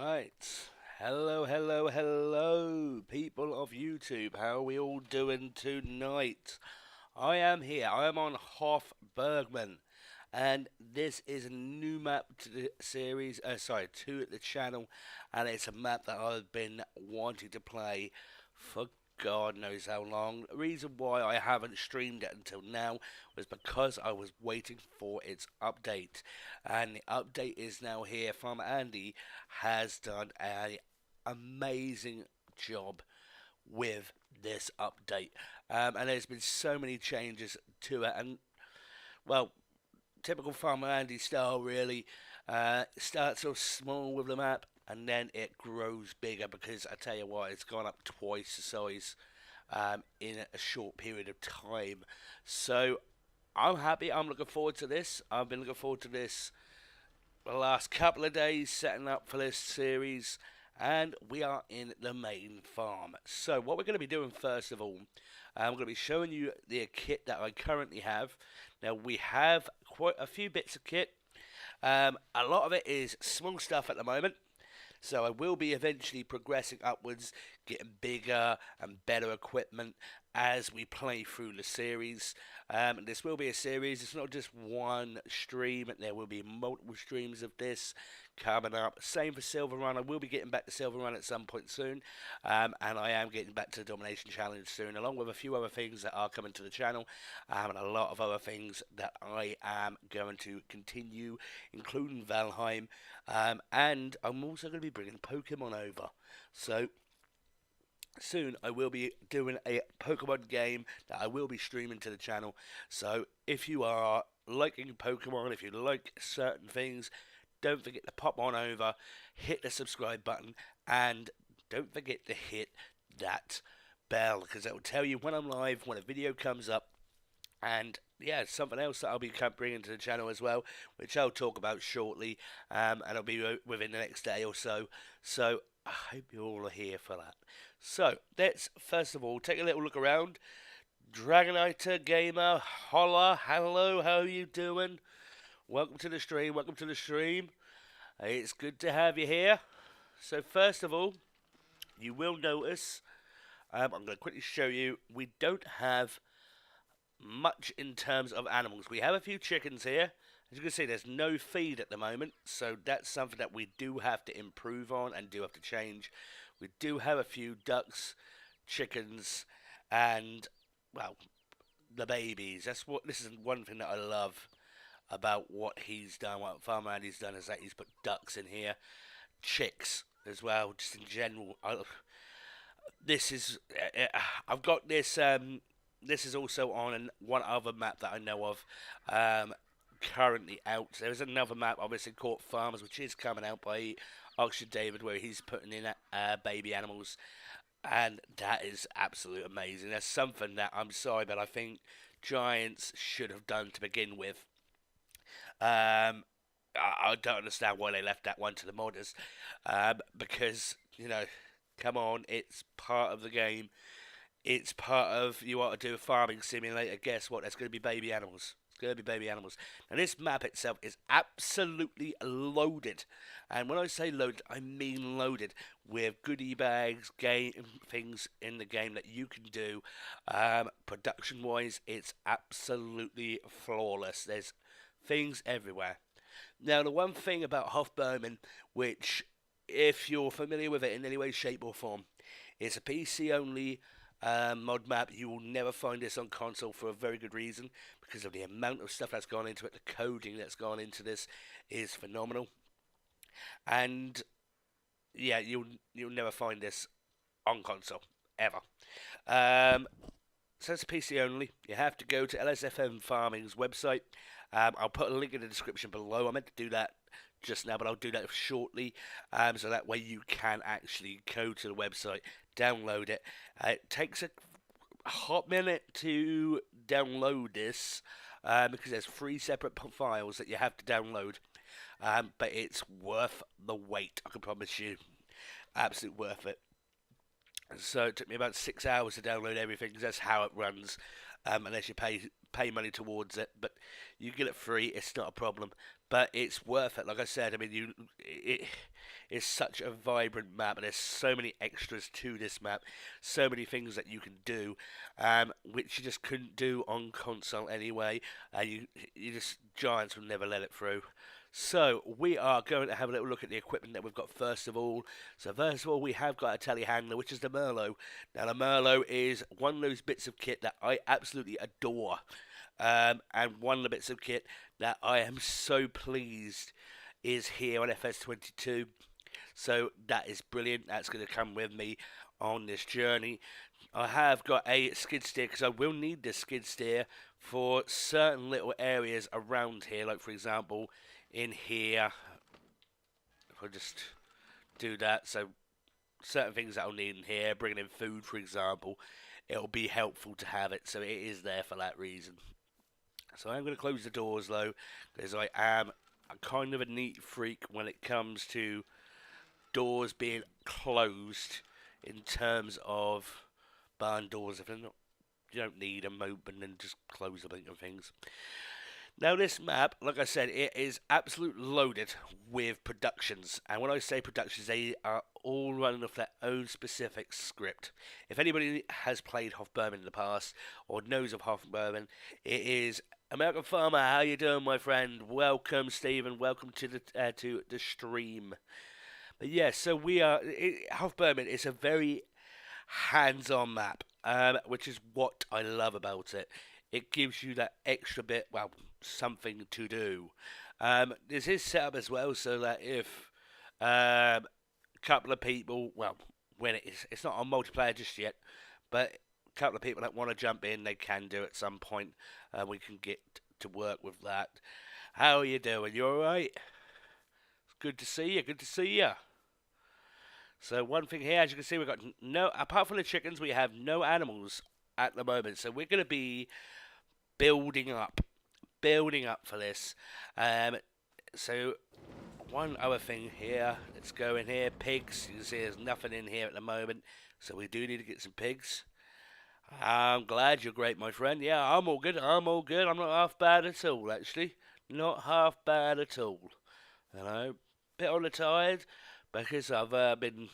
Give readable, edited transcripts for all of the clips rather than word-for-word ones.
Right. Hello, hello, hello, people of YouTube. How are we all doing tonight? I am here. I am on Hof Bergmann. And this is a new map to the series, to the channel. And it's a map that I've been wanting to play for God knows how long. The reason why I haven't streamed it until now was because I was waiting for its update. And the update is now here. Farmer Andy has done an amazing job with this update. And there's been so many changes to it. And, well, typical Farmer Andy style, really. Starts off small with the map, and then it grows bigger because I tell you what, it's gone up twice the size in a short period of time. So I'm happy. I'm looking forward to this. I've been looking forward to this the last couple of days, setting up for this series. And we are in the main farm. So what we're going to be doing first of all, I'm going to be showing you the kit that I currently have. Now we have quite a few bits of kit. A lot of it is small stuff at the moment. So I will be eventually progressing upwards, getting bigger and better equipment as we play through the series. This will be a series. It's not just one stream. There will be multiple streams of this coming up. Same for Silver Run. I will be getting back to Silver Run at some point soon. And I am getting back to the Domination Challenge soon, along with a few other things that are coming to the channel. And a lot of other things that I am going to continue, including Valheim. And I'm also going to be bringing Pokemon over. So soon I will be doing a Pokemon game that I will be streaming to the channel. So if you are liking Pokemon, if you like certain things, don't forget to pop on over, hit the subscribe button, and don't forget to hit that bell, because it will tell you when I'm live, when a video comes up. And yeah, something else that I'll be bringing to the channel as well, which I'll talk about shortly, and it'll be within the next day or so. So I hope you all are here for that. So let's first of all take a little look around. Dragonite Gamer, holla, hello, how are you doing? Welcome to the stream, welcome to the stream. It's good to have you here. So first of all, you will notice, I'm going to quickly show you, we don't have much in terms of animals. We have a few chickens here. As you can see, there's no feed at the moment, so that's something that we do have to improve on and do have to change. We do have a few ducks, chickens, and, well, the babies. This is one thing that I love about what he's done, what Farmer Andy's done, is that he's put ducks in here, chicks as well, just in general. I've got this. This is also on one other map that I know of, currently out. There's another map, obviously, Court Farmers, which is coming out by Oxford David, where he's putting in baby animals, and that is absolutely amazing. That's something that, I'm sorry, but I think Giants should have done to begin with. I don't understand why they left that one to the modders, because, you know, come on, it's part of the game. It's part of, you want to do a farming simulator, guess what, there's going to be baby animals. It's going to be baby animals. Now this map itself is absolutely loaded. And when I say loaded, I mean loaded with goodie bags, game things in the game that you can do. Production wise, it's absolutely flawless. There's things everywhere. Now the one thing about Hof Bergmann, which, if you're familiar with it in any way, shape or form, it's a PC only mod map. You will never find this on console for a very good reason, because of the amount of stuff that's gone into it. The coding that's gone into this is phenomenal, and yeah, you'll never find this on console ever. So it's PC only. You have to go to LSFM Farming's website. I'll put a link in the description below. I meant to do that just now, but I'll do that shortly, so that way you can actually go to the website, download it. It takes a hot minute to download this, because there's 3 separate files that you have to download, but it's worth the wait, I can promise you. Absolutely worth it. So it took me about 6 hours to download everything, because that's how it runs, unless you pay pay money towards it, but you get it free. It's not a problem, but it's worth it. Like I said, I mean, it's such a vibrant map, and there's so many extras to this map, so many things that you can do, which you just couldn't do on console anyway. You just giants will never let it through. So we are going to have a little look at the equipment that we've got first of all. So first of all, we have got a telehandler, which is the Merlot. Now the Merlot is one of those bits of kit that I absolutely adore, and one of the bits of kit that I am so pleased is here on FS22. So that is brilliant. That's going to come with me on this journey. I have got a skid steer because I will need this skid steer for certain little areas around here, like for example in here. If I just do that, so certain things that I'll need in here, bringing in food for example, it'll be helpful to have it, so it is there for that reason. So I'm going to close the doors though, because I am kind of a neat freak when it comes to doors being closed in terms of barn doors. If they're not, you don't need them open, and just close them and things. Now this map, like I said, it is absolutely loaded with productions, and when I say productions, they are all running off their own specific script. If anybody has played Hof Bergmann in the past or knows of Hof Bergmann, it is American Farmer. How you doing, my friend? Welcome, Stephen. Welcome to the stream. But yeah, so we are. Hof Bergmann is a very hands-on map, which is what I love about it. It gives you that extra bit, well, something to do. This is set up as well so that if a couple of people, well, when it's not on multiplayer just yet, but a couple of people that want to jump in, they can do at some point. We can get to work with that. How are you doing? You alright? It's good to see you. Good to see you. So one thing here, as you can see, we've got no, apart from the chickens, we have no animals at the moment. So we're going to be building up for this. So one other thing here, let's go in here, pigs. You can see there's nothing in here at the moment, so we do need to get some pigs. I'm glad you're great, my friend. Yeah, I'm all good. I'm not half bad at all, actually. Not half bad at all. You know, bit on the tired because I've been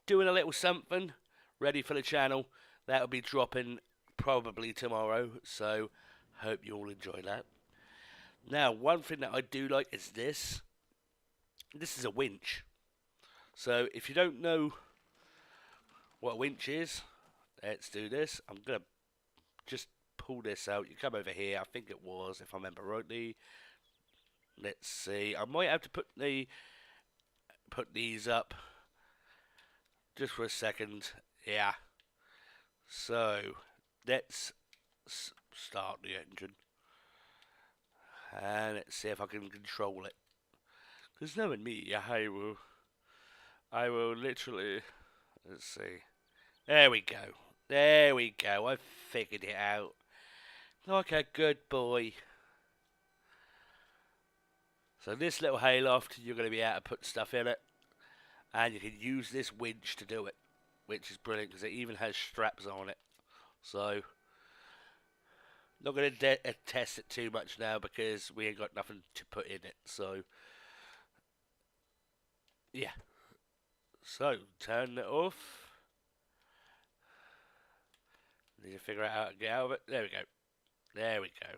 doing a little something ready for the channel. That'll be dropping probably tomorrow, so hope you all enjoy that. Now, one thing that I do like is this. This is a winch. So, if you don't know what a winch is, let's do this. I'm going to just pull this out. You come over here, I think it was, if I remember rightly. Let's see. I might have to put these up just for a second. Yeah. So, let's start the engine. And let's see if I can control it. Because knowing me, I will literally, let's see. There we go. There we go. I figured it out. Like a good boy. So this little hayloft, you're going to be able to put stuff in it. And you can use this winch to do it. Which is brilliant because it even has straps on it. So, not going to test it too much now because we ain't got nothing to put in it. So, yeah. So, turn it off. Need to figure out how to get out of it. There we go. There we go.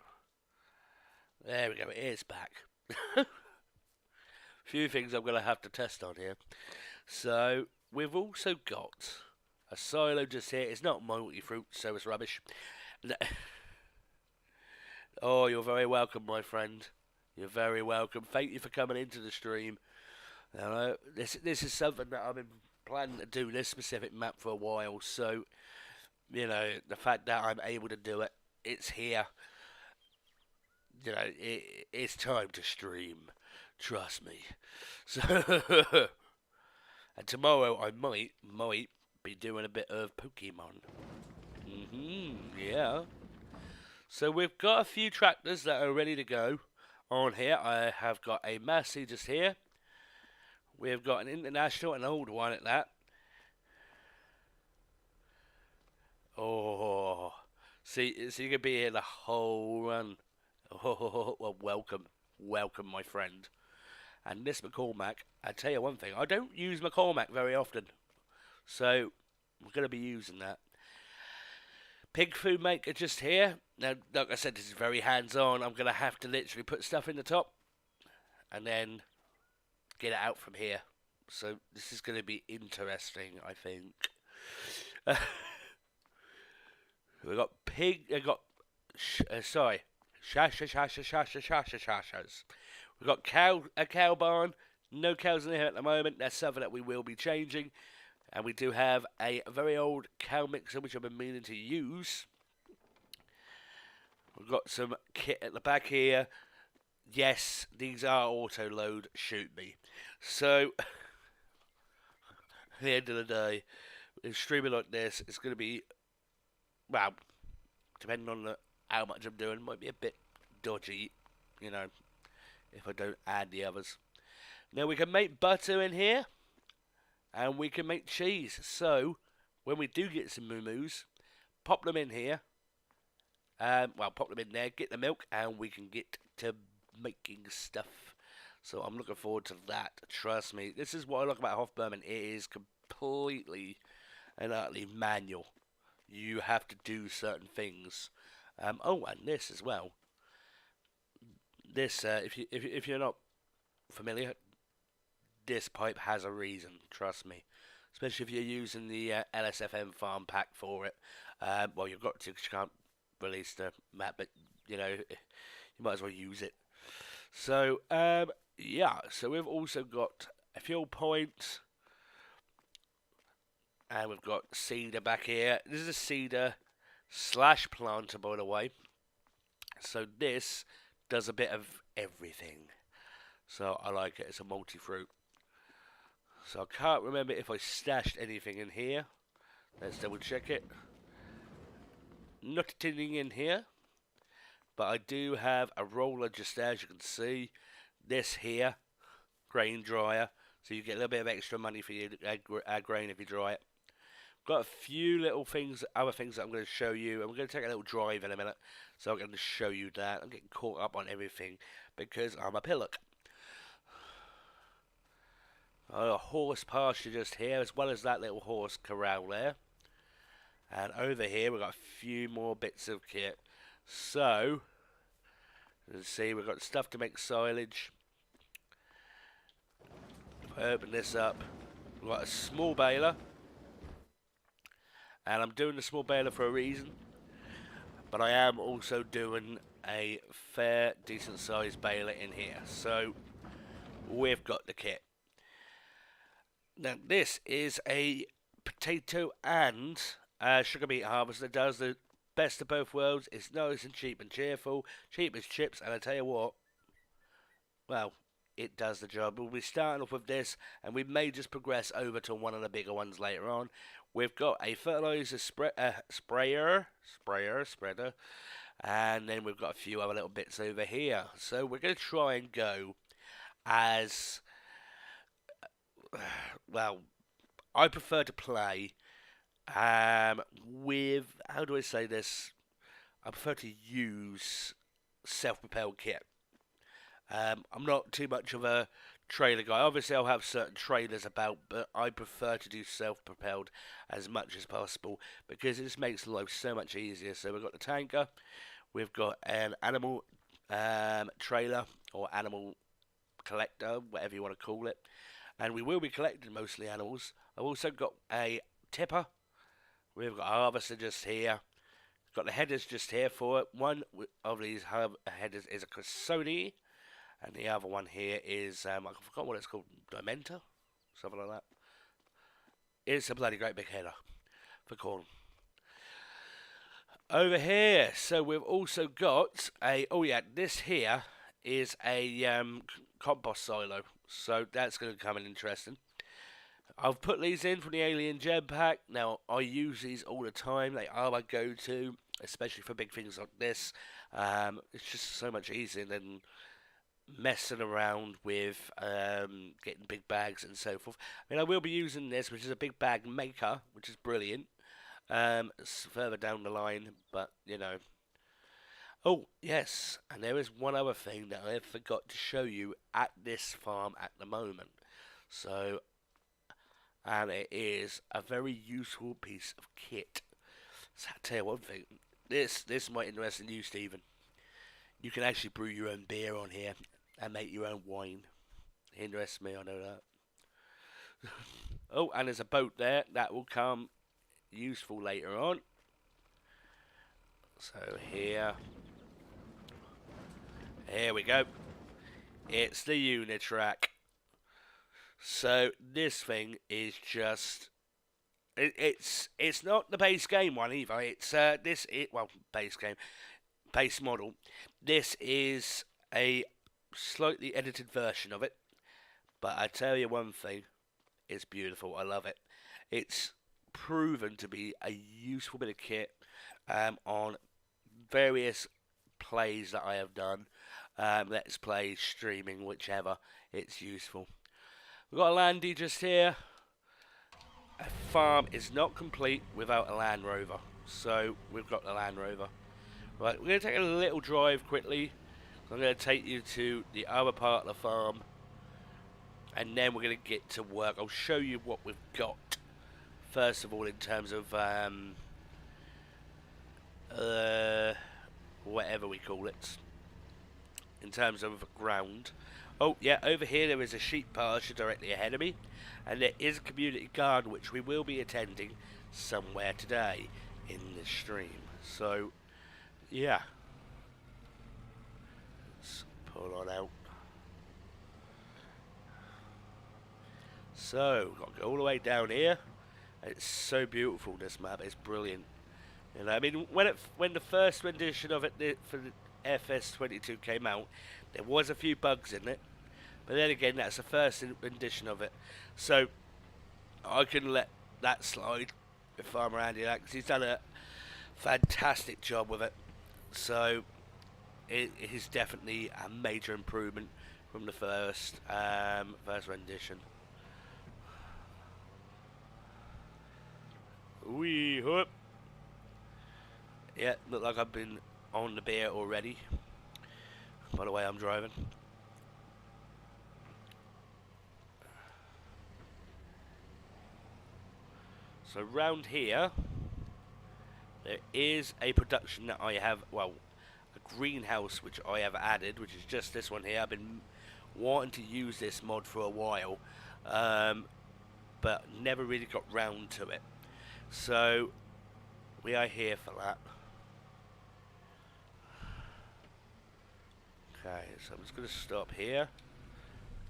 There we go. It is back. Few things I'm going to have to test on here. So, we've also got a silo just here. It's not multi-fruit, so it's rubbish. Oh, you're very welcome, my friend. You're very welcome. Thank you for coming into the stream. This is something that I've been planning to do, this specific map, for a while. So, you know, the fact that I'm able to do it, it's here. You know, it's time to stream. Trust me. So, and tomorrow I might be doing a bit of Pokemon. Yeah. So we've got a few tractors that are ready to go on here. I have got a Massey just here. We've got an International, an old one at that. Oh, See, so you can be here the whole run. Oh, well, welcome, my friend. And this McCormack, I tell you one thing, I don't use McCormack very often, so we're going to be using that. Pig food maker just here. Now, like I said, this is very hands-on. I'm going to have to literally put stuff in the top and then get it out from here. So this is going to be interesting, I think. We got pig. I got sorry, shashas. We got a cow barn. No cows in here at the moment. That's something that we will be changing. And we do have a very old cow mixer, which I've been meaning to use. We've got some kit at the back here. Yes, these are auto load. Shoot me. So, at the end of the day, streaming like this, it's going to be, well, depending on how much I'm doing, might be a bit dodgy, you know, if I don't add the others. Now we can make butter in here, and we can make cheese. So when we do get some moo-moos, pop them in here. Well, pop them in there, get the milk, and we can get to making stuff. So I'm looking forward to that. Trust me, this is what I like about Hof Bergmann. It is completely and utterly manual. You have to do certain things. Oh, and this as well. This, if you're not familiar, this pipe has a reason. Trust me, especially if you're using the LSFM farm pack for it. Well, you've got to. You can't release the map, but you know you might as well use it. So yeah. So we've also got a fuel point. And we've got cedar back here. This is a cedar / planter, by the way. So this does a bit of everything. So I like it. It's a multi-fruit. So I can't remember if I stashed anything in here. Let's double check it. Nothing in here. But I do have a roller just there, as you can see. This here, grain dryer. So you get a little bit of extra money for your grain if you dry it. Got a few little things, other things that I'm going to show you, and we're going to take a little drive in a minute, so I'm going to show you that. I'm getting caught up on everything because I'm a pillock. A horse pasture just here, as well as that little horse corral there. And over here we've got a few more bits of kit. So, let's see, we've got stuff to make silage. If I open this up, we've got a small baler. And I'm doing the small baler for a reason, but I am also doing a fair, decent sized baler in here. So we've got the kit. Now this is a potato and sugar beet harvester. Does the best of both worlds. It's nice and cheap and cheerful. Cheap as chips, and I tell you what, well, it does the job. We'll be starting off with this, and we may just progress over to one of the bigger ones later on. We've got a fertilizer spreader, and then we've got a few other little bits over here. So we're going to try and go as, well, I prefer to play with, how do I say this? I prefer to use self-propelled kit. I'm not too much of a trailer guy. Obviously, I'll have certain trailers about, but I prefer to do self-propelled as much as possible because it just makes life so much easier. So we've got the tanker, we've got an animal trailer or animal collector, whatever you want to call it, and we will be collecting mostly animals. I've also got a tipper. We've got a harvester just here. Got the headers just here for it. One of these headers is a Cassoni. And the other one here is, I forgot what it's called, Dimenta? Something like that. It's a bloody great big header for corn. Over here, so we've also got a, oh yeah, this here is a compost silo. So that's going to come in interesting. I've put these in from the Alien Gem Pack. Now, I use these all the time. They are my go-to, especially for big things like this. It's just so much easier than messing around with getting big bags and so forth. I mean, I will be using this, which is a big bag maker, which is brilliant. further down the line, but you know. Oh, yes, and there is one other thing that I forgot to show you at this farm at the moment. So, and it is a very useful piece of kit. So I'll tell you one thing, this might interest you, Stephen. You can actually brew your own beer on here and make your own wine. It interests me, I know that. Oh, and there's a boat there that will come useful later on. So here we go. It's the Unitrack. So this thing is just it's not the base game one either. It's base model. This is a slightly edited version of it. But I tell you one thing, it's beautiful. I love it. It's proven to be a useful bit of kit on various plays that I have done. Let's play, streaming, whichever. It's useful. We've got a landy just here. A farm is not complete without a Land Rover. So we've got the Land Rover. Right, we're going to take a little drive quickly. I'm going to take you to the other part of the farm. And then we're going to get to work. I'll show you what we've got. First of all, in terms of whatever we call it. In terms of ground. Oh, yeah, over here there is a sheep pasture directly ahead of me. And there is a community garden which we will be attending somewhere today in this stream. So, yeah. Let's pull on out. So, we've got to go all the way down here. It's so beautiful, this map. It's brilliant. You know, I mean, when the first rendition of it for the FS22 came out, there was a few bugs in it. But then again, that's the first rendition of it. So, I can let that slide with Farmer Andy because he's done a fantastic job with it. So, it is definitely a major improvement from the first rendition. Wee whoop. Yeah, look like I've been on the beer already. By the way, I'm driving. So round here, there is a production that I have, well, a greenhouse which I have added, which is just this one here. I've been wanting to use this mod for a while, but never really got round to it. So, we are here for that. Okay, so I'm just going to stop here.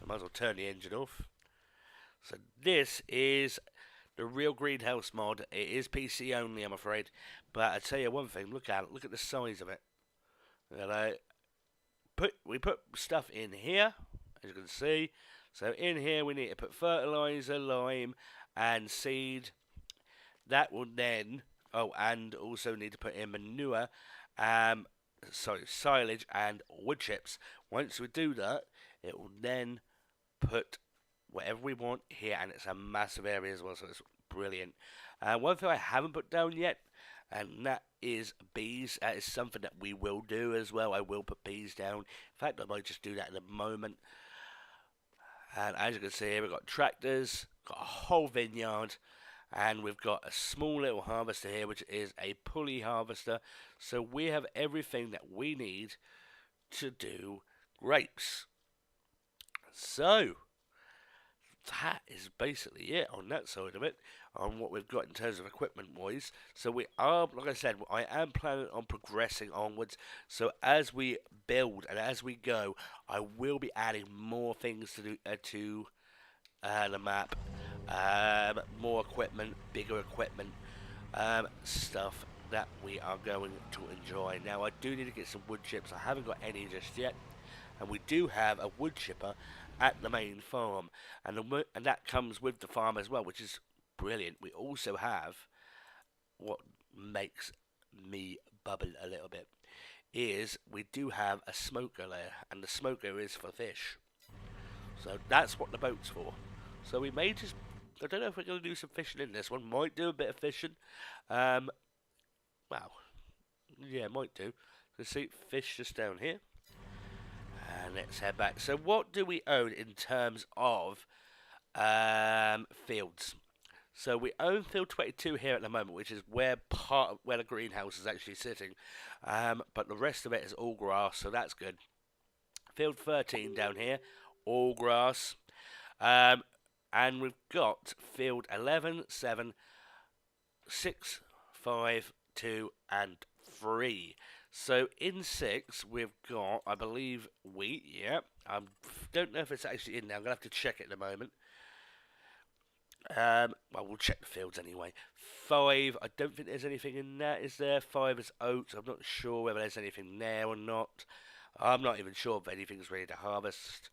I might as well turn the engine off. So this is the real greenhouse mod. It is PC only, I'm afraid. But I tell you one thing, look at it. Look at the size of it. You know, we put stuff in here, as you can see. So in here we need to put fertilizer, lime, and seed. That will then, and also need to put in manure, silage and wood chips. Once we do that, it will then put whatever we want here, and it's a massive area as well, so it's brilliant. One thing I haven't put down yet, and that is bees. That is something that we will do as well. I will put bees down. In fact, I might just do that in a moment. And as you can see here, we've got tractors, got a whole vineyard, and we've got a small little harvester here, which is a pulley harvester. So we have everything that we need to do grapes. So that is basically it on that side of it, on what we've got in terms of equipment wise. So we are, like I said, I am planning on progressing onwards. So as we build and as we go, I will be adding more things to do to the map. More equipment, bigger equipment, stuff that we are going to enjoy. Now I do need to get some wood chips. I haven't got any just yet, and we do have a wood chipper at the main farm, and that comes with the farm as well, which is brilliant. We also have what makes me bubble a little bit is we do have a smoker there, and the smoker is for fish. So that's what the boat's for. So we may just I don't know if we're going to do some fishing in this one. Might do a bit of fishing. Well, yeah, might do. Let's see, fish just down here. And let's head back. So what do we own in terms of fields? So we own field 22 here at the moment, which is where where the greenhouse is actually sitting. But the rest of it is all grass, so that's good. Field 13 down here, all grass. And we've got field 11, 7, 6, 5, 2, and 3. So in 6, we've got, I believe, wheat. Yeah, I don't know if it's actually in there. I'm going to have to check it in a moment. Well, we'll check the fields anyway. 5, I don't think there's anything in that, is there? 5 is oats. I'm not sure whether there's anything there or not. I'm not even sure if anything's ready to harvest.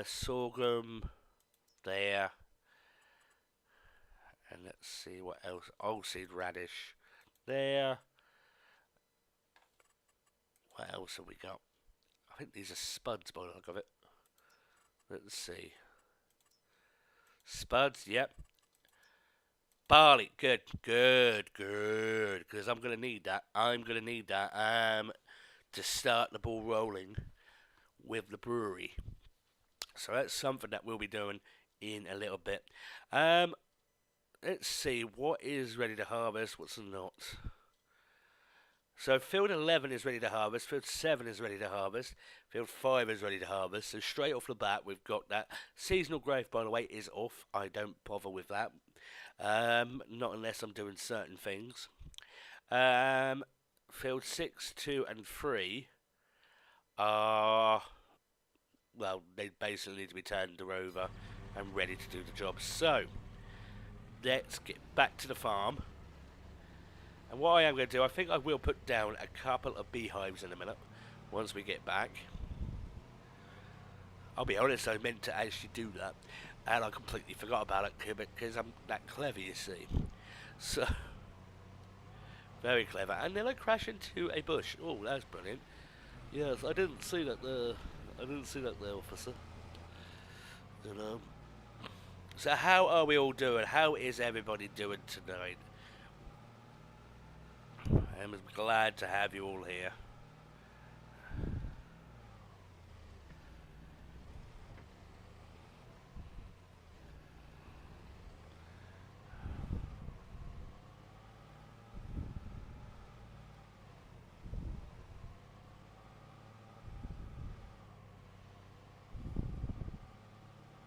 Sorghum there. And let's see what else. Oilseed radish there. What else have we got? I think these are spuds by the look of it. Let's see. Spuds, yep. Barley, good, good, good. Because I'm going to need that. I'm going to need that to start the ball rolling with the brewery. So that's something that we'll be doing in a little bit. Let's see, what is ready to harvest, what's not. So field 11 is ready to harvest, field 7 is ready to harvest, field 5 is ready to harvest. So straight off the bat we've got that. Seasonal growth, by the way, is off. I don't bother with that. Not unless I'm doing certain things. Field 6, 2 and 3 are, well, they basically need to be turned over and ready to do the job. So let's get back to the farm. And what I am going to do, I think I will put down a couple of beehives in a minute once we get back. I'll be honest, I meant to actually do that, and I completely forgot about it because I'm that clever, you see. So, very clever. And then I crash into a bush. Oh, that's brilliant. Yes, I didn't see that there. I didn't see that there, officer. You know. So how are we all doing? How is everybody doing tonight? I'm glad to have you all here.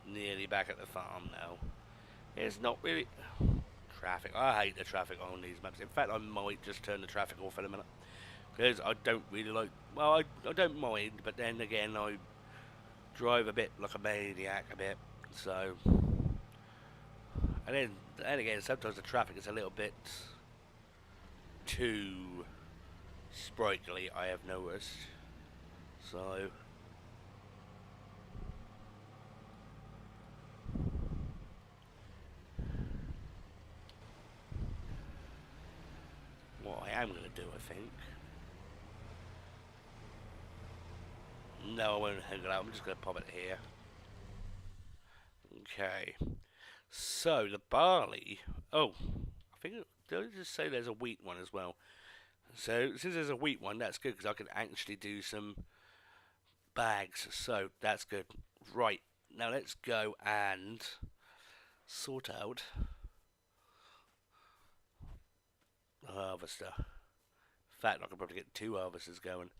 Nearly back at the farm now. It's not really traffic. I hate the traffic on these maps. In fact, I might just turn the traffic off in a minute because I don't really like. Well, I don't mind, but then again, I drive a bit like a maniac a bit. So, and then again, sometimes the traffic is a little bit too sprightly, I have noticed. So. What I am going to do, I think. No, I won't hang it out. I'm just going to pop it here. Okay. So, the barley. Oh, I think. Did I just say there's a wheat one as well? So, since there's a wheat one, that's good because I can actually do some bags. So, that's good. Right. Now, let's go and sort out the harvester. In fact, I could probably get 2 harvesters going.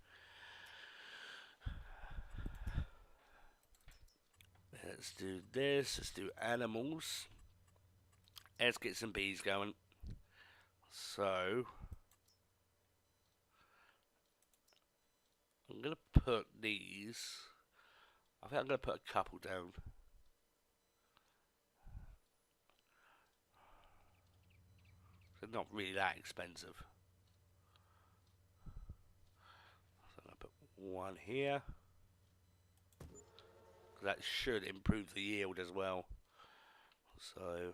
Let's do this. Let's do animals. Let's get some bees going. So, I'm going to put these. I think I'm going to put a couple down. They're not really that expensive. So I'm going to put one here. That should improve the yield as well. So,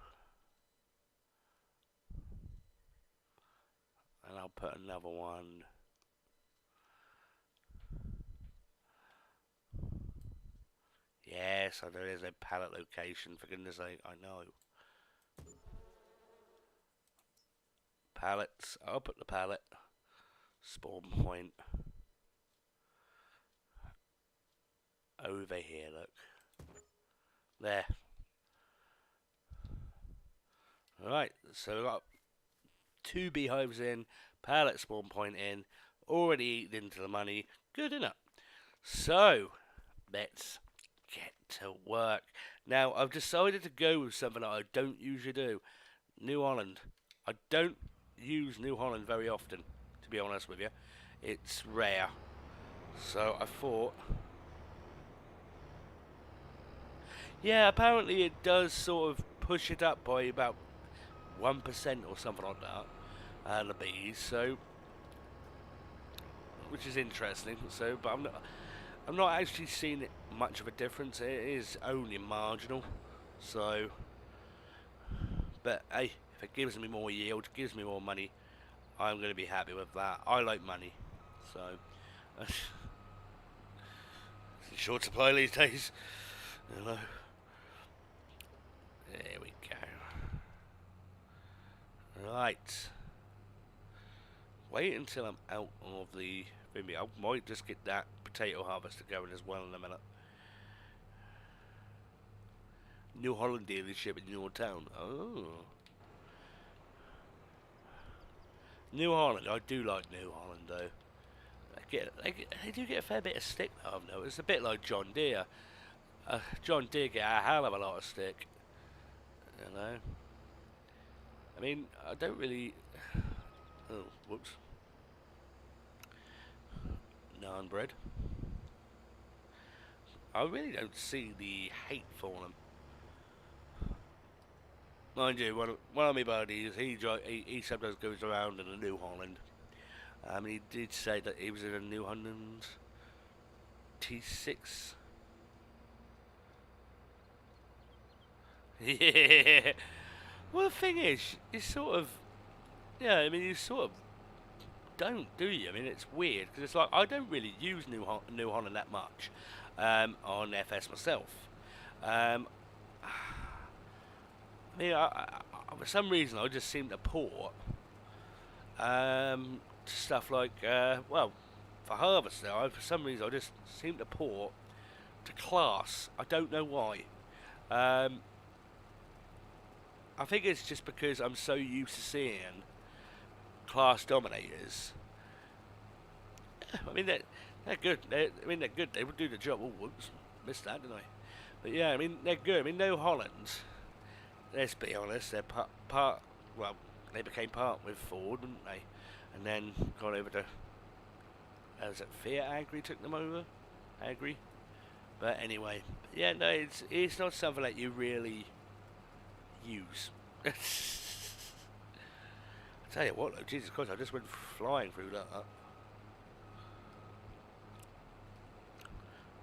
and I'll put another one. Yes, I know there's no pallet location, for goodness sake, I know. Pallets, I'll put the pallet. Spawn point. Over here, look. There. Alright, so we've got 2 beehives in, pallet spawn point in, already eaten into the money. Good, innit? So, let's get to work. Now, I've decided to go with something that I don't usually do. New Holland. I don't use New Holland very often, to be honest with you. It's rare. So, I thought... Yeah, apparently it does sort of push it up by about 1% or something like that. The bees, so... Which is interesting, so, but I'm not actually seeing it much of a difference. It is only marginal, so. But hey, if it gives me more yield, gives me more money, I'm going to be happy with that. I like money, so. It's in short supply these days, you know. There we go. Right. Wait until I'm out of the. Maybe I might just get that potato harvester going as well in a minute. New Holland dealership in your town. Oh. New Holland. I do like New Holland though. They do get a fair bit of stick though, I've noticed. It's a bit like John Deere. John Deere get a hell of a lot of stick. You know. I mean, I don't really... Oh, whoops. Naan bread. I really don't see the hate for them. Mind you, one of my buddies, he sometimes goes around in a New Holland. He did say that he was in a New Holland T6. Yeah. Well, the thing is, you sort of, yeah, I mean, you sort of don't, do you? I mean, it's weird, because it's like, I don't really use New Holland that much on FS myself. I mean, for some reason, I just seem to port stuff like, well, for harvester, for some reason, I just seem to port to class. I don't know why. I think it's just because I'm so used to seeing class dominators. I mean, they're good. They're good. They would do the job. Oh, whoops, missed that, didn't I? But yeah, I mean, they're good. I mean, New Holland. Let's be honest. They're part. Well, they became part with Ford, didn't they? And then got over to. Was it Fiat Agri took them over? Agri. But anyway, yeah, no, it's not something that you really use. I tell you what, though, Jesus Christ, I just went flying through that.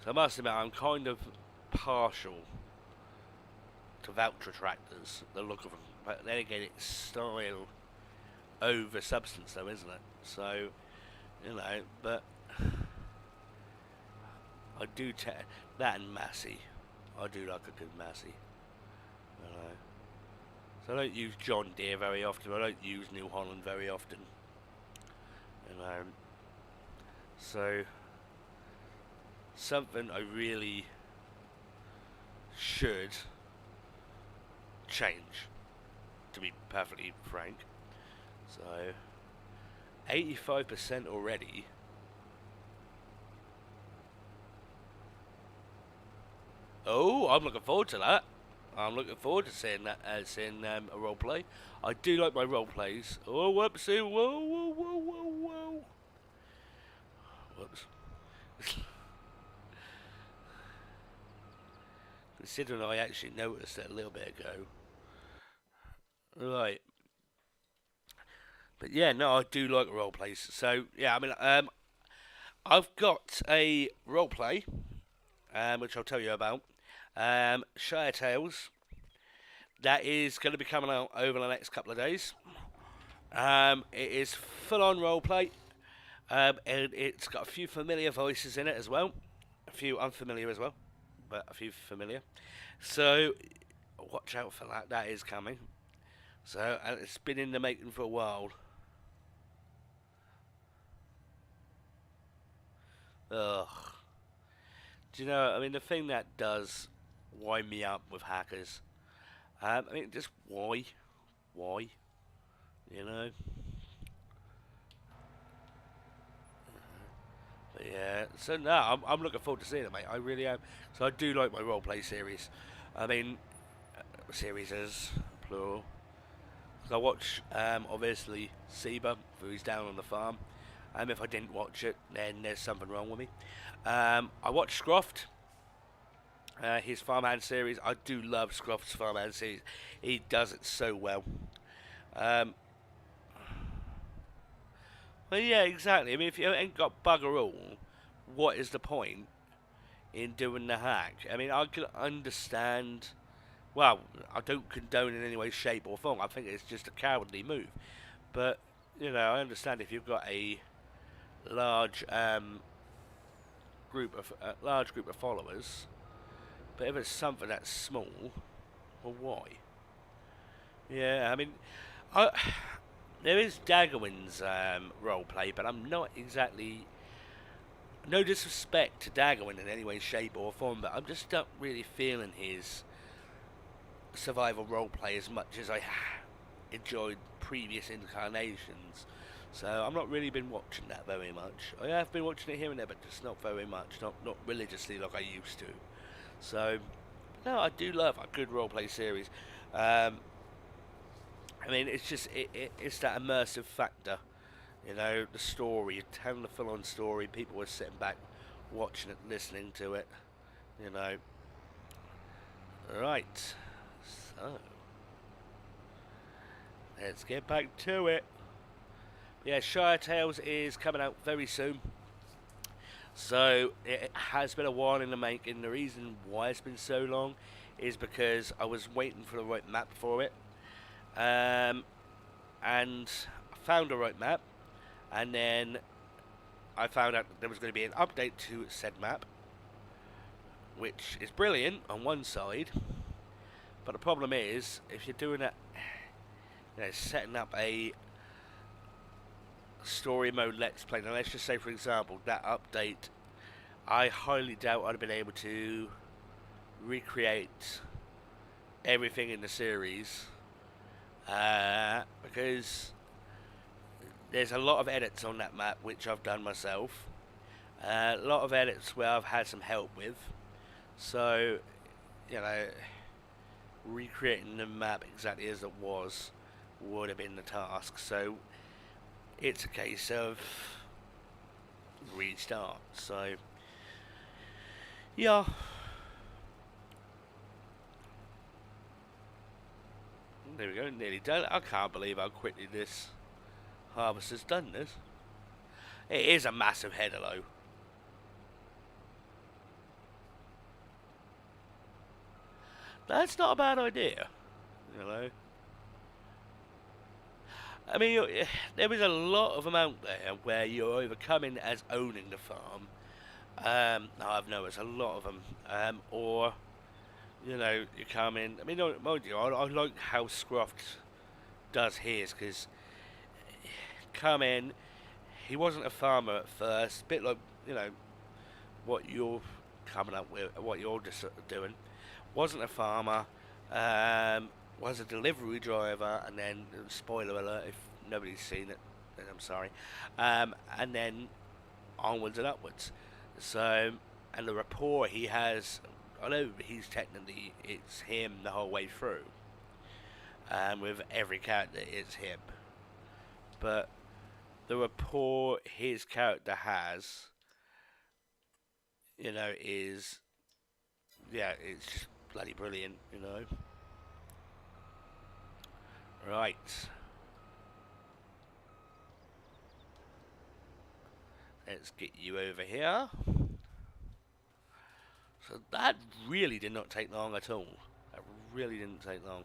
So I must admit, I'm kind of partial to voucher tractors, the look of them. But then again, it's style over substance, though, isn't it? So, you know, but I do that and Massey. I do like a good Massey. You know. So I don't use John Deere very often. I don't use New Holland very often. You know. So something I really should change, to be perfectly frank. So 85% already. Oh, I'm looking forward to that. I'm looking forward to seeing that as in a role play. I do like my role plays. Oh, whoopsie! Whoa, whoa, whoa, whoa, whoa! Whoops. Considering I actually noticed it a little bit ago. Right. But yeah, no, I do like role plays. So yeah, I mean, I've got a role play, which I'll tell you about. Shire Tales. That is going to be coming out over the next couple of days. It is full-on roleplay, and it's got a few familiar voices in it as well, a few unfamiliar as well. but a few familiar. So watch out for that. That is coming. So and it's been in the making for a while. Ugh. Do you know? I mean, the thing that does wind me up with hackers. I mean, just why? You know. But yeah. So no, I'm looking forward to seeing it, mate. I really am. So I do like my roleplay series. I mean, series is plural. I watch, obviously, Seba, who's down on the farm. If I didn't watch it, then there's something wrong with me. I watched Scroft, his Farmhand series. I do love Scroft's Farmhand series. He does it so well. Um, well, yeah, exactly. I mean, if you ain't got bugger all, what is the point in doing the hack? I mean, I can understand. Well, I don't condone in any way, shape, or form. I think it's just a cowardly move. But you know, I understand if you've got a large large group of followers. But if it's something that's small, well, why? Yeah, I mean, I, there is Daggerwin's roleplay, but I'm not exactly. No disrespect to Daggerwin in any way, shape, or form, but I'm just not really feeling his survival roleplay as much as I enjoyed previous incarnations. So I'm not really been watching that very much. I have been watching it here and there, but just not very much, not religiously like I used to. So no, I do love a good roleplay series. I mean, it's just it's that immersive factor, you know, the story, telling the full-on story. People were sitting back, watching it, listening to it, you know. Right, so let's get back to it. Yeah, Shire Tales is coming out very soon. So it has been a while in the making. The reason why it's been so long is because I was waiting for the right map for it. And I found the right map, and then I found out that there was going to be an update to said map, which is brilliant on one side, but the problem is if you're doing it, you know, setting up a story mode let's play. Now let's just say, for example, that update, I highly doubt I'd have been able to recreate everything in the series, because there's a lot of edits on that map which I've done myself, a lot of edits where I've had some help with, so you know, recreating the map exactly as it was would have been the task. So it's a case of restart. So yeah, there we go, nearly done. I can't believe how quickly this harvest has done this. It is a massive header though. That's not a bad idea, you know. I mean, there is a lot of them out there where you're either coming as owning the farm. I've noticed a lot of them, or you know, you come in. I mean, mind you, I like how Scroft does his, because come in, he wasn't a farmer at first, bit like, you know, what you're coming up with, what you're just doing. Wasn't a farmer, was a delivery driver, and then, spoiler alert, if nobody's seen it, then I'm sorry, and then onwards and upwards. So, and the rapport he has, although he's technically, it's him the whole way through, with every character it's him, but the rapport his character has, you know, is, yeah, it's just bloody brilliant, you know. Right. Let's get you over here. So that really did not take long at all. That really didn't take long.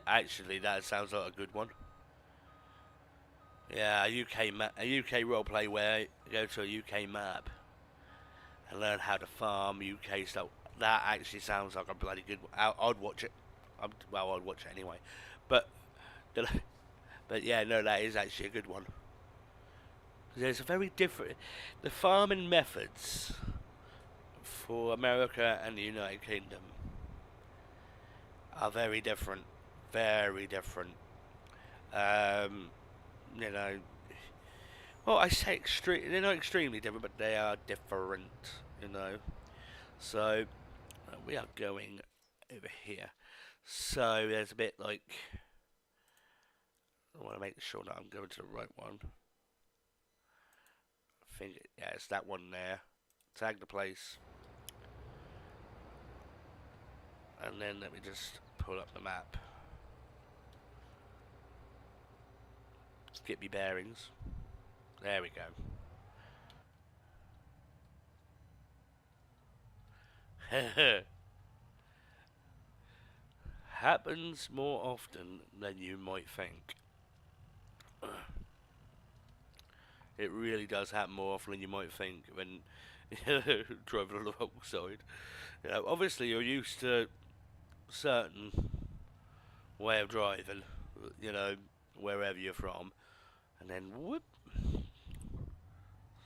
Actually, that sounds like a good one. Yeah, a UK roleplay where you go to a UK map and learn how to farm UK stuff. That actually sounds like a bloody good one. I'd watch it. I'd watch it anyway. But, but yeah, no, that is actually a good one. There's a very different. The farming methods for America and the United Kingdom are very different. Very different. Um, you know, well, I say extreme. They're not extremely different, but they are different. You know, so we are going over here. So there's a bit like I want to make sure that I'm going to the right one. I think yeah, it's that one there. Tag the place, and then let me just pull up the map. Get me bearings. There we go. Happens more often than you might think. It really does happen more often than you might think when driving alongside. You know, obviously you're used to certain way of driving, you know, wherever you're from, and then whoop.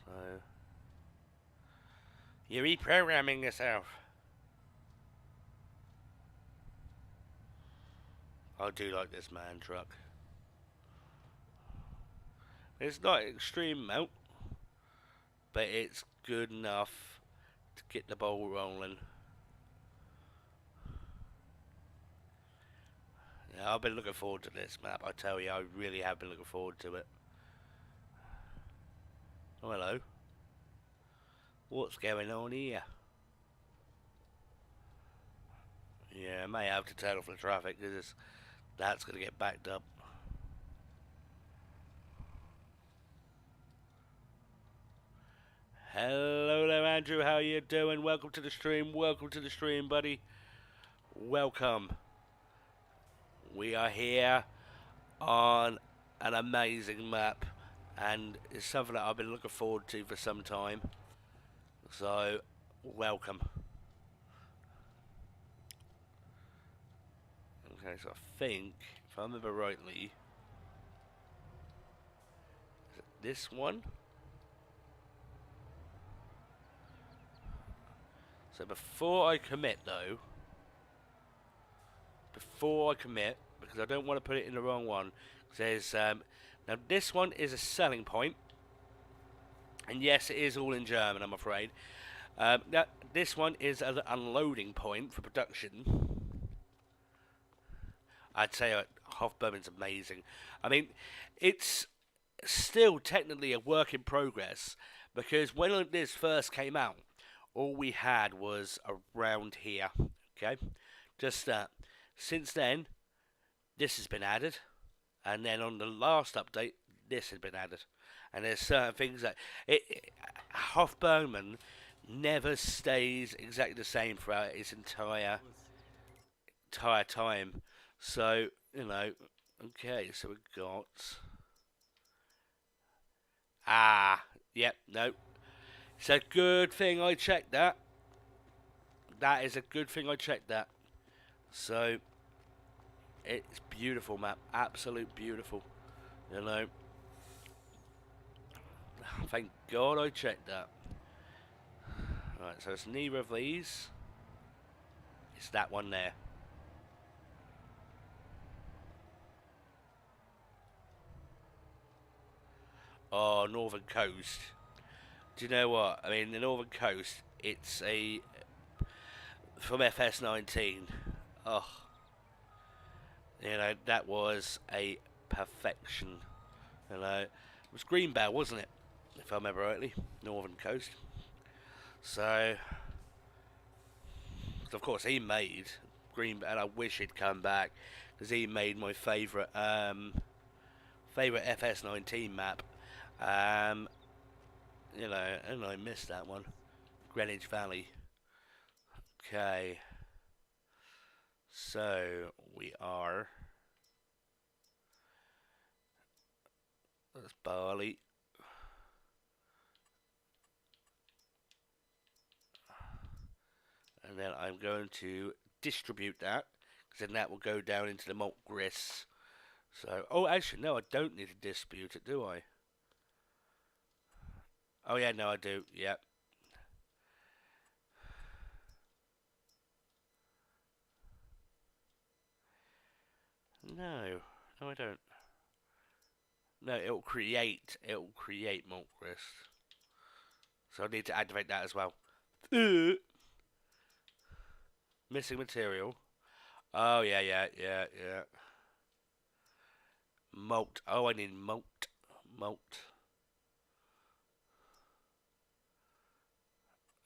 So you're reprogramming yourself. I do like this man truck. It's not extreme mount, but it's good enough to get the ball rolling. Yeah, I've been looking forward to this map, I tell you, I really have been looking forward to it. Oh, hello. What's going on here? Yeah, I may have to turn off the traffic because that's going to get backed up. Hello there, Andrew. How you doing? Welcome to the stream. Welcome to the stream, buddy. Welcome. We are here on an amazing map, and it's something that I've been looking forward to for some time. So, welcome. Okay, so I think, if I remember rightly, is it this one? So before I commit, though, because I don't want to put it in the wrong one, there's now this one is a selling point, and yes, it is all in German, I'm afraid. Now this one is an unloading point for production. I'd say Hof Bergmann's amazing. I mean, it's still technically a work in progress because when this first came out, all we had was around here. Okay, just that. Since then, this has been added, and then on the last update, this has been added. And there's certain things that Hof Bergmann never stays exactly the same throughout its entire time. So you know, okay. So we've got yep, no. It's a good thing I checked that. That is a good thing I checked that. So it's beautiful map, absolute beautiful. You know, thank God I checked that. Right, so it's neither of these. It's that one there. Oh, Northern Coast. Do you know what? I mean, the Northern Coast, it's a from FS19. Oh, you know, that was a perfection. You know, it was Greenbow, wasn't it? If I remember rightly, Northern Coast. So, of course, he made Greenbow, and I wish he'd come back because he made my favourite FS19 map. You know, and I missed that one. Greenwich Valley. Okay. So we are. That's barley. And then I'm going to distribute that, because then that will go down into the malt grist. So, oh, actually, no, I don't need to distribute it, do I? Oh, yeah, no, I do. Yep. No, no, I don't. No, it'll create malt grist. So I need to activate that as well. Missing material. Oh, yeah, yeah, yeah, yeah. Malt. Oh, I need malt. Malt.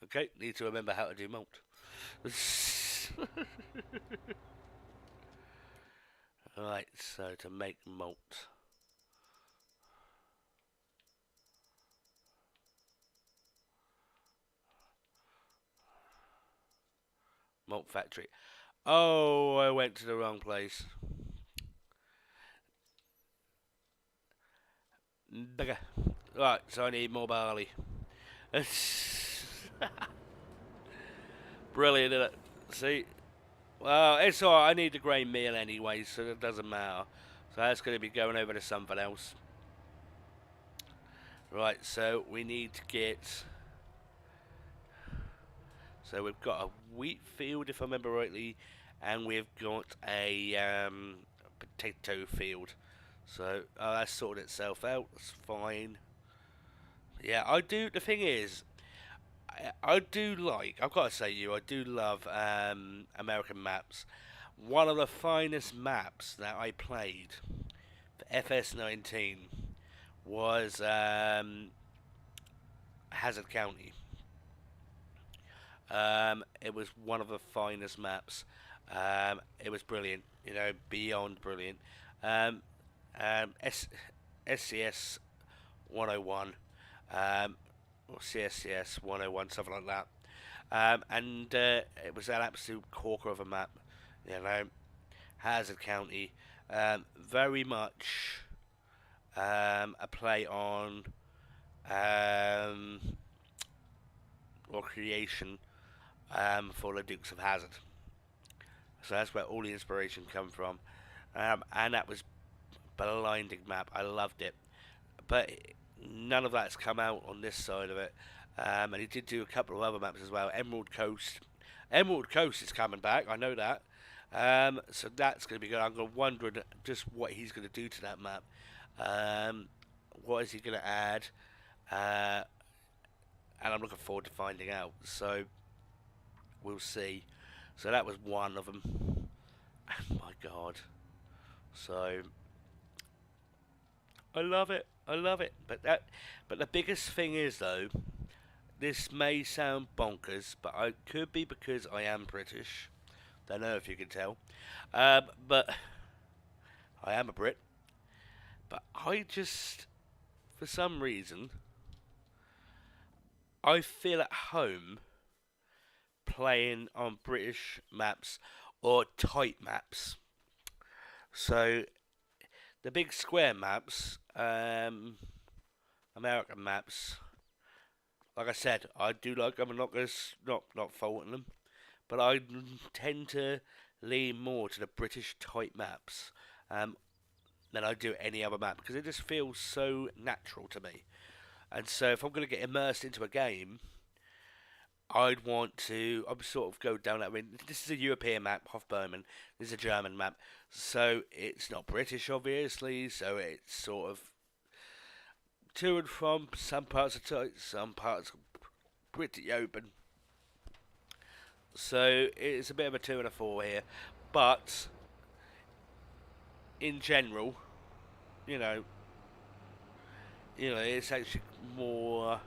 Okay, need to remember how to do malt. Right, so to make malt. Malt factory. Oh, I went to the wrong place. Bugger. Right, so I need more barley. Brilliant, isn't it? See? Well, it's alright. I need the grain meal anyway, so it doesn't matter. So that's going to be going over to something else. Right, so we need to get... So we've got a wheat field, if I remember rightly, and we've got a potato field. So that's sorted itself out. That's fine. Yeah, I do. The thing is, I do like. I've got to say, I do love American maps. One of the finest maps that I played for FS19 was Hazard County. It was one of the finest maps. It was brilliant, beyond brilliant. Um, SCS 101, or CSCS 101, something like that. And it was an absolute corker of a map, Hazard County. Very much a play on or creation for the Dukes of Hazzard. So that's where all the inspiration come from. And that was blinding map. I loved it. But none of that's come out on this side of it. And he did do a couple of other maps as well. Emerald Coast. Emerald Coast is coming back. I know that. So that's going to be good. I'm wondering just what he's going to do to that map. What is he going to add? And I'm looking forward to finding out. So we'll see. So that was one of them. And my God. So I love it. I love it. But the biggest thing is though, this may sound bonkers, but I could be because I am British. Don't know if you can tell. But I am a Brit. But I just, for some reason, I feel at home playing on British maps or tight maps. So the big square maps, American maps, like I said, I do like them. I'm not going to not faulting them, but I tend to lean more to the British tight maps than I do any other map because it just feels so natural to me. And so if I'm going to get immersed into a game, I'd sort of go down that. I mean, this is a European map, Hof Bergmann. This is a German map, so it's not British, obviously. So it's sort of to and from. Some parts are tight, some parts are pretty open. So it's a bit of a 2 and a 4 here, but in general, you know, it's actually more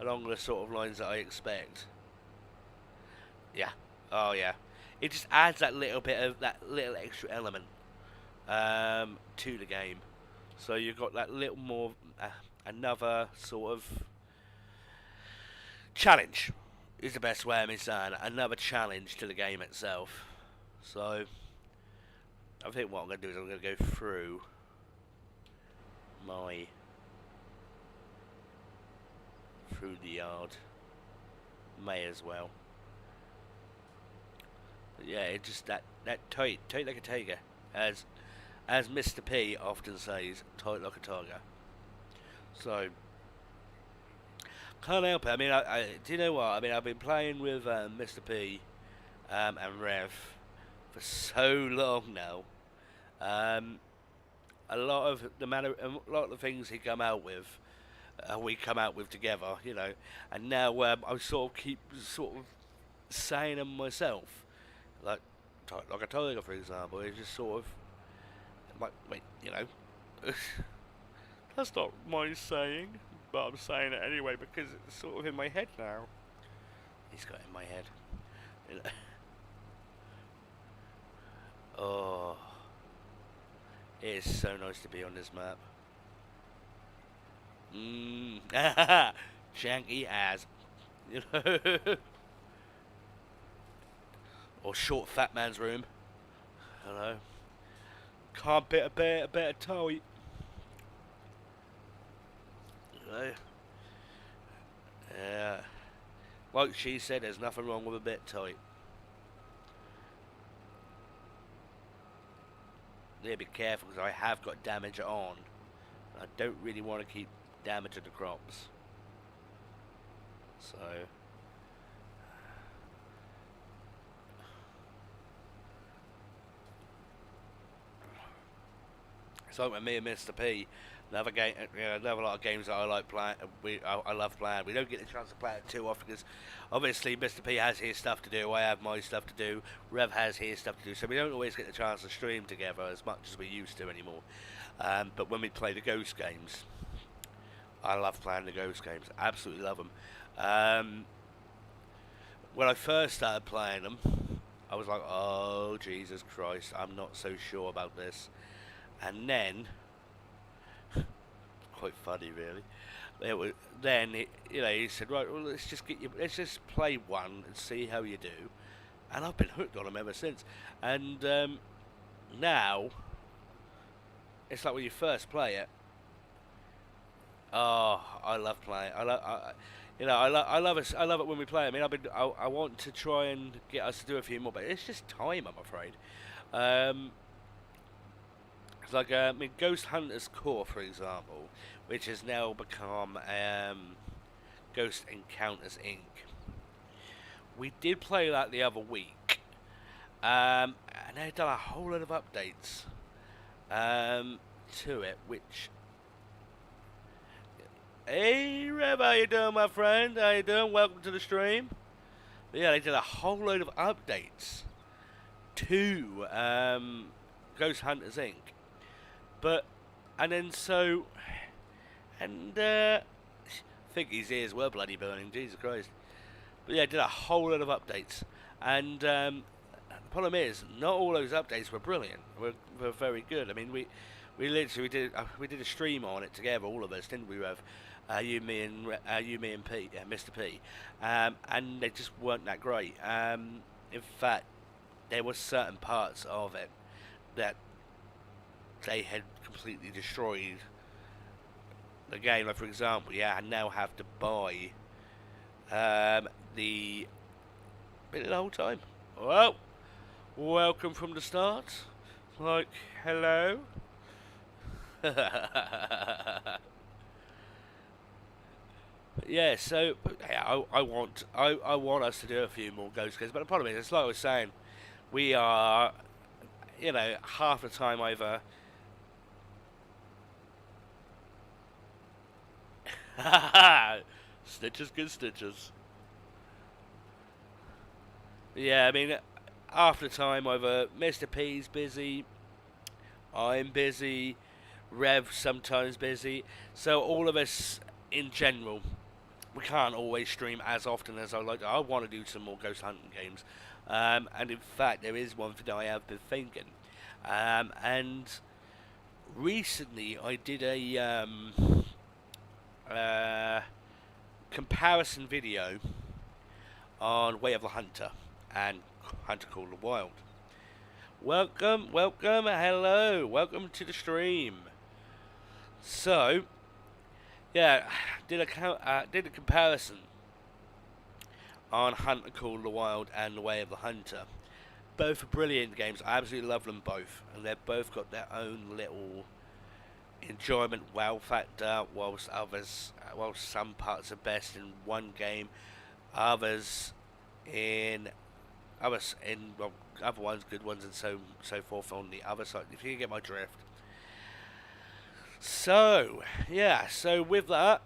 along the sort of lines that I expect. Yeah. Oh yeah. It just adds that little extra element to the game. So you've got that little more, another sort of challenge is the best way of me saying it. Another challenge to the game itself. So I think what I'm going to do is I'm going to go through the yard. May as well. But yeah, it's just that tight like a tiger, as Mr. P often says, tight like a tiger. So can't help it. I mean, I do you know what? I mean, I've been playing with Mr. P and Rev for so long now. A lot of the things he come out with, we come out with together, you know. And now I sort of saying them myself, like a tiger, for example. It's just sort of like, wait, you know. That's not my saying, but I'm saying it anyway because it's sort of in my head now. He's got it in my head. You know. Oh, it is so nice to be on this map. Janky as, you know. Or short fat man's room. Hello. Can't bit a better tight. Yeah. Like she said, there's nothing wrong with a bit tight. Yeah, be careful because I have got damage on. I don't really want to keep damaging the crops. So it's like with me and Mr. P. Another game, another lot of games that I like playing. I love playing. We don't get the chance to play it too often because, obviously, Mr. P has his stuff to do. I have my stuff to do. Rev has his stuff to do. So we don't always get the chance to stream together as much as we used to anymore. But when we play the Ghost games, I love playing the Ghost games. Absolutely love them. When I first started playing them, I was like, "Oh Jesus Christ, I'm not so sure about this." And then, quite funny really. He said, right, well, let's just play one and see how you do. And I've been hooked on them ever since. And now, it's like when you first play it. Oh, I love playing. I love it when we play. I mean, I want to try and get us to do a few more, but it's just time, I'm afraid. Like Ghost Hunters Core, for example, which has now become Ghost Encounters Inc. We did play that the other week, and they've done a whole lot of updates to it. Which, hey Rev, how you doing, my friend? How you doing? Welcome to the stream. But yeah, they did a whole load of updates to Ghost Hunters Inc. I think his ears were bloody burning, Jesus Christ. But yeah, did a whole lot of updates. And the problem is, not all those updates were brilliant. Were very good. I mean, we literally did a stream on it together, all of us, didn't we, Rev? You, me, and Mr. P. And they just weren't that great. In fact, there were certain parts of it that they had completely destroyed the game. Like, for example, I now have to buy the whole time. Well, welcome from the start. Like, hello. Yeah, so I want us to do a few more Ghost games, but the problem is, it's like I was saying, we are, half the time either. Stitches, good stitches. Yeah, I mean, after time, either Mr. P's busy, I'm busy, Rev sometimes busy, so all of us in general, we can't always stream as often as I like to. I want to do some more ghost hunting games, and in fact, there is one thing I have been thinking, and recently I did a comparison video on Way of the Hunter and Hunter Call the Wild. Welcome, welcome, hello, welcome to the stream. So, yeah, did a comparison on Hunter Call of the Wild and The Way of the Hunter. Both are brilliant games. I absolutely love them both, and they've both got their own little enjoyment wow factor. Whilst some parts are best in one game, others in other ones, good ones, and so forth on the other side. If you get my drift. So yeah, so with that,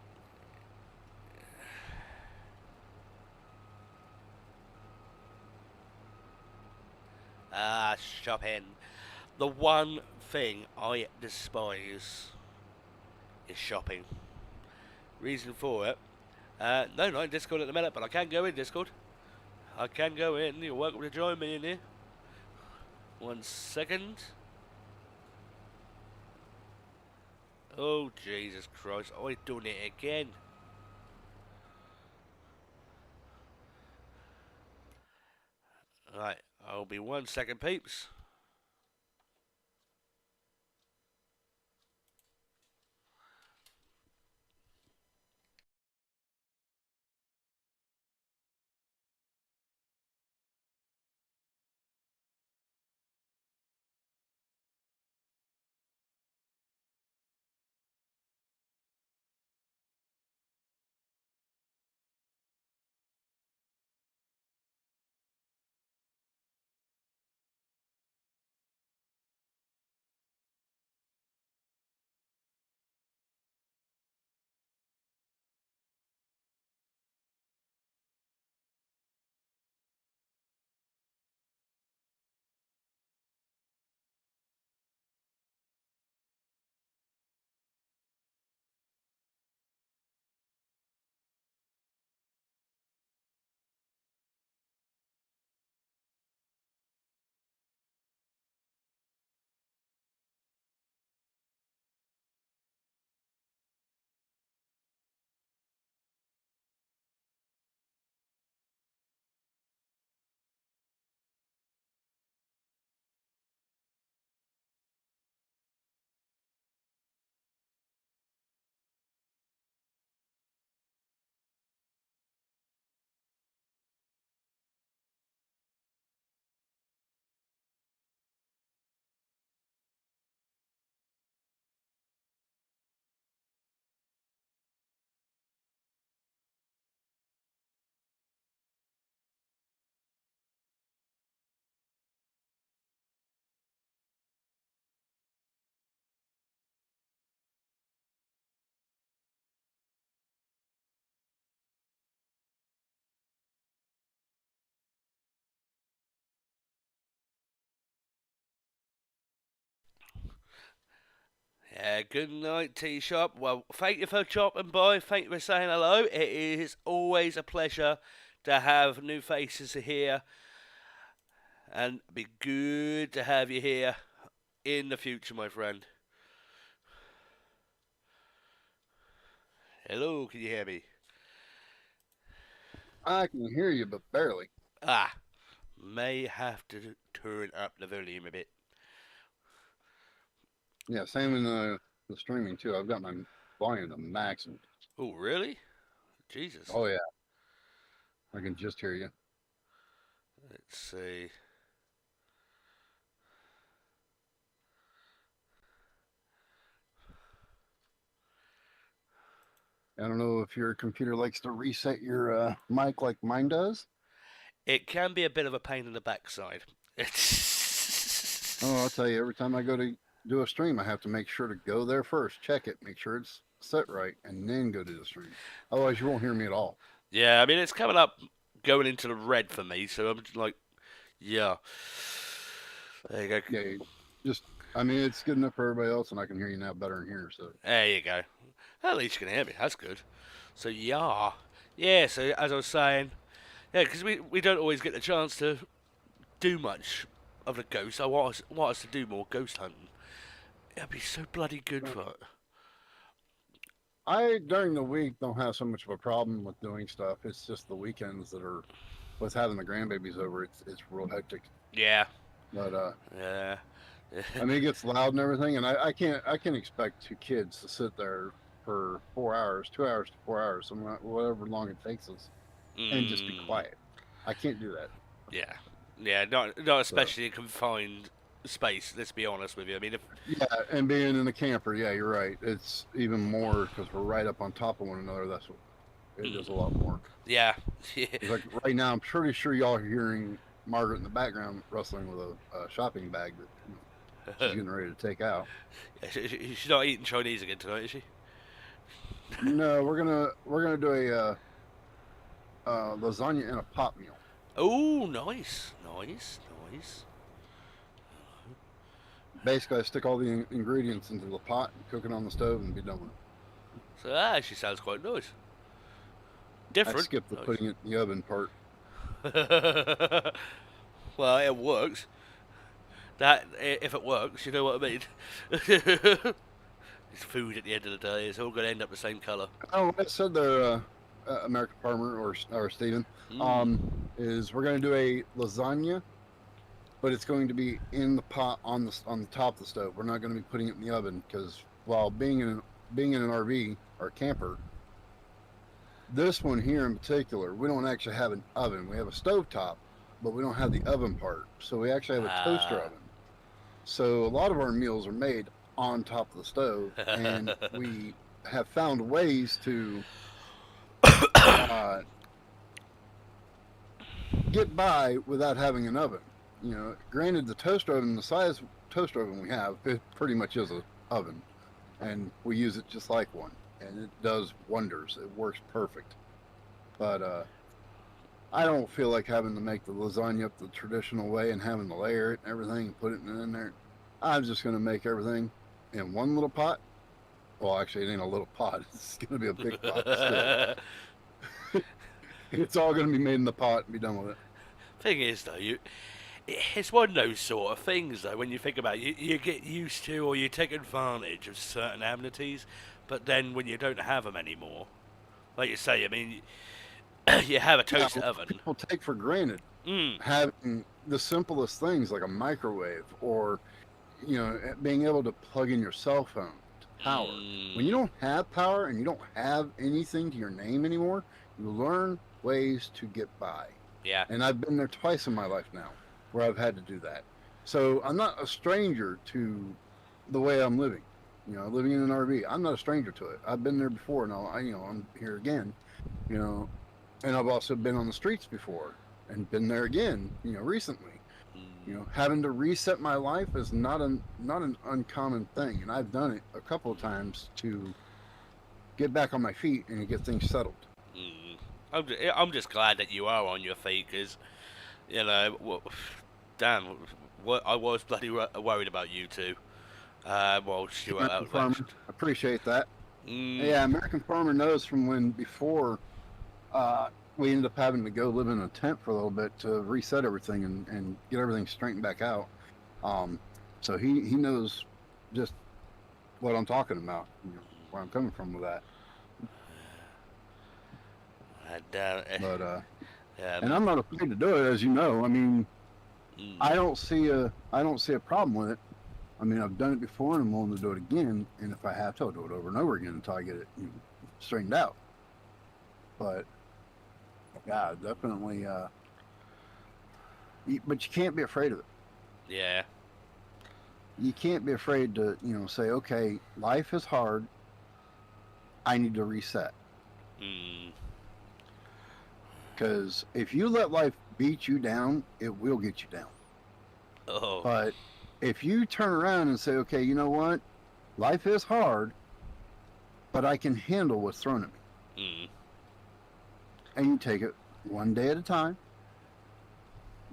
shopping. The one thing I despise is shopping. Reason for it? No, not in Discord at the minute, but I can go in Discord. I can go in. You're welcome to join me in here. 1 second. Oh, Jesus Christ. I've done it again. Right, I'll be 1 second, peeps. Yeah, good night, T-Shop. Well, thank you for chopping by. Thank you for saying hello. It is always a pleasure to have new faces here, and be good to have you here in the future, my friend. Hello, can you hear me? I can hear you, but barely. May have to turn up the volume a bit. Yeah, same in the streaming too. I've got my volume to maximum. Oh, really? Jesus. Oh yeah, I can just hear you. Let's see. I don't know if your computer likes to reset your mic like mine does. It can be a bit of a pain in the backside. Oh, I'll tell you, every time I go to do a stream, I have to make sure to go there first, check it, make sure it's set right, and then go do the stream. Otherwise, you won't hear me at all. Yeah, I mean, it's coming up going into the red for me, so I'm just like, yeah. There you go. Yeah, just I mean, it's good enough for everybody else, and I can hear you now better in here. So There you go. At least you can hear me. That's good. So, yeah. Yeah, so as I was saying, yeah, because we don't always get the chance to do much of the ghost. Want us to do more ghost hunting. It'd be so bloody good for it. I during the week don't have so much of a problem with doing stuff. It's just the weekends that are with having the grandbabies over. It's real hectic. Yeah. But Yeah. I mean, it gets loud and everything, and I can't expect two kids to sit there for 4 hours, 2 hours to 4 hours, whatever long it takes us, and just be Mm, quiet. I can't do that. yeah. Yeah, not So especially in confined space, let's be honest with you. I mean, if yeah, and being in a camper, yeah, you're right. It's even more because we're right up on top of one another. That's what it is a lot more. yeah. It's like right now, I'm pretty sure y'all are hearing Margaret in the background rustling with a shopping bag that she's getting ready to take out. She's not eating Chinese again tonight, is she? No, we're gonna do a lasagna and a pot meal. Oh, nice. Nice. Basically, I stick all the ingredients into the pot and cook it on the stove and be done with it. So that actually sounds quite nice. I Different. skipped the putting it in the oven part. Nice. Well, it works. That if it works, you know what I mean. It's food at the end of the day. It's all going to end up the same colour. Oh, what I said there, American Farmer or Steven, Mm. is we're going to do a lasagna, but it's going to be in the pot on the top of the stove. We're not going to be putting it in the oven because while being in an RV or camper, this one here in particular, we don't actually have an oven. We have a stove top, but we don't have the oven part. So we actually have a toaster Ah. oven. So a lot of our meals are made on top of the stove, and we have found ways to uh, get by without having an oven. You know, granted, the toaster oven, the size toaster oven we have, it pretty much is an oven, and we use it just like one, and it does wonders. It works perfect. But I don't feel like having to make the lasagna up the traditional way and having to layer it and everything and put it in there. I'm just going to make everything in one little pot. Well, actually, it ain't a little pot. It's going to be a big pot still. It's all going to be made in the pot and be done with it. Thing is, though, it's one of those sort of things, though. When you think about it, you get used to or you take advantage of certain amenities, but then when you don't have them anymore, like you say, I mean, you have a Yeah, toaster oven. people take for granted Mm. having the simplest things like a microwave or, you know, being able to plug in your cell phone to power. When you Mm. don't have power and you don't have anything to your name anymore, you learn ways to get by. Yeah. And I've been there twice in my life now where I've had to do that. So I'm not a stranger to the way I'm living. You know, living in an RV, I'm not a stranger to it. I've been there before, and I'm here again. You know, and I've also been on the streets before and been there again. You know, recently. You Mm. know, having to reset my life is not an uncommon thing, and I've done it a couple of times to get back on my feet and to get things settled. Mm. I'm just glad that you are on your feet, because you know, damn, what I was bloody worried about you two. Well, Stuart American out Farmer, mentioned. appreciate that. Mm. Yeah, American Farmer knows from when before uh, we ended up having to go live in a tent for a little bit to reset everything and get everything straightened back out. Um, so he knows just what I'm talking about, you know, where I'm coming from with that. And But and um, I'm not afraid to do it, as you know. I mean, mm. I don't see a problem with it. I mean, I've done it before, and I'm willing to do it again. And if I have to, I'll do it over and over again until I get it, you know, straightened out. But yeah, definitely. But you can't be afraid of it. Yeah. You can't be afraid to, you know, say, okay, life is hard. I need to reset. Mm. Because if you let life beat you down, it will get you down. Oh. But if you turn around and say, okay, you know what? Life is hard, but I can handle what's thrown at me. Mm. And you take it one day at a time.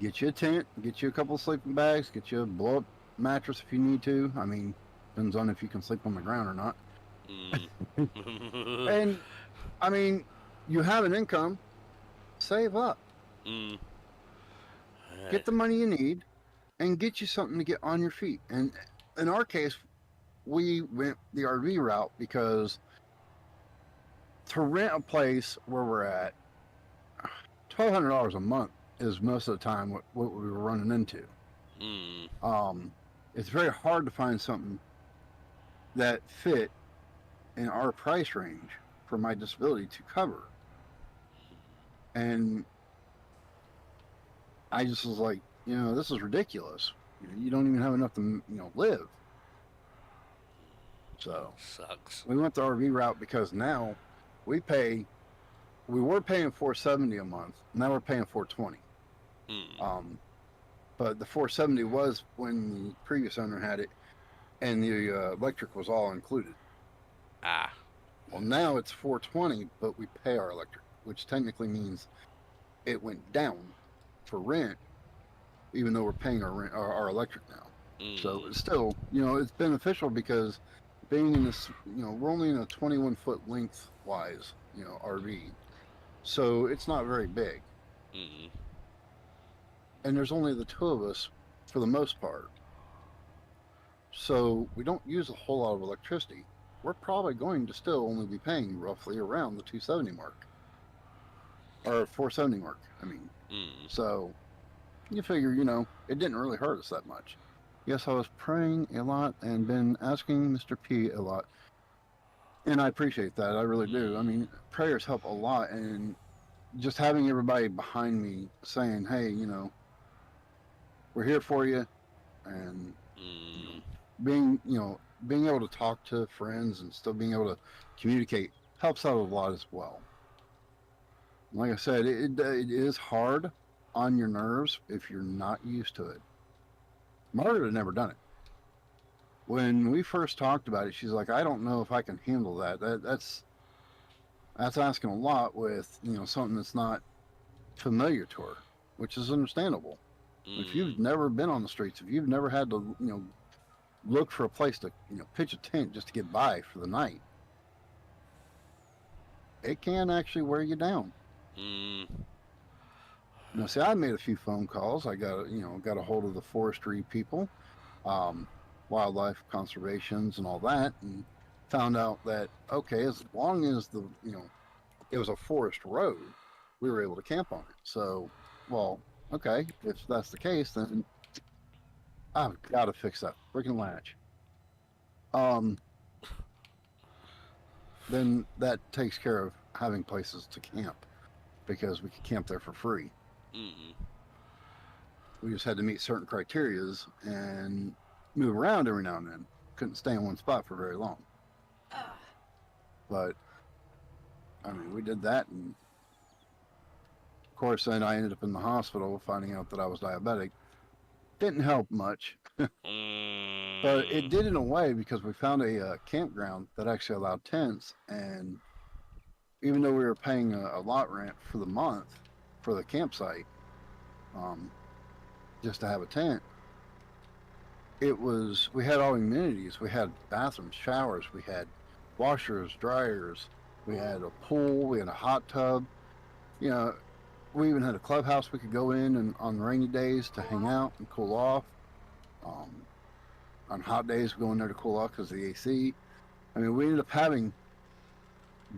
Get you a tent, get you a couple of sleeping bags, get you a blow up mattress if you need to. I mean, depends on if you can sleep on the ground or not. Mm. And I mean, you have an income, save up, Mm. get the money you need, and get you something to get on your feet. And in our case, we went the RV route because to rent a place where we're at, $1,200 a month is most of the time what we were running into. Mm. It's very hard to find something that fit in our price range for my disability to cover. And I just was like, this is ridiculous. You don't even have enough to, live. So Sucks. we went the RV route because now we were paying $470 a month. Now we're paying $420. Mm. But the 470 was when the previous owner had it, and the electric was all included. Ah. Well, now it's 420, but we pay our electric, which technically means it went down for rent, even though we're paying our electric now. So it's still, it's beneficial because being in this, we're only in a 21-foot lengthwise, RV, so it's not very big, Mm. and there's only the two of us for the most part. So we don't use a whole lot of electricity. We're probably going to still only be paying roughly around the 270 mark. Or 470 mark, I mean. Mm. So you figure, it didn't really hurt us that much. Yes, I was praying a lot and been asking Mr. P a lot. And I appreciate that. I really do. I mean, prayers help a lot. And just having everybody behind me saying, hey, we're here for you. And Mm. being able to talk to friends and still being able to communicate helps out a lot as well. Like I said, it is hard on your nerves if you're not used to it. Margaret had never done it. When we first talked about it, she's like, I don't know if I can handle that. That's asking a lot with something that's not familiar to her, which is understandable. If you've never been on the streets, if you've never had to look for a place to pitch a tent just to get by for the night, it can actually wear you down. Mm. See, I made a few phone calls. I got got a hold of the forestry people, wildlife conservations and all that, and found out that okay, as long as it was a forest road, we were able to camp on it. So, well, okay, if that's the case, then I've got to fix that freaking latch. Then that takes care of having places to camp because we could camp there for free. Mm. We just had to meet certain criterias and move around every now and then. Couldn't stay in one spot for very long. But I mean, we did that, and of course, then I ended up in the hospital finding out that I was diabetic. Didn't help much, but it did in a way because we found a campground that actually allowed tents, and even though we were paying a lot rent for the month for the campsite, just to have a tent, we had all amenities. We had bathrooms, showers, we had washers, dryers, we had a pool, we had a hot tub. We even had a clubhouse we could go in and on rainy days to hang out and cool off. On hot days, we go in there to cool off because of the AC. I mean, we ended up having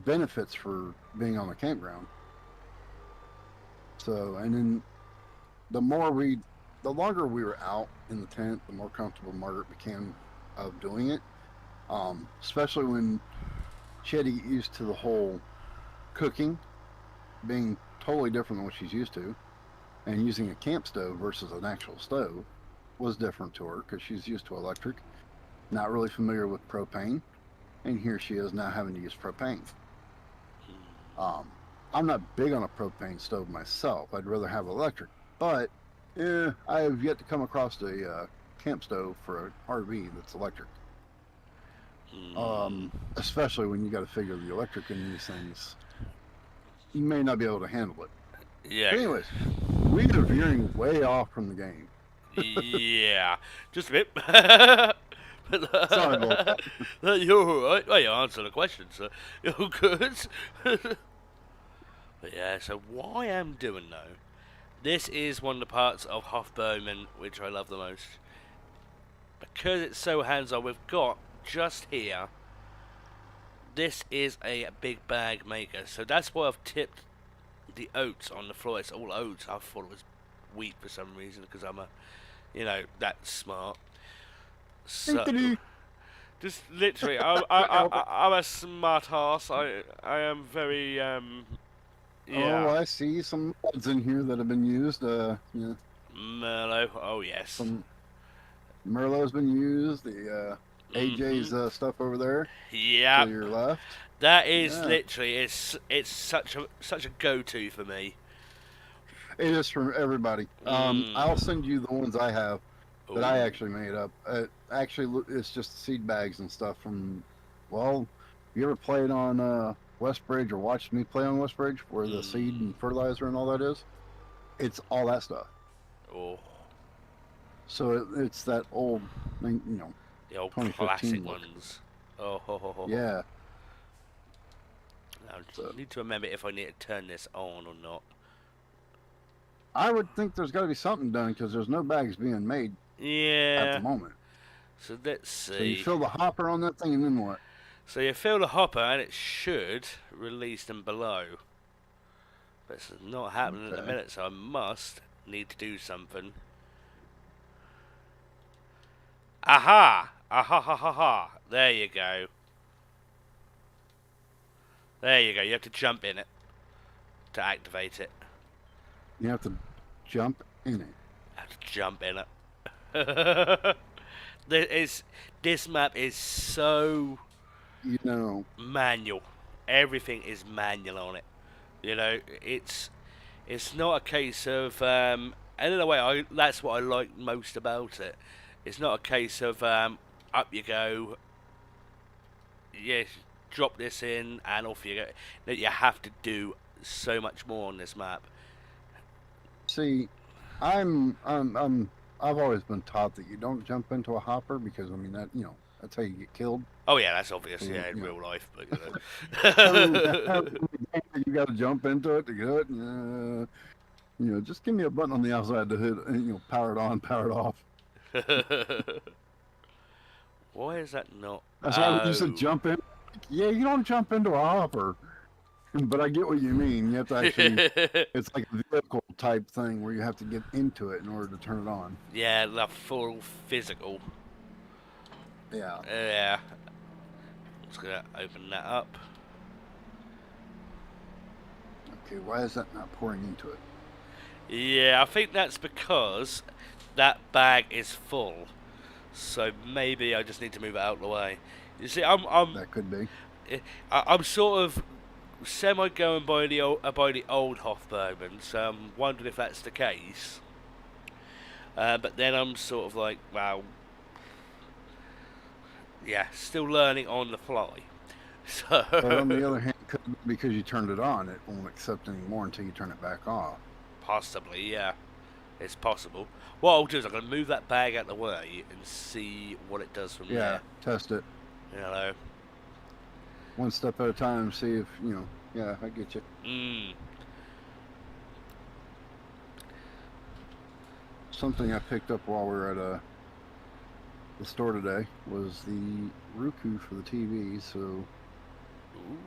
benefits for being on the campground. So, and then the longer we were out in the tent, the more comfortable Margaret became of doing it. Especially when she had to get used to the whole cooking being totally different than what she's used to, and using a camp stove versus an actual stove was different to her because she's used to electric, not really familiar with propane, and here she is now having to use propane. I'm not big on a propane stove myself. I'd rather have electric, but I have yet to come across a camp stove for an RV that's electric. Especially when you got to figure the electric in these things, you may not be able to handle it. Yeah. But anyways, we are veering way off from the game. Yeah. Just a bit. Sorry about that. You're alright. Well, you answered the question, so you're good. But yeah, so what I am doing though, this is one of the parts of Hof Bergmann which I love the most. Because it's so hands-on, we've got just here, this is a big bag maker. So that's why I've tipped the oats on the floor. It's all oats. I thought it was wheat for some reason because I'm a You know, that's smart. So, Tinkety. just literally, I'm a smart ass. I am very, Oh, yeah, I see some mods in here that have been used. Yeah, Merlot. Oh, yes. some Merlot's been used. The Mm-hmm. AJ's stuff over there to Yep. your left. That is Yeah, literally, it's such a go-to for me. it is for everybody. I'll Mm. send you the ones I have that I Ooh. actually made up. Actually, it's just seed bags and stuff from. Well, you ever played on Westbridge or watched me play on Westbridge, where the seed Mm. and fertilizer and all that is? It's all that stuff. Oh, So it's that old, the old 2015 classic look. ones. Oh, ho, ho, ho, ho. Yeah. I So need to remember if I need to turn this on or not. I would think there's got to be something done because there's no bags being made at the Yeah. moment. So let's So you see. fill the hopper on that thing, and then what? So you fill the hopper and it should release them below. But it's not happening at the Okay. minute, so I must need to do something. Aha! Aha ha ha ha! There you go. There you go. You have to jump in it to activate it. You have to jump in it. Have to jump in it. This map is so You know, manual. Everything is manual on it. You know, it's not a case of and in a way that's what I like most about it. It's not a case of up you go, yes, drop this in and off you go. No, you have to do so much more on this map. see, I've always been taught that you don't jump into a hopper because I mean that's how you get killed. Oh yeah, that's obvious. So Yeah, in you know, real life, but every you you got to jump into it to get it. Just give me a button on the outside to hit, power it on, power it off. know. Why is that not? That's why when you said Oh. jump in, yeah, you don't jump into a hopper. But I get what you mean. You have to actually, it's like a vehicle type thing where you have to get into it in order to turn it on. Yeah, the full physical. Yeah. Yeah. Just gonna open that up. Okay, why is that not pouring into it? Yeah, I think that's because that bag is full. So maybe I just need to move it out of the way. You see, That could be. I'm sort of semi going by the old Hof Bergmann, so I'm wondering if that's the case. But then I'm sort of like, wow, yeah, still learning on the fly. But on the So other hand, because you turned it on, it won't accept any more until you turn it back off. possibly, yeah, it's possible. What I'll do is I'm gonna move that bag out of the way and see what it does from Yeah, there. test it You know. one step at a time. See if Yeah, I get you. Mm. Something I picked up while we were at the store today was the Roku for the TV, so Ooh.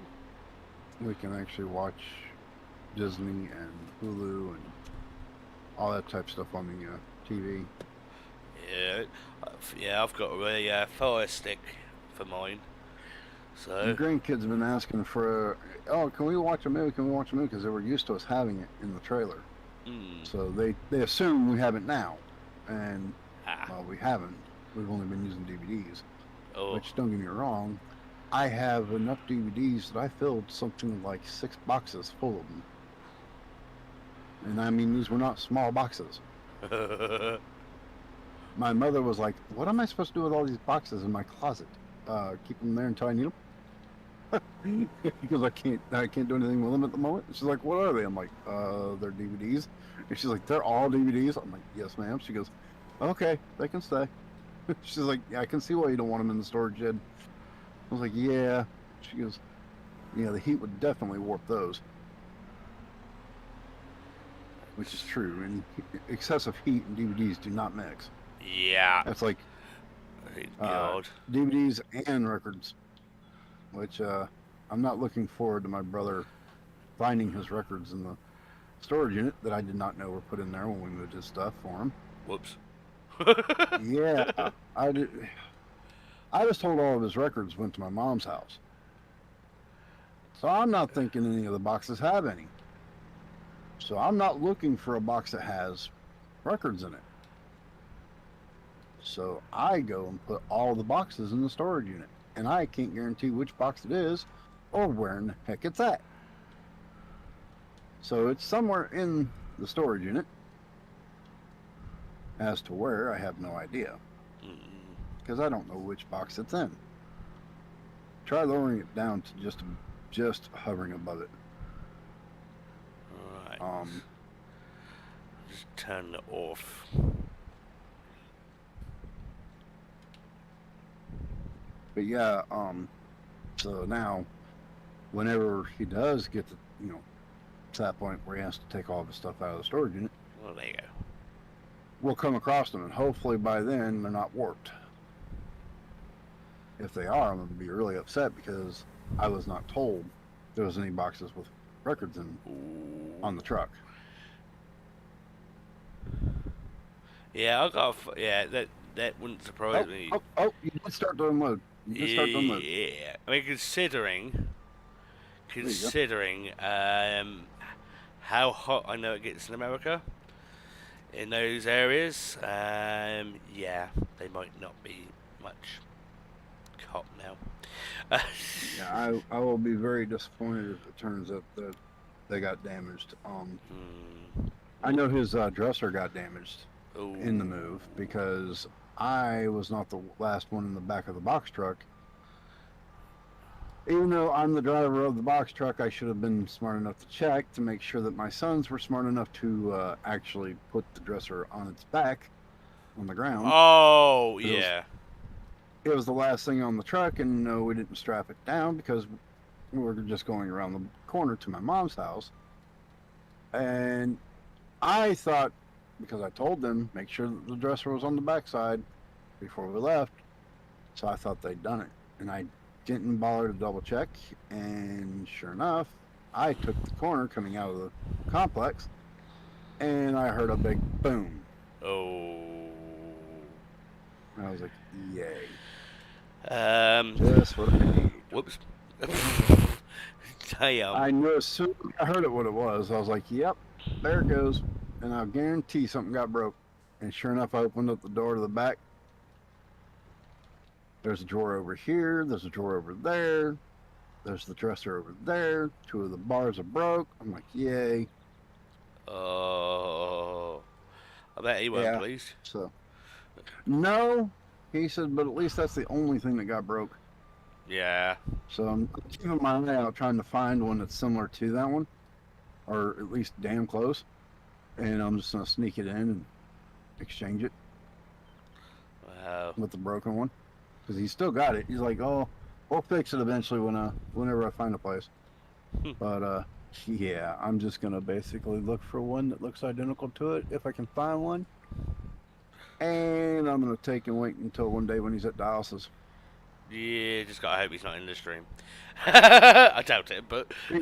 we can actually watch Disney and Hulu and all that type of stuff on the TV. Yeah, yeah, I've got a Fire Stick for mine. The So, grandkids have been asking for, oh, can we watch a movie? Can we watch a movie? Because they were used to us having it in the trailer. mm, So they assume we have it now. And, ah, well, we haven't. We've only been using DVDs. oh, Which, don't get me wrong, I have enough DVDs that I filled something like 6 boxes full of them. And I mean, these were not small boxes. My mother was like, what am I supposed to do with all these boxes in my closet? Keep them there until I need them? Because I can't do anything with them at the moment. She's like, what are they? I'm like, they're DVDs. And she's like, they're all DVDs. I'm like, yes, ma'am. She goes, okay, they can stay. She's like, yeah, I can see why you don't want them in the storage shed. I was like, yeah. She goes, yeah, the heat would definitely warp those. Which is true. And excessive heat and DVDs do not mix. yeah, That's like thank God. DVDs and records. Which I'm not looking forward to my brother finding his records in the storage unit that I did not know were put in there when we moved his stuff for him. Whoops. Yeah, I did. I was told all of his records went to my mom's house. So I'm not thinking any of the boxes have any. So I'm not looking for a box that has records in it. So I go and put all the boxes in the storage unit. And I can't guarantee which box it is or where in the heck it's at. So it's somewhere in the storage unit. As to where, I have no idea. Because I don't know which box it's in. Try lowering it down to just hovering above it. Alright. Just turn it off. But yeah, so now, whenever he does get to, to that point where he has to take all of his stuff out of the storage unit, Well, there you go. we'll come across them, and hopefully by then they're not warped. If they are, I'm going to be really upset because I was not told there was any boxes with records on the truck. Yeah, that wouldn't surprise me. Oh, you did start to unload. Yeah, I mean, considering how hot I know it gets in America, in those areas, yeah, they might not be much hot now. Yeah, I will be very disappointed if it turns out that they got damaged. I know his dresser got damaged in the move because I was not the last one in the back of the box truck. Even though I'm the driver of the box truck, I should have been smart enough to check to make sure that my sons were smart enough to actually put the dresser on its back on the ground. Oh, yeah. It was the last thing on the truck, and no, we didn't strap it down because we were just going around the corner to my mom's house. And I thought, because I told them, make sure that the dresser was on the backside before we left. So I thought they'd done it. And I didn't bother to double check. And sure enough, I took the corner coming out of the complex, and I heard a big boom. Oh. And I was like, yay. Just what I need. Whoops. Damn. I knew as soon as I heard it what it was, I was like, yep, there it goes. And I'll guarantee something got broke. And sure enough, I opened up the door to the back. There's a drawer over here. There's a drawer over there. There's the dresser over there. 2 of the bars are broke. I'm like, yay. Oh. I bet he wasn't pleased. So, no, he said, but at least that's the only thing that got broke. Yeah. So I'm keeping my eye out trying to find one that's similar to that one, or at least damn close. And I'm just going to sneak it in and exchange it with the broken one. Because he's still got it. He's like, oh, we'll fix it eventually whenever I find a place. But, yeah, I'm just going to basically look for one that looks identical to it if I can find one. And I'm going to take and wait until one day when he's at Dallas's. Yeah, just gotta hope he's not in the stream. I doubt it, but... He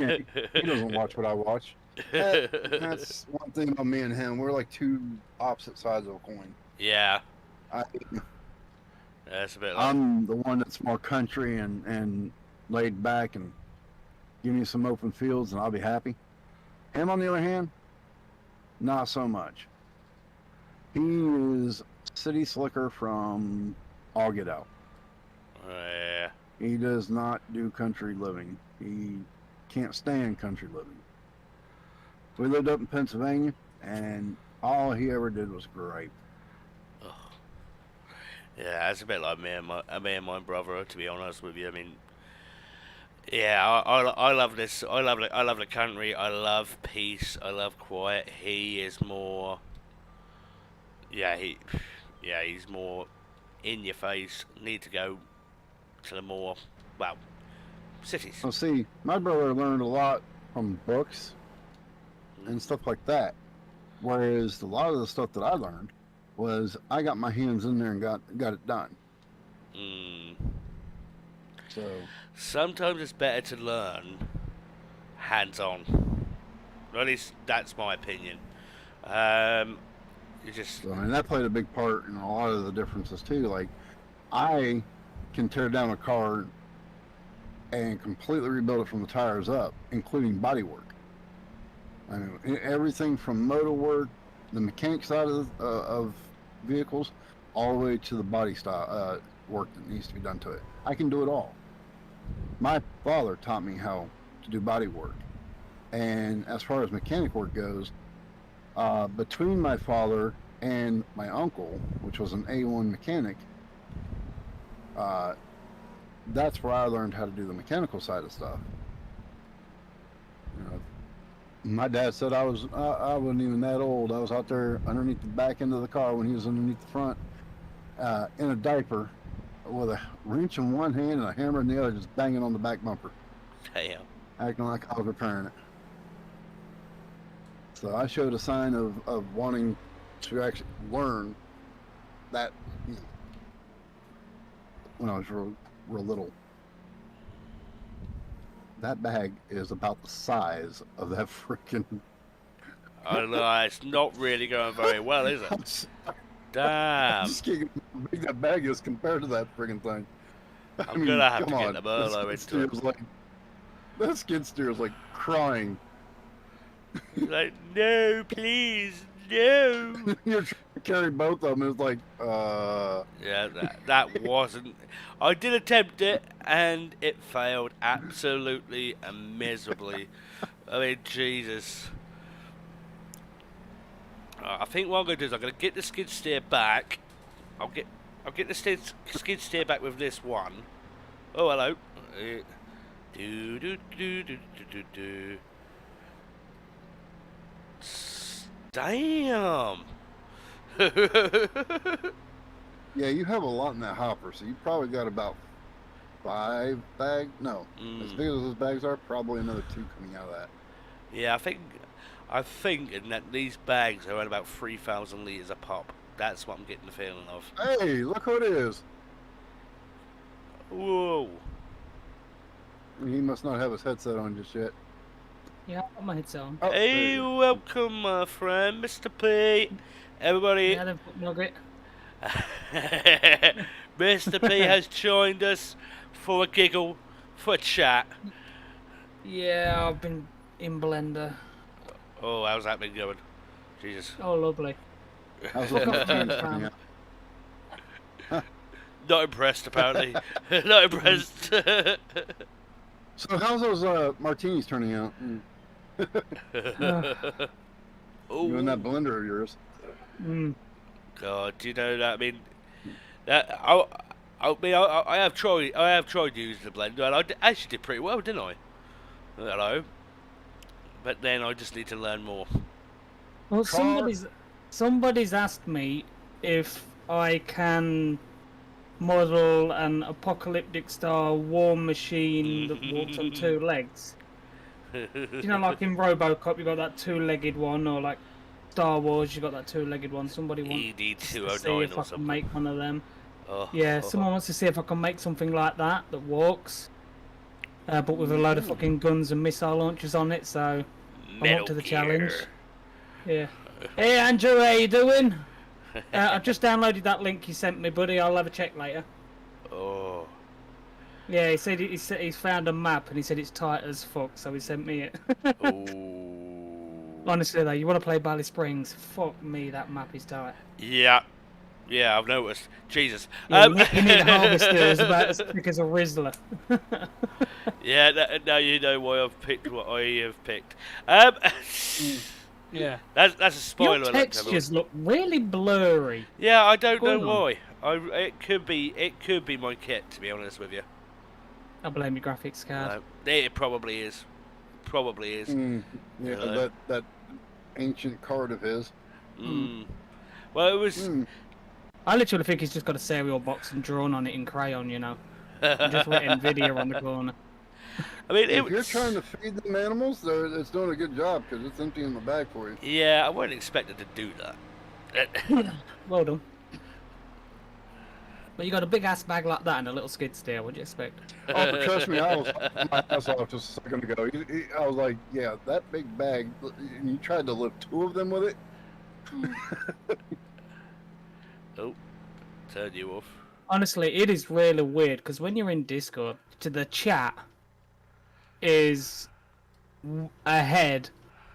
doesn't watch what I watch. That's one thing about me and him. We're like 2 opposite sides of a coin. Yeah. That's a bit like... I'm the one that's more country and laid back and give me some open fields and I'll be happy. Him, on the other hand, not so much. He is city slicker from all get out. Yeah. He does not do country living. He can't stand country living. We lived up in Pennsylvania, and all he ever did was gripe. Oh. Yeah, that's a bit like me and my brother. To be honest with you, I mean, yeah, I love this. I love the country. I love peace. I love quiet. He is more. Yeah, he's more in your face. Need to go to the more, well, cities. Well, see, my brother learned a lot from books and stuff like that, whereas a lot of the stuff that I learned was I got my hands in there and got it done. So sometimes it's better to learn hands-on. Or at least that's my opinion. You just So, and that played a big part in a lot of the differences too. Like, I can tear down a car and completely rebuild it from the tires up, including body work. I mean, everything from motor work, the mechanic side of vehicles, all the way to the body style work that needs to be done to it. I can do it all. My father taught me how to do body work, and as far as mechanic work goes, between my father and my uncle, which was an A1 mechanic, that's where I learned how to do the mechanical side of stuff. You know, my dad said I wasn't even that old. I was out there underneath the back end of the car when he was underneath the front, in a diaper, with a wrench in one hand and a hammer in the other, just banging on the back bumper, damn. acting like I was repairing it. So I showed a sign of wanting to actually learn that, you know, when I was real little. That bag is about the size of that freaking. I don't know. It's not really going very well, is it? I Damn. just can't get how big that bag is compared to that freaking thing. I'm gonna have to get the Merlot into it. That skid steer is like crying. Like, no, please, no. You're trying to carry both of them. It's like, Yeah, that wasn't. I did attempt it, and it failed absolutely and miserably. I mean, Jesus. I think what I'm going to do is I'm going to get the skid steer back. I'll get the skid steer back with this one. Oh, hello. Do do do do do do. Damn. yeah, you have a lot in that hopper, so you probably got about 5 bags. No, as big as those bags are, probably another 2 coming out of that. Yeah, I think that these bags are at about 3,000 litres a pop. That's what I'm getting the feeling of. Hey, look who it is. Whoa. He must not have his headset on just yet. Yeah, I've got my headset on. Oh, Hey, welcome, my friend, Mr. P. Everybody. Yeah, they've got Margaret. Mr. P has joined us for a giggle, for a chat. Yeah, I've been in Blender. Oh, how's that been going? Jesus. Oh, lovely. How's I've got that? friends from. Not impressed, apparently. Not impressed. So how's those martinis turning out? You and that blender of yours. God, do you know that? I mean, that I have tried using the blender, and I actually did pretty well, didn't I? Hello. But then I just need to learn more. Well, somebody's asked me if I can model an apocalyptic style war machine that walks on 2 legs. You know, like in RoboCop, you got that 2-legged one, or like Star Wars, you got that 2-legged one. Somebody wants to see if I can make one of them. Yeah, someone wants to see if I can make something like that walks, but with a load of fucking guns and missile launchers on it. So I'm up to the challenge. Yeah. Hey Andrew, how you doing? I've just downloaded that link you sent me, buddy. I'll have a check later. Oh. Yeah, he said he's found a map and he said it's tight as fuck, so he sent me it. Oh. Honestly though, you want to play Bally Springs? Fuck me, that map is tight. Yeah. Yeah, I've noticed. Jesus. Yeah, you need a harvester is about as quick as a Rizzler. Yeah, now you know why I've picked what I have picked. Yeah. That's a spoiler. Your textures look really blurry. Yeah, I don't know why. It could be my kit, to be honest with you. I blame your graphics card. It probably is. Probably is. Yeah, that ancient card of his. Well, it was. I literally think he's just got a cereal box and drawn on it in crayon, you know. And just written Nvidia on the corner. I mean, if you're trying to feed them animals, it's doing a good job because it's emptying the bag for you. Yeah, I wasn't expected to do that. Well done. But you got a big ass bag like that and a little skid steer. What'd you expect? Oh, but trust me, I was my ass off just a second ago. I was like, yeah, that big bag. And you tried to lift 2 of them with it. Oh, turn you off. Honestly, it is really weird because when you're in Discord, to the chat is ahead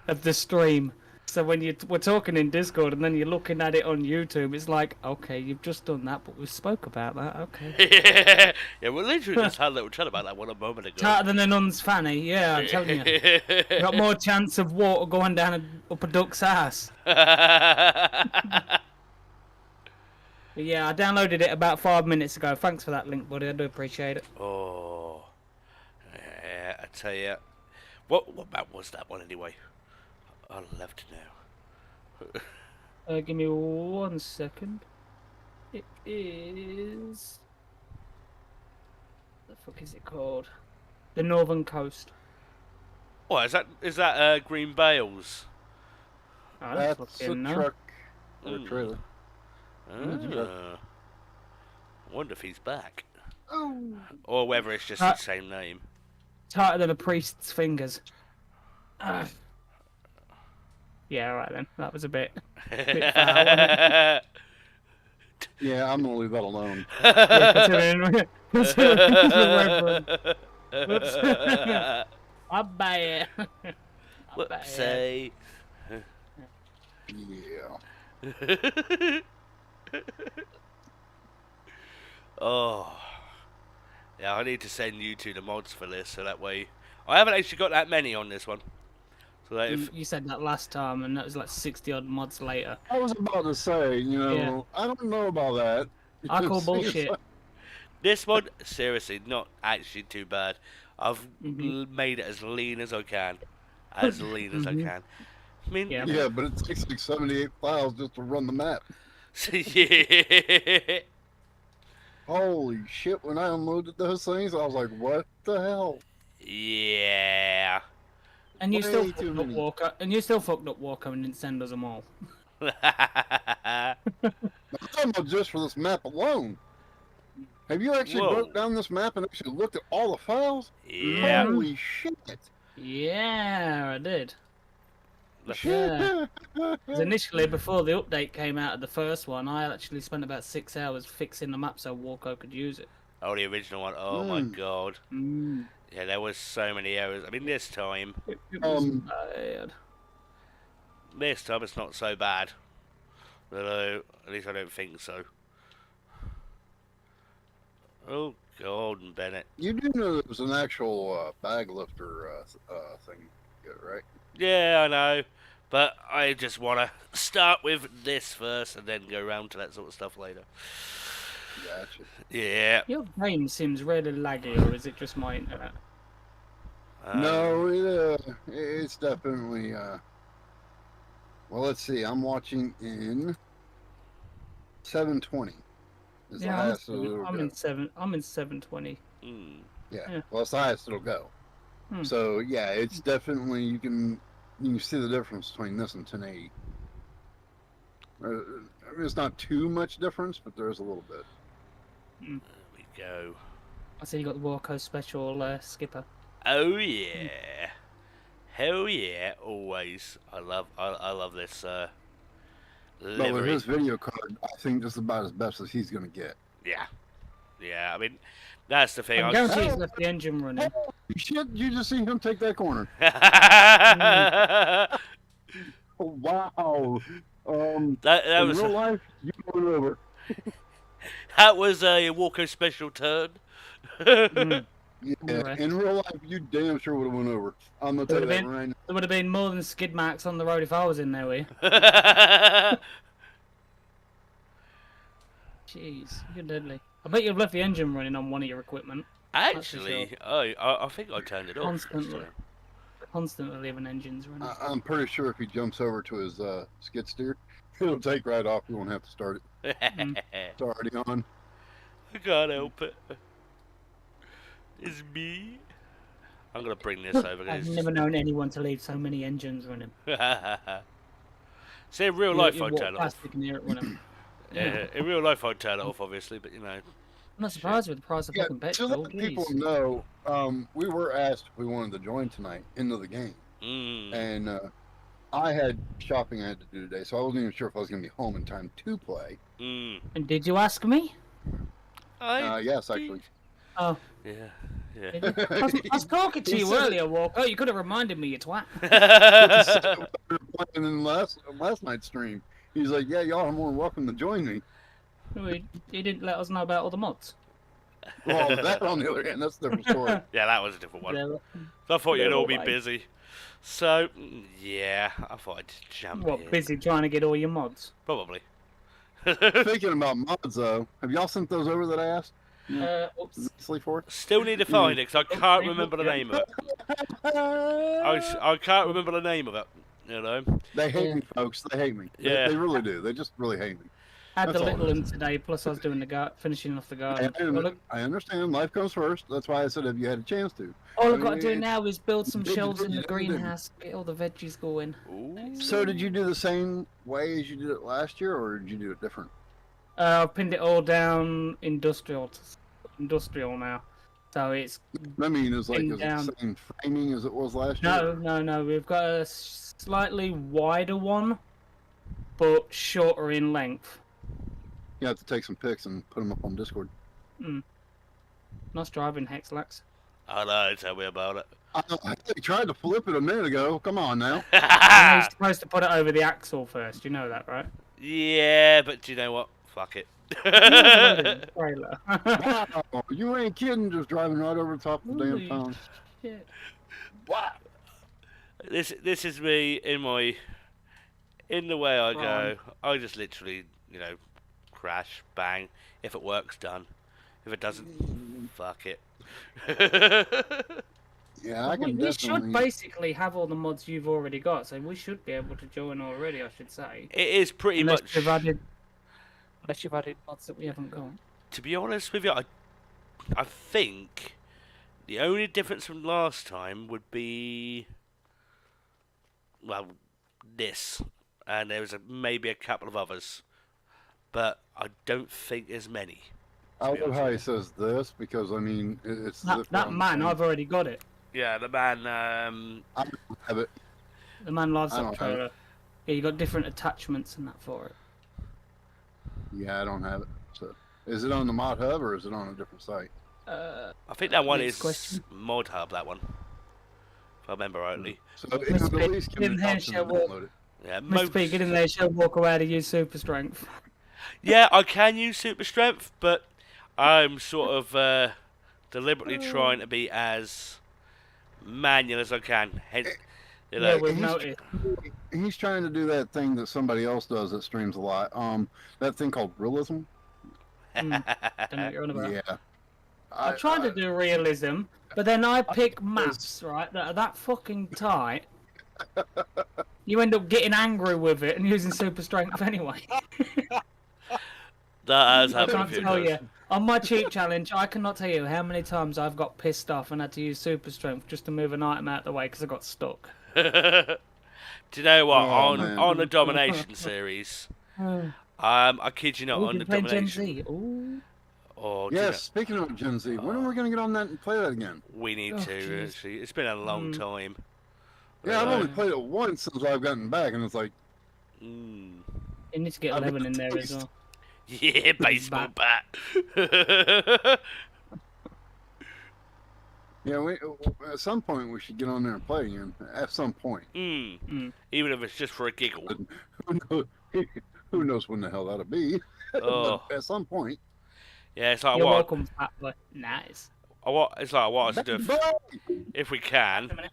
of the stream. So when we're talking in Discord and then you're looking at it on YouTube, it's like, okay, you've just done that, but we spoke about that. Okay. Yeah, we literally just had a little chat about that one a moment ago. Tighter than a nun's fanny, yeah, I'm telling you. You got more chance of water going down up a duck's ass. But yeah, I downloaded it about 5 minutes ago. Thanks for that link, buddy. I do appreciate it. Oh, yeah, I tell you, what map was that one anyway? I love to know. Give me 1 second. It is... What the fuck is it called? The Northern Coast. What is that Green Bales? Oh, That's a fucking no. truck or a trailer. I wonder if he's back. Oh. Or whether it's just the same name. Tighter than a priest's fingers. Yeah, alright then. That was a bit foul, wasn't it? Yeah, I'm gonna leave that alone. Yeah, considering the reference. Whoops. I buy it. Whoopsie. Yeah. Oh. Yeah, I need to send you two the mods for this, so that way... I haven't actually got that many on this one. So that if... You said that last time, and that was like 60 odd mods later. I was about to say, Yeah. I don't know about that. I call bullshit. This one, seriously, not actually too bad. I've made it as lean as I can. As lean as I can. I mean... Yeah, but it takes like 78 files just to run the map. Yeah. Holy shit, when I unloaded those things, I was like, what the hell? Yeah. And you Way still too fucked up many. Walker, and you still fucked up Walker and didn't send us them all. I'm talking about just for this map alone. Have you actually Whoa. broke down this map and actually looked at all the files? Yeah. Holy shit. Yeah, I did. Look. Yeah. 'Cause initially, before the update came out of the first one, I actually spent about 6 hours fixing the map so Walker could use it. Oh, the original one. Oh my god. Mm. Yeah, there was so many errors. I mean, this time It was bad. it's not so bad. Although, at least I don't think so. Oh, Gordon Bennett. You do know there was an actual bag lifter thing, right? Yeah, I know. But I just want to start with this first and then go round to that sort of stuff later. Gotcha. Yeah. Your game seems really laggy, or is it just my internet? No, it's definitely. Well, let's see. I'm watching in 720. Is the Yeah, highest it'll I'm go. in 720. Yeah, well, it's the highest it'll go. Hmm. So yeah, it's definitely you can see the difference between this and 1080. I mean, it's not too much difference, but there's a little bit. There we go. I see you got the Warco special skipper. Oh yeah. Hell yeah, always. I love this But with livery. his video card, I think just about as best as he's gonna get. Yeah. Yeah, I mean, that's the thing. I I guarantee he's was... left the engine running. Shit, you just see him take that corner. Oh, wow. that in was real life, you went over. that was a Walker special turn. Yeah, Alright. in real life, you damn sure would have went over. I'm gonna tell you that right now. There would have been more than skid marks on the road if I was in there with you. Jeez, you're deadly. I bet you've left the engine running on one of your equipment. Actually, I think I turned it off. Constantly. Constantly leaving engines running. I'm pretty sure if he jumps over to his skid steer, it'll take right off. You won't have to start it. It's already on. I can't help it. It's me. I'm gonna bring this over, guys. I've never known anyone to leave so many engines running. See, in real life, You I'd walk turn it past, off. you can hear it running. Yeah, in real life, I'd turn it off, obviously, but you know. I'm not surprised with the price of Yeah, fucking to petrol. let people Jeez. know, we were asked if we wanted to join tonight into the game, Mm. and I had shopping I had to do today, so I wasn't even sure if I was going to be home in time to play. Mm. And did you ask me? Yes, actually. Oh. Yeah. I was talking to you earlier, Walker. You could have reminded me, you twat. Playing in last night's stream. He's like, yeah, y'all are more than welcome to join me. He didn't let us know about all the mods. Well, that on the other hand, that's a different story. Yeah, that was a different one. Yeah, So I thought you'd all be right. busy. So, yeah, I thought I'd jump in. busy trying to get all your mods? Probably. Speaking about mods, though, have y'all sent those over that I asked? Oops. Sleep for? Still need to find it because I can't remember the name of it. I can't remember the name of it. You know. They hate me, folks. They hate me. Yeah. They really do. They just really hate me. I had That's the all little it one is. today, plus I was doing finishing off the garden. I understand. Life comes first. That's why I said if you had a chance to. All I've got to do now is build some Did- shelves in did- the did- greenhouse, get all the veggies going. Ooh. So did you do the same way as you did it last year, or did you do it different? I've pinned it all down industrial now. So it's I mean, is Pinned it down. the same framing as it was last year? no. We've got a slightly wider one, but shorter in length. You have to take some pics and put them up on Discord. Nice driving, Hexlax. I know, tell me about it. I tried to flip it a minute ago. Come on now. You're supposed to put it over the axle first. You know that, right? Yeah, but do you know what? Fuck it. Trailer. Oh, you ain't kidding. Just driving right over the top of the damn Holy town. shit. What? This is me in the way I go. Right. I just literally, crash, bang. If it works, done. If it doesn't, fuck it. Yeah, I can We should definitely. basically have all the mods you've already got, so we should be able to join already, I should say. It is pretty Unless much. you've added mods that we haven't got. To be honest with you, I think the only difference from last time would be, well, this, and there was maybe a couple of others, but I don't think there's many. I love how he says this because I mean it's That man, I've already got it. Yeah, the man. I don't have it. The man loves I that don't have trailer. Yeah, you got different attachments and that for it. Yeah, I don't have it. So, is it on the Mod Hub or is it on a different site? I think that one Next is question. Mod Hub. That one, if I remember rightly. So it would at least give me Give the him option to handshake, download it. Yeah, Mr. P, get in there, she'll walk away to use super strength. Yeah, I can use super strength, but I'm sort of deliberately trying to be as manual as I can. Hence, Yeah, we've he's- noticed. He's trying to do that thing that somebody else does that streams a lot. That thing called realism. Don't know what you're on about. Yeah. I tried to do realism, but then I pick maps, right, that are that fucking tight. You end up getting angry with it and using super strength anyway. that has I happened a can't few tell you. times. On my cheat challenge, I cannot tell you how many times I've got pissed off and had to use super strength just to move an item out of the way because I got stuck. Do you know what? Oh, man. on the domination series, I kid you not, We on can the play Gen domination. Z. Ooh. Oh, do you Yes, speaking of Gen Z, when are we going to get on that and play that again? know, we need Oh, to. jeez. Actually, it's been a long time. Yeah, I've Right. only played it once since I've gotten back, and it's like, Mm. You need to get I've 11 got in there as taste. well. Yeah, baseball bat. yeah, at some point we should get on there and play again. At some point. Mm. Even if it's just for a giggle. Who knows, who knows when the hell that'll be? Oh. But at some point. Yeah, it's like You're what welcome, fat boy. Nice. it's like what us to do if we can. Wait a minute.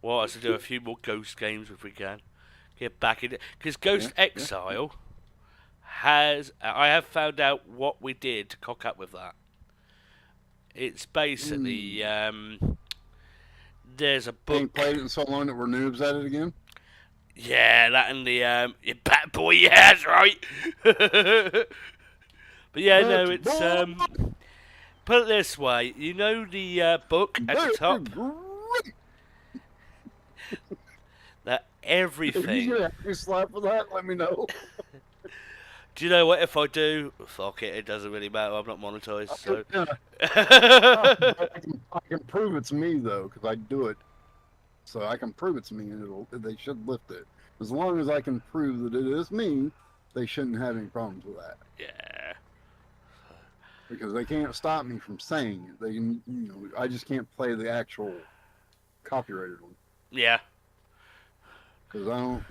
Want us to do a few more Ghost games if we can. Get back in it because Ghost Yeah, yeah. Exile I have found out what we did to cock up with that. It's basically there's a Ain't book. played it in so long that we're noobs at it again. Yeah, that and the your Bat Boy. Yeah, that's right. But yeah, no, Bat it's Boy! put it this way. You know the book at the top Great. that If you everything. get a slap for that, let me know. Do you know what? If I do, fuck it. It doesn't really matter. I'm not monetized, so. Yeah, I can prove it's me though, because I do it. So I can prove it's me, and they should lift it. As long as I can prove that it is me, they shouldn't have any problems with that. Yeah. Because they can't stop me from saying it. They can, I just can't play the actual copyrighted one. Yeah. Because I don't.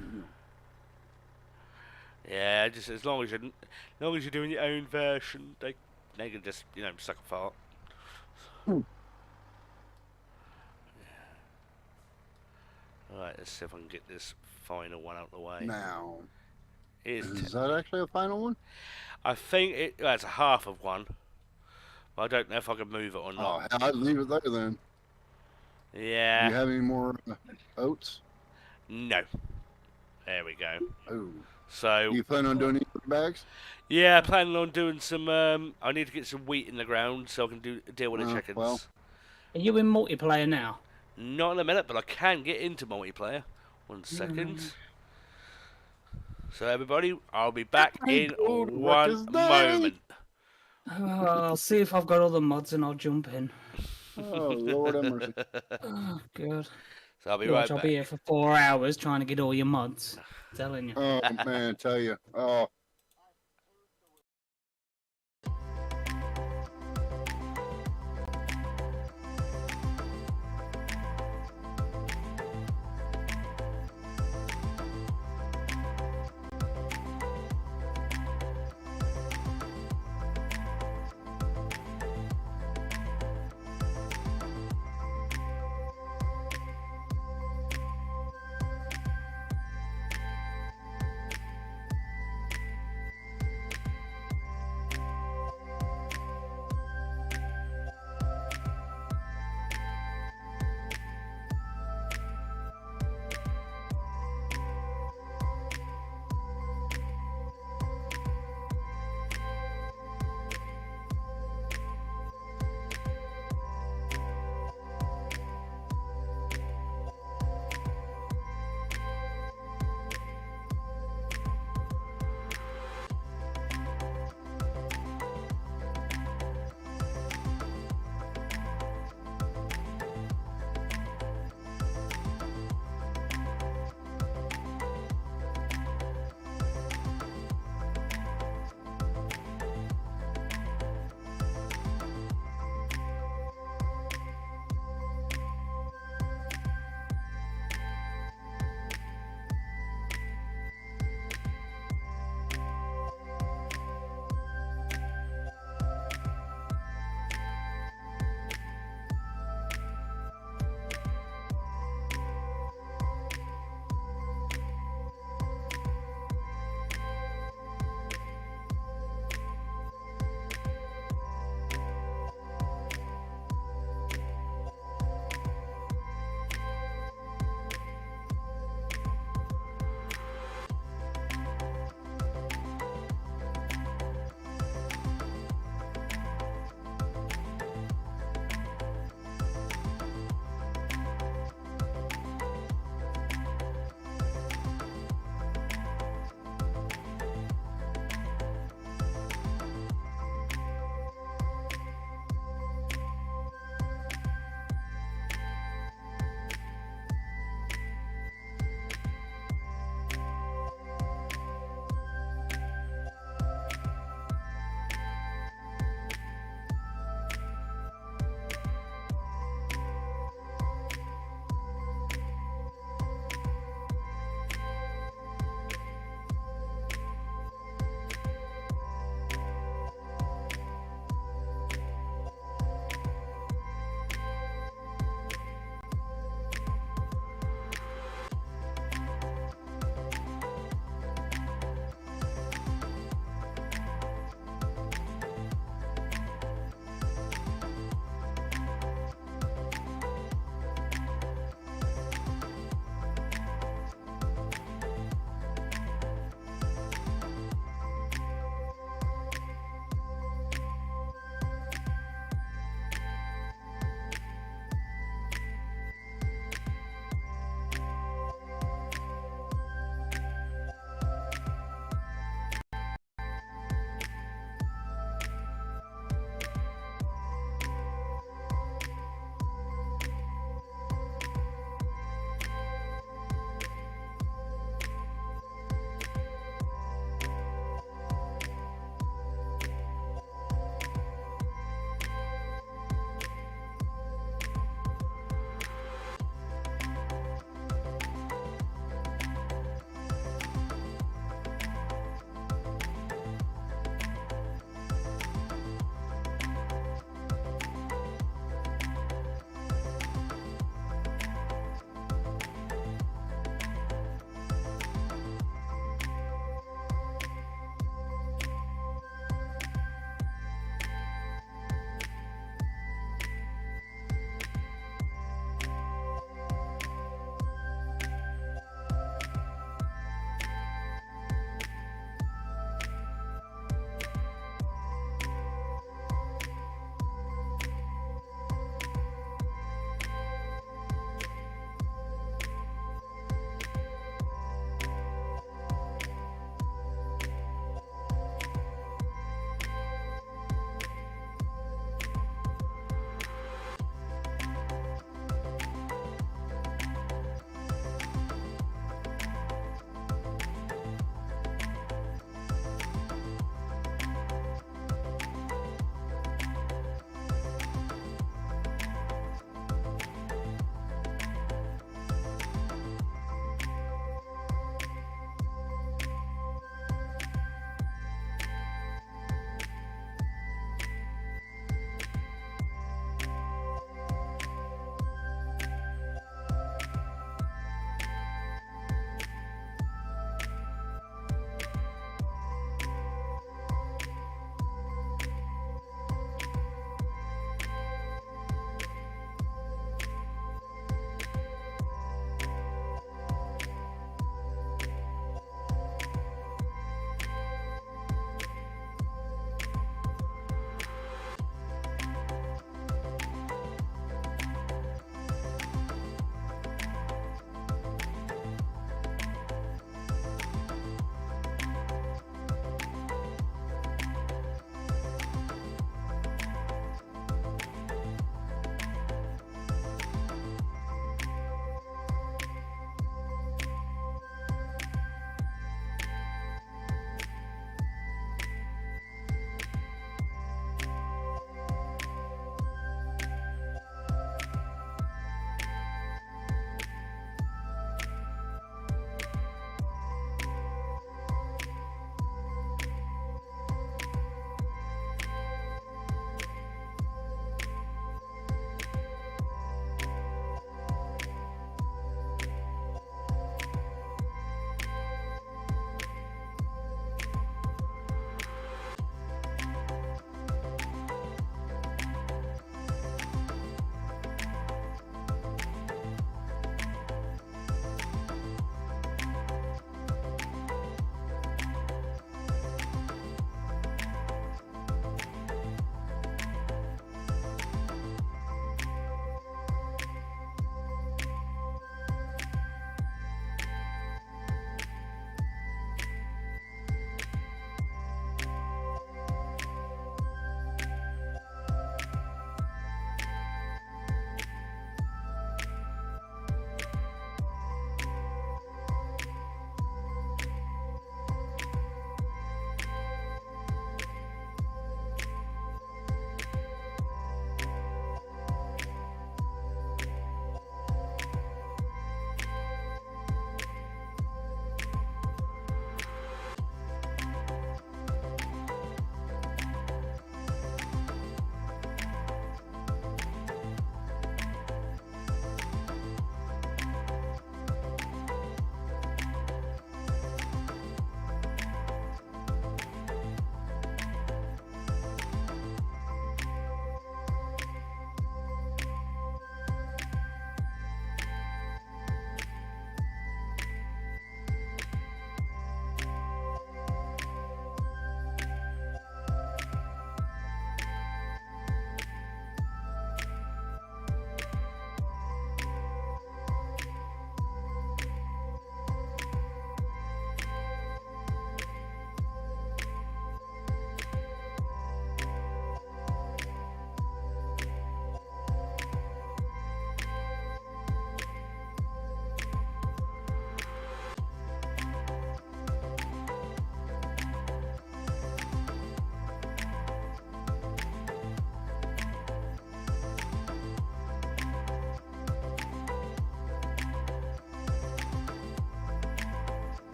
Yeah, just as long as you're doing your own version, they can just suck a fart. Alright, let's see if I can get this final one out of the way. Now, It is that actually a final one? I think it's a half of one. I don't know if I can move it or not. Oh, I'd leave it there then. Yeah. Do you have any more oats? No. There we go. Oh. So. You plan on doing any bags? Yeah, planning on doing some. I need to get some wheat in the ground so I can deal with the chickens. Well. Are you in multiplayer now? Not in a minute, but I can get into multiplayer. 1 second. So everybody, I'll be back in 1 moment. I'll see if I've got all the mods and I'll jump in. Oh, Lord have mercy. Oh, God. So I'll be right back. I'll be here for 4 hours trying to get all your mods. I'm telling you. Oh, man, tell you. Oh.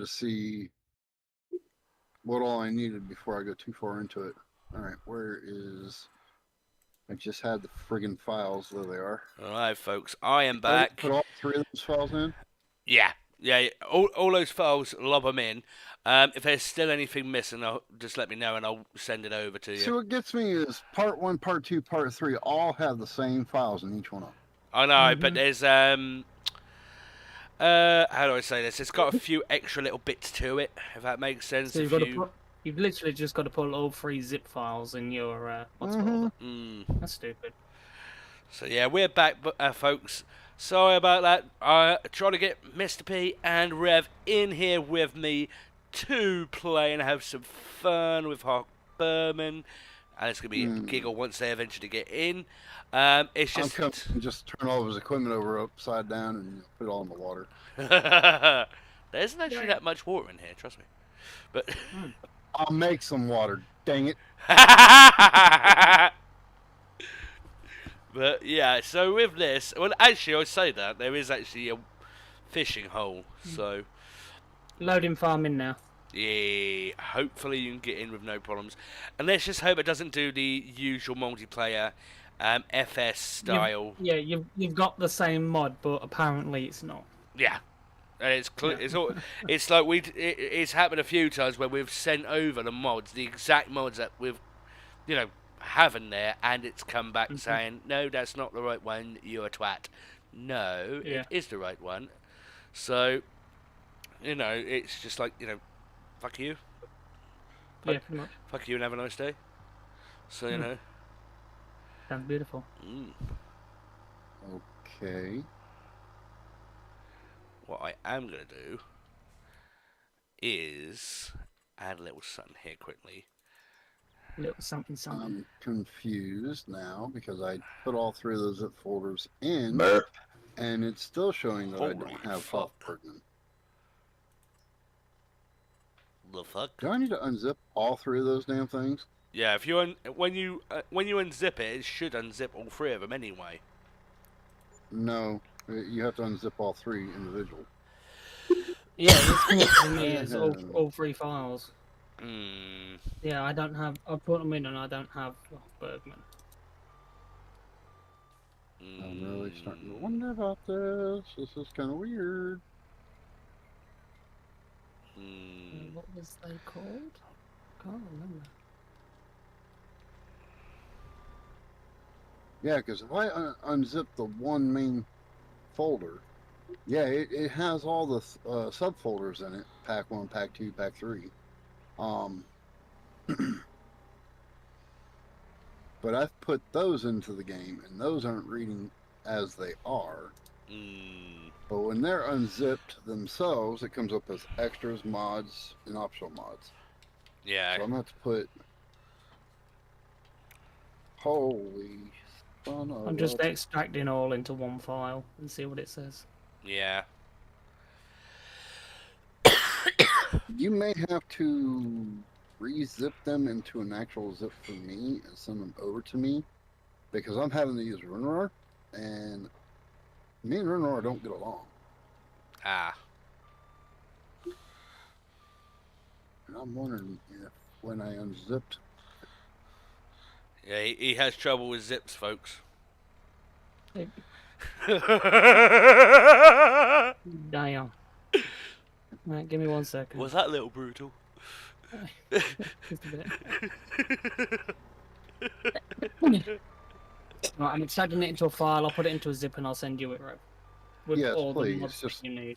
to see what all I needed before I go too far into it. All right, where is? I just had the friggin' files. There they are. All right, folks, I am Oh, back. put all 3 of those files in. Yeah. All those files, lob them in. If there's still anything missing, just let me know and I'll send it over to you. So what gets me is part 1, part 2, part 3 all have the same files in each one of them. I know, but Mhm. there's how do I say this? It's got a few extra little bits to it, if that makes sense. So you've literally just got to put all 3 zip files in your what's folder. That's stupid. So yeah, we're back, folks. Sorry about that. I try to get Mr. P and Rev in here with me to play and have some fun with Hof Bergmann. And it's going to be a giggle once they eventually get in. It's just... I'm coming, just turn all of his equipment over upside down and put it all in the water. There isn't actually that much water in here, trust me. But I'll make some water, dang it. But yeah, so with this, well, actually, I say that there is actually a fishing hole, so Loading farm in now. yeah, hopefully you can get in with no problems. And let's just hope it doesn't do the usual multiplayer FS style. You've got the same mod, but apparently it's not. Yeah. And it's like it's happened a few times where we've sent over the mods, the exact mods that we've, have in there, and it's come back saying, no, that's not the right one, you're a twat. No, it is the right one. So, it's just like, fuck you. Yeah, pretty much. Fuck you and have a nice day. So, Sounds beautiful. Okay. What I am going to do is add a little something here quickly. A little something. I'm confused now because I put all 3 of those zip folders in, and it's still showing that I don't have Hof Bergmann. The fuck? Do I need to unzip all 3 of those damn things? Yeah, if you when you unzip it, it should unzip all 3 of them anyway. No, you have to unzip all 3 individually. Yeah, it's coming to me as all 3 files. Yeah, I don't have. I put them in and I don't have Bergmann. I'm really starting to wonder about this. This is kind of weird. What was they called? Can't remember. Yeah, because if I unzip the one main folder, yeah, it has all the subfolders in it. Pack 1, Pack 2, Pack 3. But I've put those into the game, and those aren't reading as they are. But when they're unzipped themselves, it comes up as extras, mods, and optional mods. Yeah. So I'm going to have to put... Holy son of I'm just extracting all into one file and see what it says. Yeah. You may have to re-zip them into an actual zip for me and send them over to me, because I'm having to use Runrar, and me and Runrar don't get along. Ah. And I'm wondering if when I unzipped... Yeah, he has trouble with zips, folks. Damn. Right, give me 1 second. Was that a little brutal? Just a bit. Right, I'm extracting it into a file. I'll put it into a zip and I'll send you it, right? With Yes, all please. the mods Just, you need.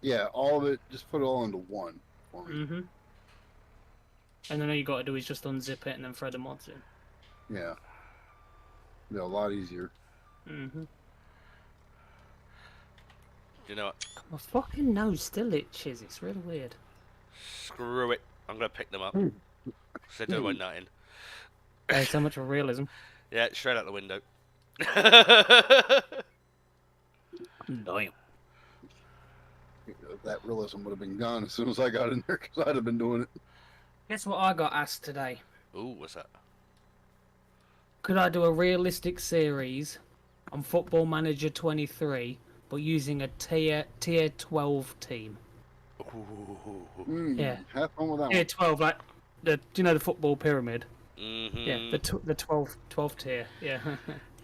yeah, all of it. Just put it all into one for me. And then all you got to do is just unzip it and then throw the mods in. Yeah. Yeah, a lot easier. You know what? My fucking nose still itches. It's really weird. Screw it. I'm going to pick them up. So do my nutting. There's so much for realism. Yeah, straight out the window. Damn. That realism would have been gone as soon as I got in there, because I'd have been doing it. Guess what I got asked today? Ooh, what's that? Could I do a realistic series on Football Manager 23, but using a tier 12 team? Yeah. Have fun with that Tier one. 12, like do you know the football pyramid? Mm-hmm. Yeah, the 12th tier. Yeah.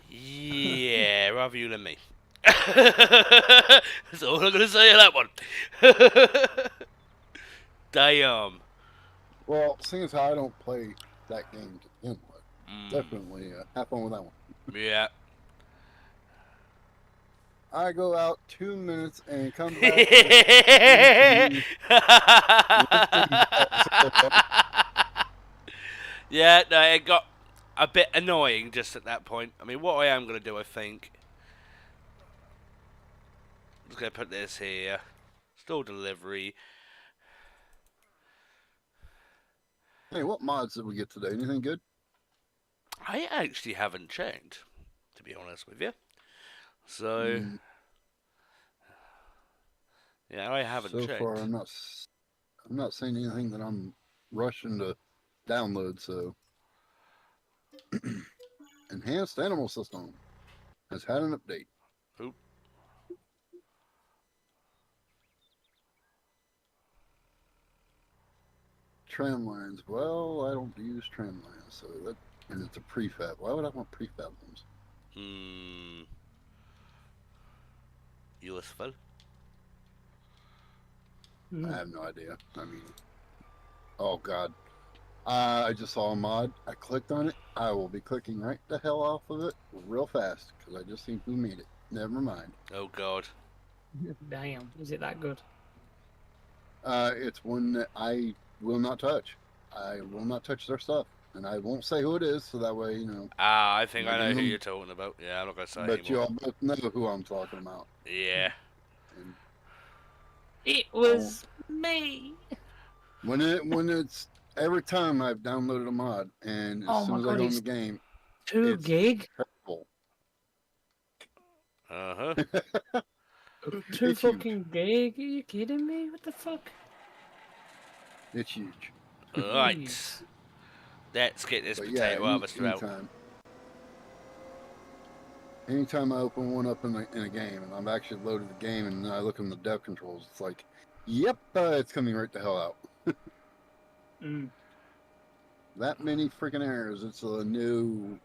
Yeah, rather you than me. That's all I'm gonna say on that one. Damn. Well, seeing as how I don't play that game to begin with, Mm. definitely have fun with that one. Yeah. I go out 2 minutes and come back. And Yeah, no, it got a bit annoying just at that point. I mean, what I am going to do, I think, I'm just going to put this here. Store delivery. Hey, what mods did we get today? Anything good? I actually haven't checked, to be honest with you. So, yeah, I haven't so checked. far, I'm not seeing anything that I'm rushing to download. So, Enhanced Animal System has had an update. Oop. Tram lines. Well, I don't use tram lines, so that, and it's a prefab. Why would I want prefab ones? Useful. I have no idea. I mean, oh god. I just saw a mod. I clicked on it. I will be clicking right the hell off of it real fast because I just seen who made it. Never mind. Oh god. Damn, is it that good? It's one that I will not touch. I will not touch their stuff, and I won't say who it is, so that way you know. Ah, I think I know who you're talking about. Yeah, I'm not gonna say But you anymore. all both know who I'm talking about. Yeah. And It was me. when it's every time I've downloaded a mod, and as soon as I go in the game, 2 it's gig. terrible. Uh-huh. 2 It's fucking gig? Are you kidding me? What the fuck? It's huge. Right. Jeez. Let's get this But potato harvester out. Anytime I open one up in a game, and I've actually loaded the game, and then I look in the dev controls, it's like, yep, it's coming right the hell out. That many freaking errors. It's a new.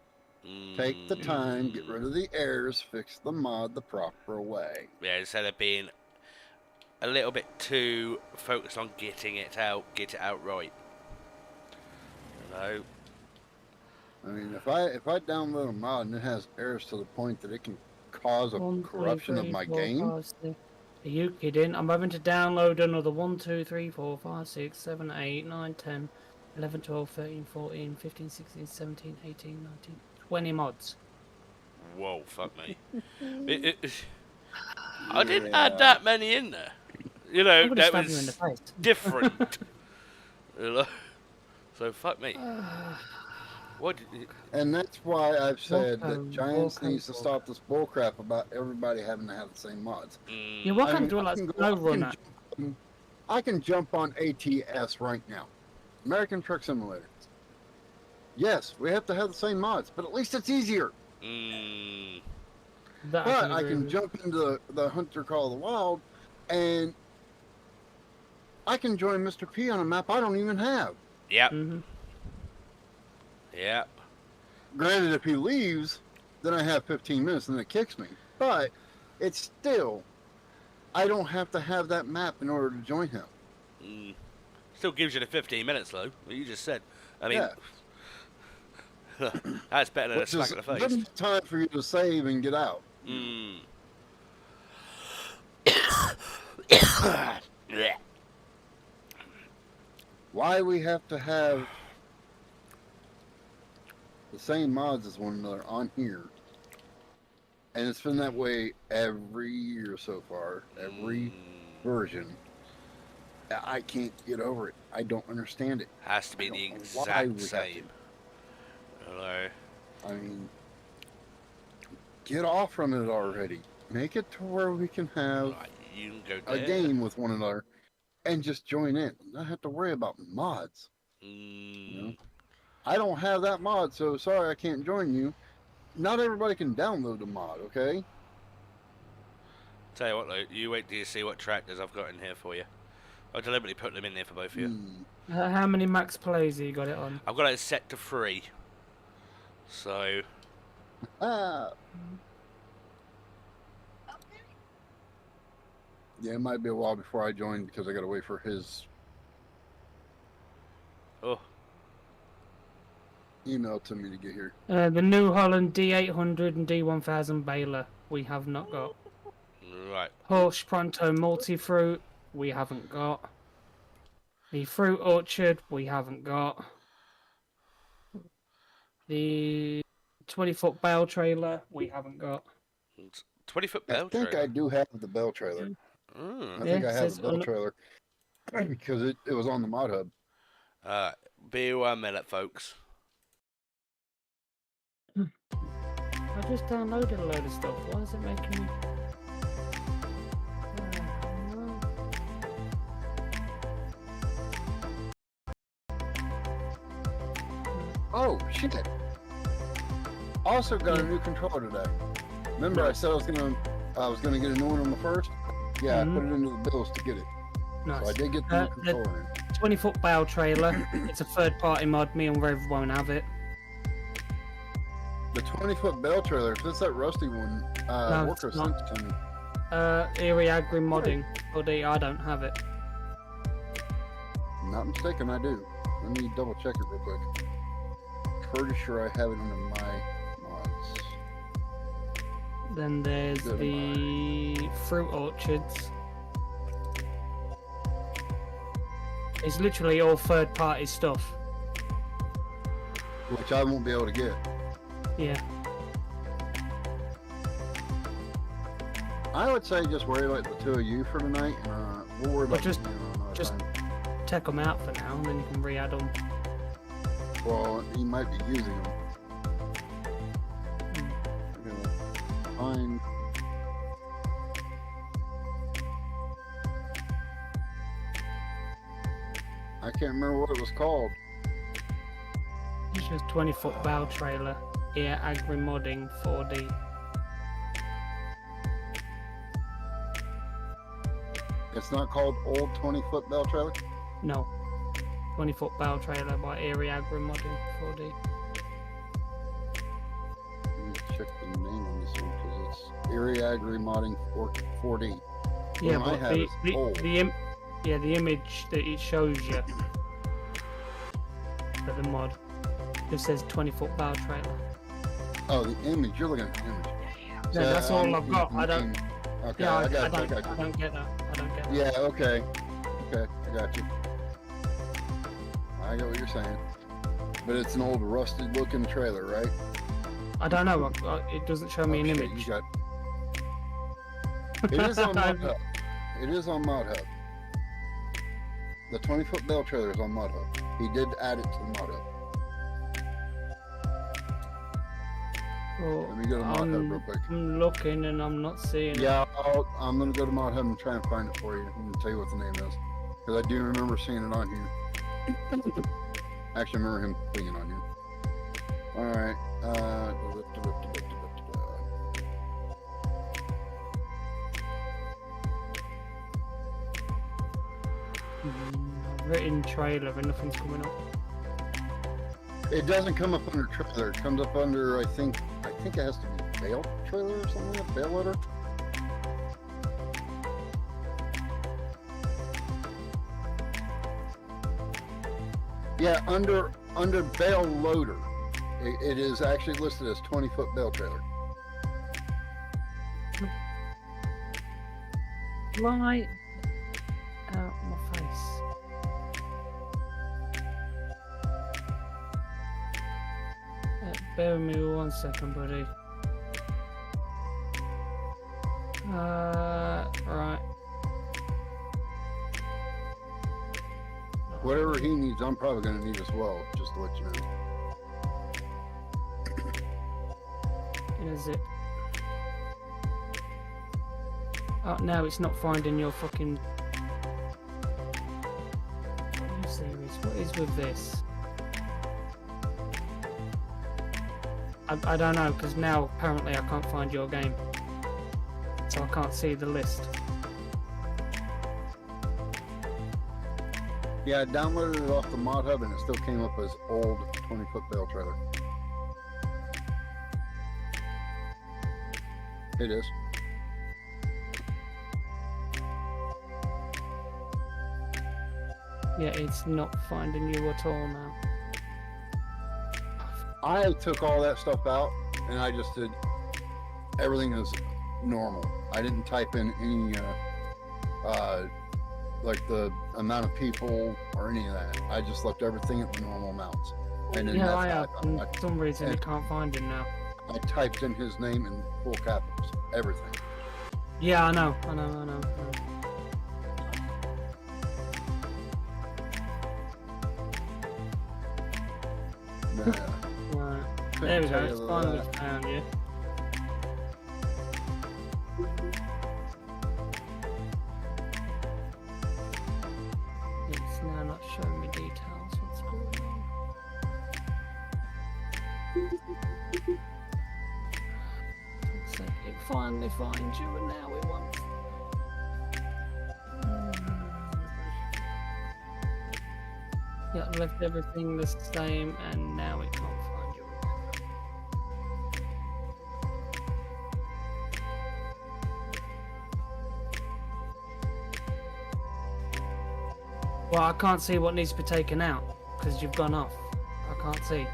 Take the time, get rid of the errors, fix the mod the proper way. Yeah, instead of being a little bit too focused on getting it out right. You know? I mean, if I download a mod and it has errors to the point that it can cause a 1, 2, corruption 3, of my 4, game, 5, 6. Are you kidding? I'm having to download another 1, 2, 3, 4, 5, 6, 7, 8, 9, 10, 11, 12, 13, 14, 15, 16, 17, 18, 19, 20 mods. Whoa, fuck me. I didn't add that many in there. You know, that was different. You know? So fuck me. What? And that's why I've said that Giants needs to stop this bullcrap about everybody having to have the same mods. Yeah, what kind of do like SnowRunner? I can jump on ATS right now. American Truck Simulator. Yes, we have to have the same mods, but at least it's easier. But I can jump into the Hunter Call of the Wild, and I can join Mr. P on a map I don't even have. Yep. Yep. Granted, if he leaves, then I have 15 minutes and it kicks me. But it's still, I don't have to have that map in order to join him. Still gives you the 15 minutes, though. What you just said. I mean, yeah. That's better than a smack in the face. There's time for you to save and get out. Why we have to have the same mods as one another on here, and it's been that way every year so far, every version. I can't get over it. I don't understand it. Has to be the exact same. Hello. I mean, get off from it already. Make it to where we can have you can go a game with one another and just join in. Not have to worry about mods. You know? I don't have that mod, so sorry I can't join you. Not everybody can download the mod, okay? Tell you what, though, you wait till you see what tractors I've got in here for you. I deliberately put them in there for both of you. How many max plays have you got it on? I've got it set to 3. So... Ah. Yeah, it might be a while before I join because I got to wait for his email to me to get here. The New Holland D800 and D1000 baler we have not got. Right. Horse Pronto multi-fruit we haven't got. The fruit orchard we haven't got. The 20-foot bale trailer we haven't got. 20-foot I bale think trailer. I do have the bell trailer. I think I have the bell trailer because it was on the mod hub. Be 1 minute, folks. I just downloaded a load of stuff. Why is it making me... Oh shit! Also got a new controller today. Remember I said I was gonna get a new one on the first? Yeah, I put it into the bills to get it. Nice. So I did get the new controller in. 20-foot bale trailer. It's a third-party mod. Me and Rev won't have it. The 20-foot bell trailer, if it's that rusty one, No, Worker it's sent not. it to me. Erie Agri modding. Buddy, I don't have it. Not mistaken, I do. Let me double check it real quick. Pretty sure I have it under my mods. Then there's the fruit orchards. It's literally all third-party stuff. Which I won't be able to get. Yeah. I would say just worry about the two of you for tonight. We'll worry about just- you another just- time. Take them out for now, and then you can re-add them. Well, he might be using them. I'm gonna find. I can't remember what it was called. It's just 20-foot bale trailer. Yeah, Agri modding 4D. It's not called Old 20-Foot Bell Trailer? No. 20-foot bale trailer by Erie Agri modding 4D. Let me check the name on this one because it's Erie Agri Modding 4D. Yeah, One I but have is old. the image that it shows you for the mod, it says 20-foot bale trailer. Oh, the image. You're looking at the image. No, that's all I've got. I don't. Okay, Yeah, I got I you. don't get that. I don't get that. Yeah, okay. Okay, I got you. I get what you're saying. But it's an old rusted looking trailer, right? I don't know. It doesn't show me an shit, image. you got... It is on Mod Hub. It is on Mod Hub. The 20-foot bell trailer is on Mod Hub. He did add it to the Mod Hub. Well, Let me go to Mod Hub real quick. I'm looking and I'm not seeing it. Yeah, I'm going to go to Mod Hub and try and find it for you and tell you what the name is. Because I do remember seeing it on here. Actually, I remember him putting it on here. Alright. I've written trailer and nothing's coming up. It doesn't come up under trailer. It comes up under, I think it has to be bail trailer or something like that. Bail letter? Yeah, under bail loader. It is actually listed as 20-foot bail trailer. Right out my face. Bear with me 1 second, buddy. Right. Whatever he needs, I'm probably going to need as well, just to let you know. Is it? Oh, no, it's not finding your fucking... Are you serious? What is with this? I don't know, because now apparently I can't find your game. So I can't see the list. Yeah, I downloaded it off the mod hub and it still came up as old 20-foot bale trailer. It is. Yeah, it's not finding you at all now. I took all that stuff out and I just did everything as normal. I didn't type in any like the amount of people or any of that. I just left everything at the normal amounts. And then Yeah, that's I how have. And for some reason, you can't find him now. I typed in his name in full capitals. Everything. Yeah, I know. Nah, Right. couldn't There we go. tell you It's that. finally found you. It's now not showing me details. What's going on? Looks like it finally finds you, and now it wants. Yeah, I left everything the same, and now it can't find you again. Well, I can't see what needs to be taken out because you've gone off. I can't see.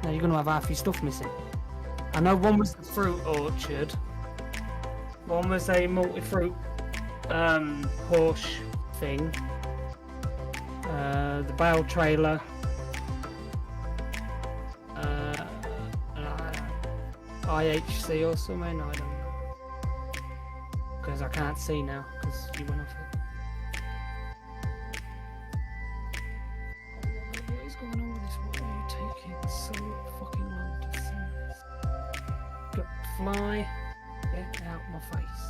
Now you're gonna have half your stuff missing. I know one was the fruit orchard. One was a multi-fruit horse thing. The bale trailer. IHC or something. I don't know. Because I can't see now because you went off it. What is going on with this? Why are you taking so fucking long to send this? Got fly. Get out my face.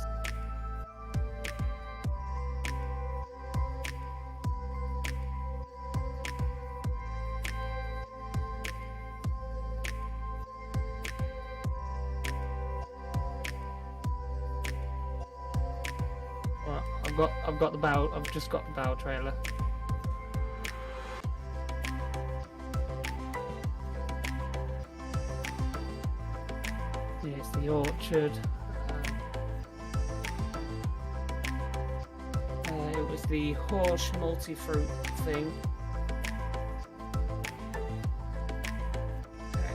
Right, I've just got the bow trailer. Here's the orchard. It was the horse multi-fruit thing. Okay.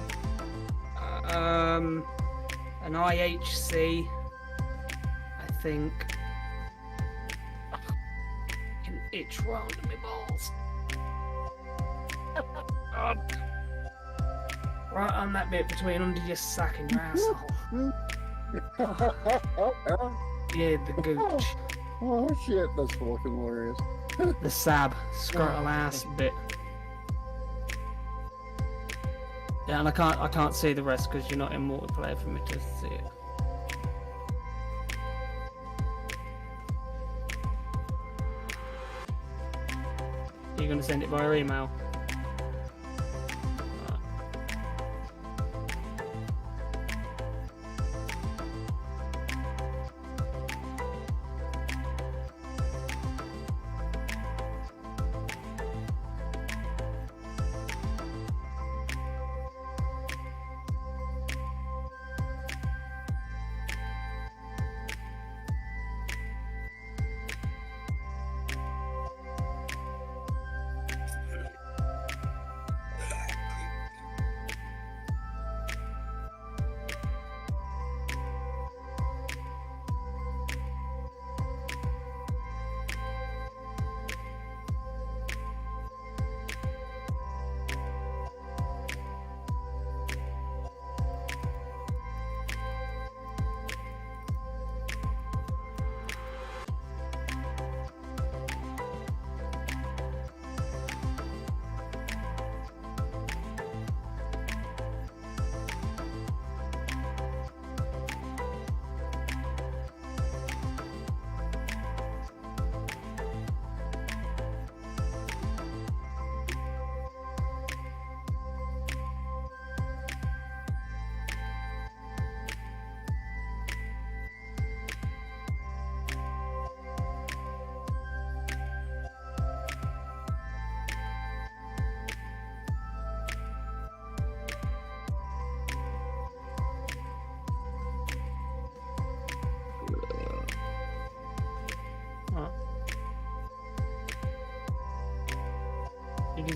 An IHC, I think. Can itch round my balls. God. Right on that bit between under your sack and your asshole. Yeah, the gooch. Oh shit, that's fucking hilarious. The sab, scrotal ass bit. Yeah, and I can't see the rest because you're not in multiplayer for me to see it. You're gonna send it via email.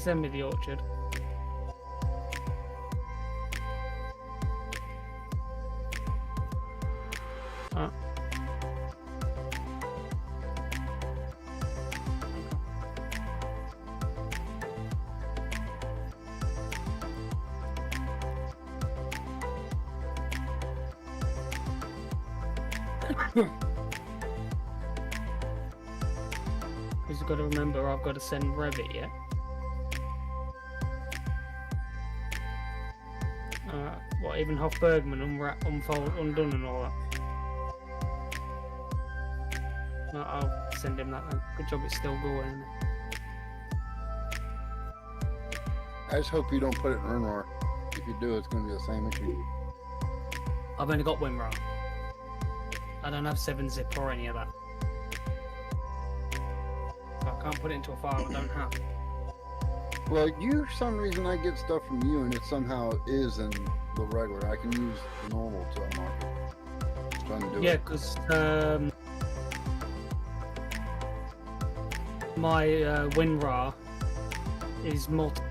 send me the orchard. Ah. Because you've got to remember, I've got to send Revit yet. What, even Hof Bergmann undone and all that. I'll send him that then. Good job it's still going, isn't it? I just hope you don't put it in Runroar. If you do, it's going to be the same issue. I've only got WinRAR. I don't have 7-zip or any of that. So I can't put it into a file I don't have. Well, for some reason I get stuff from you and it somehow is in the regular. I can use the normal to unlock it. Just trying to do Yeah, it. because my WinRAR is multi.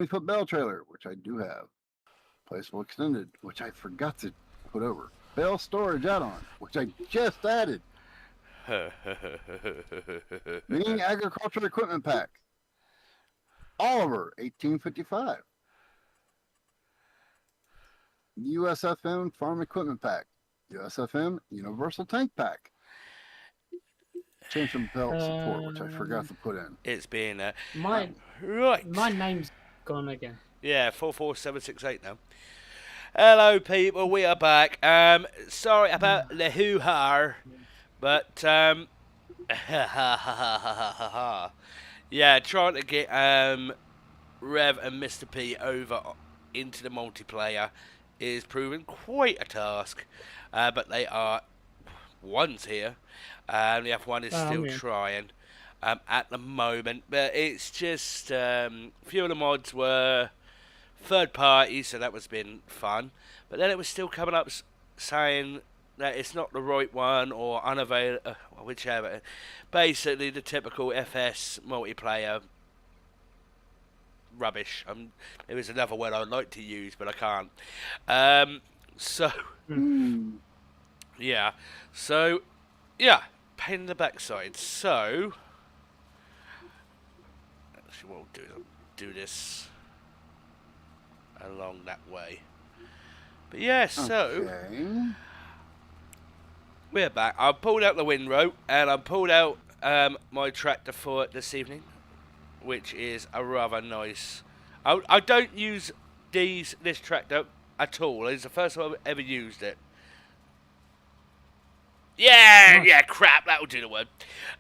20-foot bale trailer, which I do have. Placeable extended, which I forgot to put over. Bale storage add-on, which I just added. Mini agricultural equipment pack. Oliver, 1855. USFM farm equipment pack. USFM universal tank pack. Chain belt support, which I forgot to put in. It's been My right. My name's gone again. Yeah, 44768 now. Hello, people. We are back. Sorry about the hoo-ha, but yeah, trying to get Rev and Mr. P over into the multiplayer is proving quite a task. But they are one's here, and the other one is still trying at the moment. But it's just a few of the mods were third party, so that was been fun. But then it was still coming up saying that it's not the right one or unavailable, whichever. Basically, the typical FS multiplayer rubbish. There is another word I'd like to use, but I can't. Yeah. So, yeah, pain in the backside. So, actually, what we'll do is I'll do this along that way. But yeah, so we're back. I pulled out the windrow and I pulled out my tractor for it this evening, which is a rather nice. I don't use this tractor at all. It's the first time I've ever used it. Yeah, crap. That'll do the word.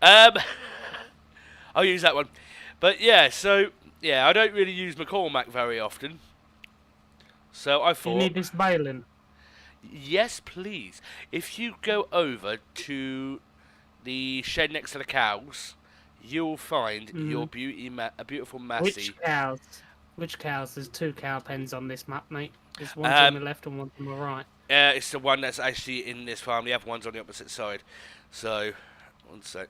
I'll use that one. But yeah, so yeah, I don't really use McCormack very often. So I thought... You need this baling? Yes, please. If you go over to the shed next to the cows, you'll find your beautiful Massey. Which cows? Which cows? There's 2 cow pens on this map, mate. There's one on the left and one on the right. It's the one that's actually in this farm. The other one's on the opposite side. So, one sec.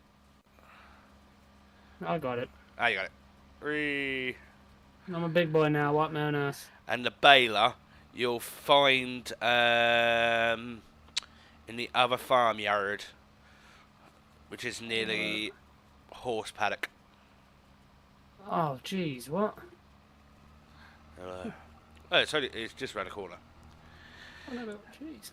I got it. Ah, you got it. 3... I'm a big boy now, wipe my own ass. And the baler you'll find in the other farmyard, which is near the horse paddock. Oh, jeez, what? Hello. Oh, it's just around the corner. Oh, no, jeez.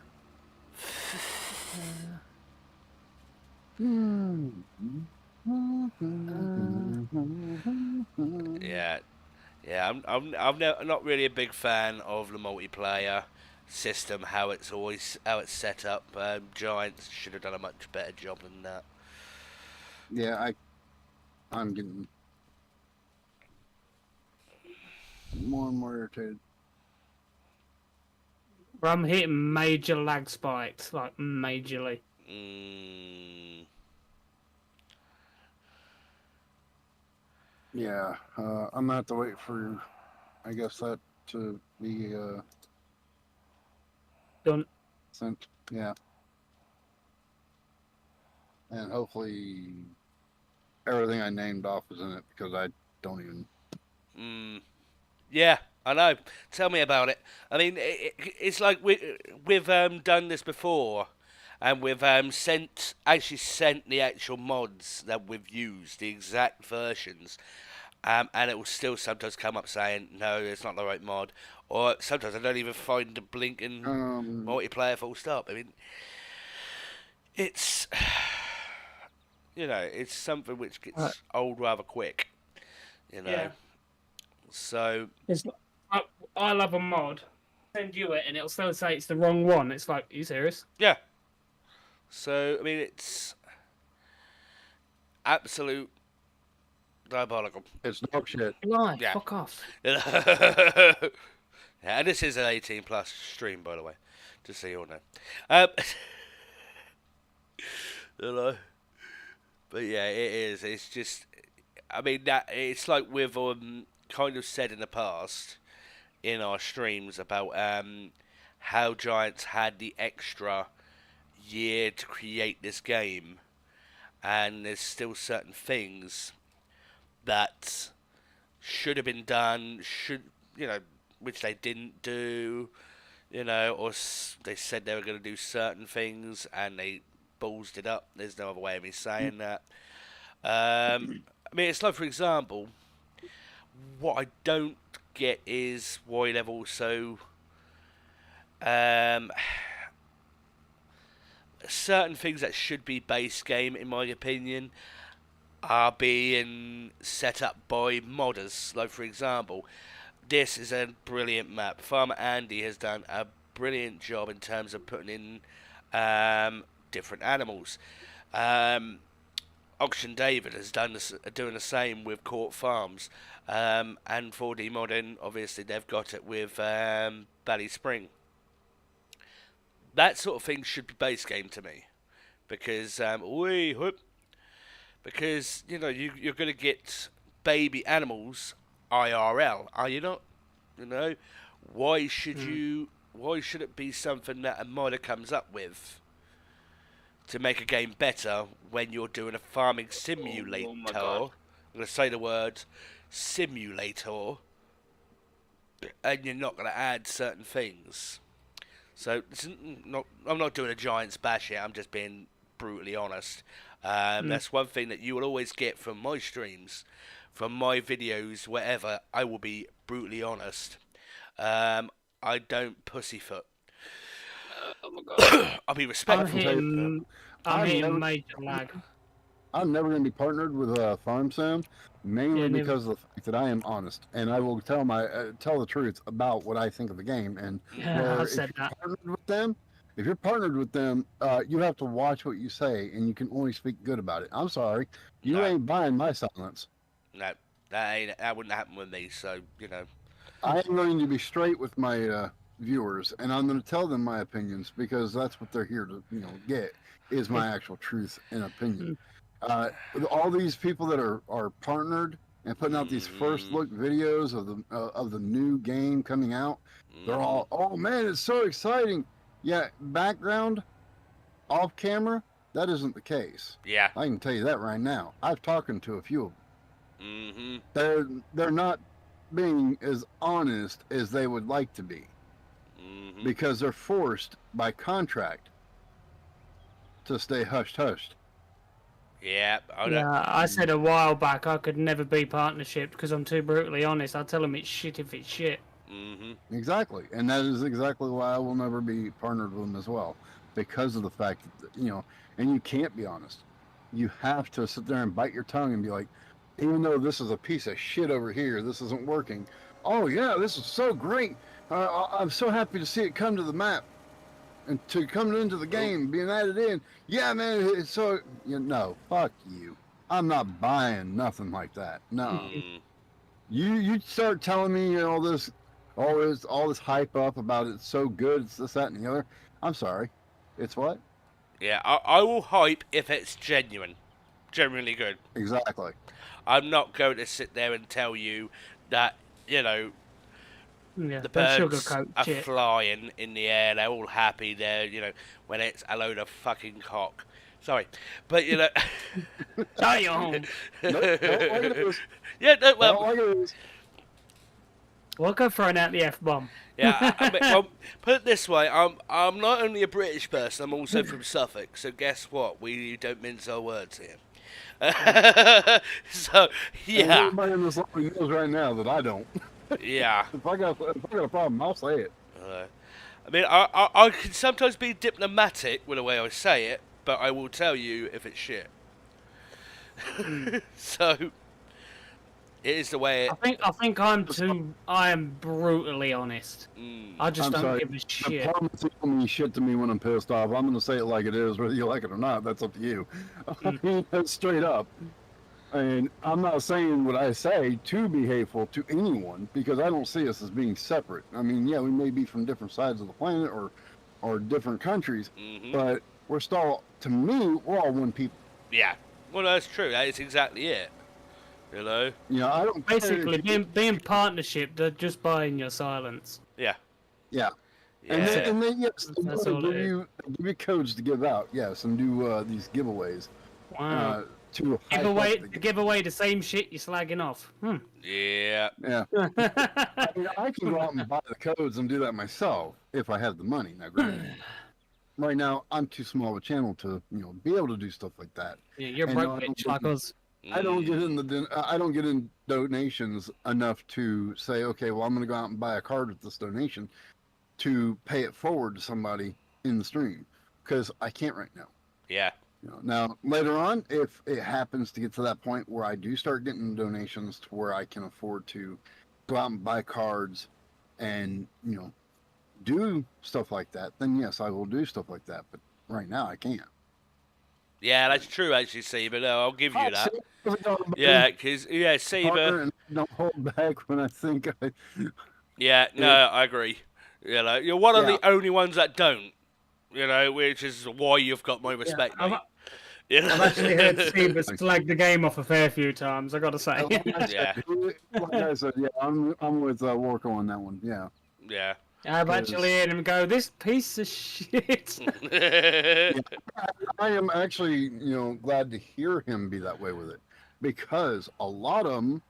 Yeah, I'm not really a big fan of the multiplayer system. How it's set up. Giants should have done a much better job than that. Yeah, I'm getting more and more irritated. I'm hitting major lag spikes, like majorly. Yeah, I'm gonna have to wait for, I guess, that to be done. Sent. Yeah, and hopefully everything I named off is in it, because I don't even. Yeah, I know. Tell me about it. I mean, it's like we've done this before, and we've actually sent the actual mods that we've used, the exact versions, and it will still sometimes come up saying no, it's not the right mod, or sometimes I don't even find the blinking multiplayer full stop. I mean, it's it's something which gets old rather quick, Yeah. So I'll have a mod, send you it, and it'll still say it's the wrong one. It's like, are you serious? Yeah. So I mean, it's absolute diabolical. It's dog shit. Lie, Yeah. fuck off. Yeah, and this is an 18+ stream, by the way, just so you all know. But yeah, it is. It's just, I mean, that it's like we've kind of said in the past in our streams about how Giants had the extra year to create this game, and there's still certain things that should have been done, which they didn't do, or they said they were going to do certain things and they ballsed it up. There's no other way of me saying that. I mean, it's like, for example, what I don't get is why they've also certain things that should be base game, in my opinion, are being set up by modders. Like, for example, this is a brilliant map. Farmer Andy has done a brilliant job in terms of putting in different animals. Auction David has doing the same with Court Farms, and 4D Modding, obviously they've got it with Valley Spring. That sort of thing should be base game to me, because you're going to get baby animals IRL, are you not? Why should it be something that a modder comes up with to make a game better when you're doing a farming simulator? Oh my God. I'm going to say the word simulator, and you're not going to add certain things. So I'm not doing a Giants bash here. I'm just being brutally honest. That's one thing that you will always get from my streams, from my videos, wherever. I will be brutally honest. I don't pussyfoot. Oh my God. I'll be respectful. I'm hitting major lag. I'm never going to be partnered with Farm Sim, mainly Yeah, never. because of the fact that I am honest, and I will tell the truth about what I think of the game. And Yeah, I if said you're that. partnered with them, you have to watch what you say, and you can only speak good about it. I'm sorry, you No. ain't buying my silence. No, that wouldn't happen with me. So I am going to be straight with my viewers, and I'm going to tell them my opinions because that's what they're here to get is my actual truth and opinion. All these people that are partnered and putting out these first look videos of the new game coming out, they're all, oh man, it's so exciting. Yeah, background, off camera, that isn't the case. Yeah. I can tell you that right now. I've talked to a few of them. Mm-hmm. They're not being as honest as they would like to be because they're forced by contract to stay hushed. Yeah. I said a while back I could never be partnership because I'm too brutally honest. I tell them it's shit if it's shit. Mm-hmm. Exactly, and that is exactly why I will never be partnered with them as well, because of the fact that and you can't be honest. You have to sit there and bite your tongue and be like, even though this is a piece of shit over here, this isn't working. Oh yeah, this is so great. I'm so happy to see it come to the map and to come into the game, being added in. Yeah, man, it's so no, fuck you. I'm not buying nothing like that. No, you start telling me all this hype up about it's so good, it's this, that, and the other. I'm sorry, it's what? Yeah, I will hype if it's genuinely good. Exactly. I'm not going to sit there and tell you that the birds are flying in the air. They're all happy. They're when it's a load of fucking cock. Sorry, but Sorry, you're home. Yeah, no, well. We'll go throwing out the F-bomb. Yeah, well, put it this way, I'm not only a British person, I'm also from Suffolk, so guess what? We don't mince our words here. So, yeah. Everybody in this line knows right now that I don't. Yeah. If I got a problem, I'll say it. I mean, I can sometimes be diplomatic with the way I say it, but I will tell you if it's shit. So... It is the way. I think I am brutally honest. I just don't give a shit. The problem is telling me shit to me when I'm pissed off. I'm going to say it like it is, whether you like it or not. That's up to you. I mean, that's straight up. And I'm not saying what I say to be hateful to anyone because I don't see us as being separate. I mean, yeah, we may be from different sides of the planet or different countries, but we're still, to me, we're all one people. Yeah. Well, that's true. That is exactly it. I don't basically being partnership. They're just buying your silence. Yeah. Yeah. And then yes, they give you codes to give out. Yes, and do these giveaways. Wow. to hype give away the same shit you're slagging off. Yeah. Yeah. I mean, I can go out and buy the codes and do that myself if I have the money. Now, granted, right now I'm too small of a channel to be able to do stuff like that. Yeah, you're And broke bitch like us. I don't get in donations enough to say, okay, well, I'm going to go out and buy a card with this donation to pay it forward to somebody in the stream, because I can't right now. Yeah. Now, later on, if it happens to get to that point where I do start getting donations to where I can afford to go out and buy cards and, do stuff like that, then yes, I will do stuff like that. But right now, I can't. Yeah, that's true, actually, Saber. No, I'll give you that. Yeah, Yeah, because, Saber... Don't hold back when I think I... Yeah, no, I agree. You're one of the only ones that don't, which is why you've got my respect, mate. I've actually heard Saber slag the game off a fair few times, I gotta say. Yeah. Like I said, yeah, I'm with Warco on that one, yeah. Yeah. I've actually heard him go, this piece of shit. Yeah, I am actually, glad to hear him be that way with it, because a lot of them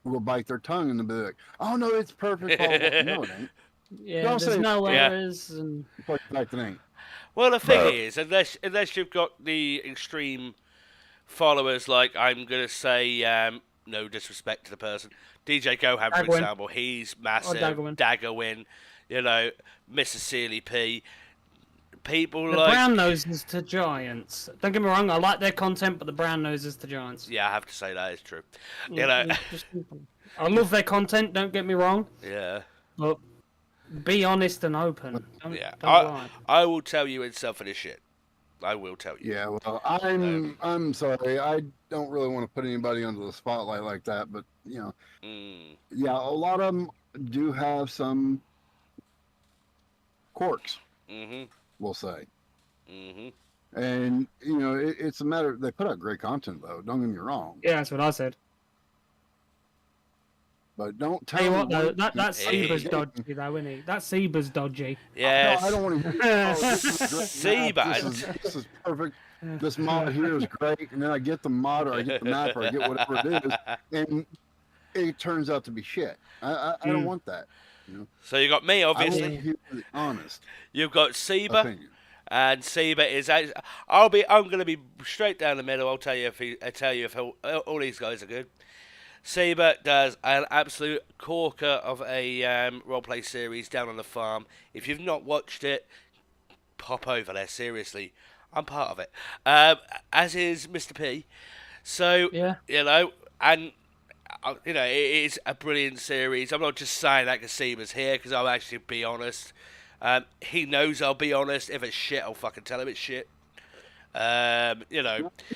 will bite their tongue and they'll be like, "Oh no, it's perfect." No, it ain't. Yeah, Don't there's say no yeah. errors. And... It's like the fact it ain't. Well, the thing is, unless you've got the extreme followers, like I'm gonna say, no disrespect to the person, DJ Gohan, for Dagwin. example, he's massive. Dagwin. Daggerwin, Mrs. Sealy P. People The like brown noses to giants. Don't get me wrong, I like their content, but the brown noses to giants. Yeah, I have to say that is true. I love their content. Don't get me wrong, Yeah. but be honest and open. Don't, Yeah. don't lie. I will tell you itself for this shit. I will tell you. Yeah, well, I'm sorry. I don't really want to put anybody under the spotlight like that, but yeah, a lot of them do have some quirks. Mm-hmm. We'll say. Mm-hmm. And it's a matter. They put out great content, though. Don't get me wrong. Yeah, that's what I said. But don't tell Tell you me what, though, that Hey. Seba's dodgy, though, isn't he? That Seba's dodgy. Yes. No, I don't want to hear. This is perfect. This mod here is great, and then I get the mod, or I get the map, or I get whatever it is, and it turns out to be shit. I don't want that. So you got me, I obviously. want to hear the honest You've got Seba, opinion. and Seba is. I'm gonna be straight down the middle. I'll tell you if all these guys are good. Seba does an absolute corker of a roleplay series down on the farm. If you've not watched it, pop over there. Seriously, I'm part of it. As is Mr. P. So Yeah. and it is a brilliant series. I'm not just saying that because Seba's here, because I'll actually be honest. He knows I'll be honest. If it's shit, I'll fucking tell him it's shit. I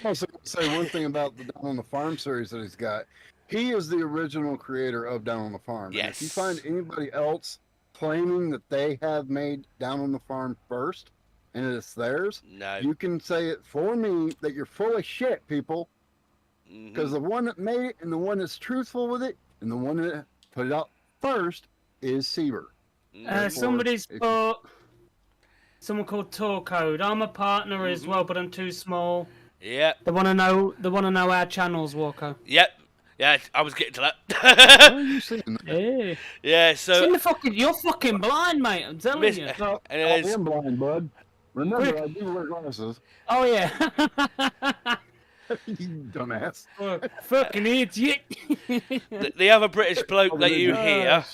also say one thing about the Down on the Farm series that he's got. He is the original creator of Down on the Farm. Yes. And if you find anybody else claiming that they have made Down on the Farm first and it's theirs, No. you can say it for me that you're full of shit, people. Because the one that made it and the one that's truthful with it and the one that put it out first is Sieber. Somebody's put someone called Tour Code. I'm a partner as well, but I'm too small. Yep. They want to know our channels, Walker. Yep. Yeah, I was getting to Why that. are you saying that? Hey. Yeah, It's in so the you're fucking blind, mate. I'm telling Miss- you. No, And I it is- am blind, bud. Remember, I do wear glasses. Oh yeah. You dumbass. Fucking idiot. the other British bloke that you hear,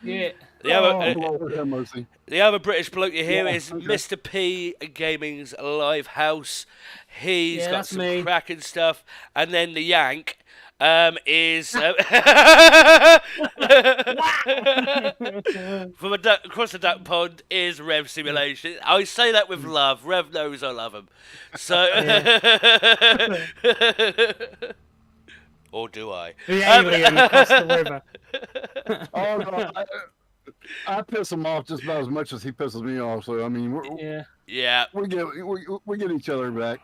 Yeah. the other Lord have mercy. the other British bloke you hear Yeah, is okay. Mr. P Gaming's Live House. He's Yeah, got that's some me. cracking stuff, and then the Yank is from across the duck pond is Rev Simulation. I say that with love. Rev knows I love him. So, or do I? The alien across the river. Oh, no, I piss him off just about as much as he pisses me off. So I mean, Yeah. Yeah. we get each other back.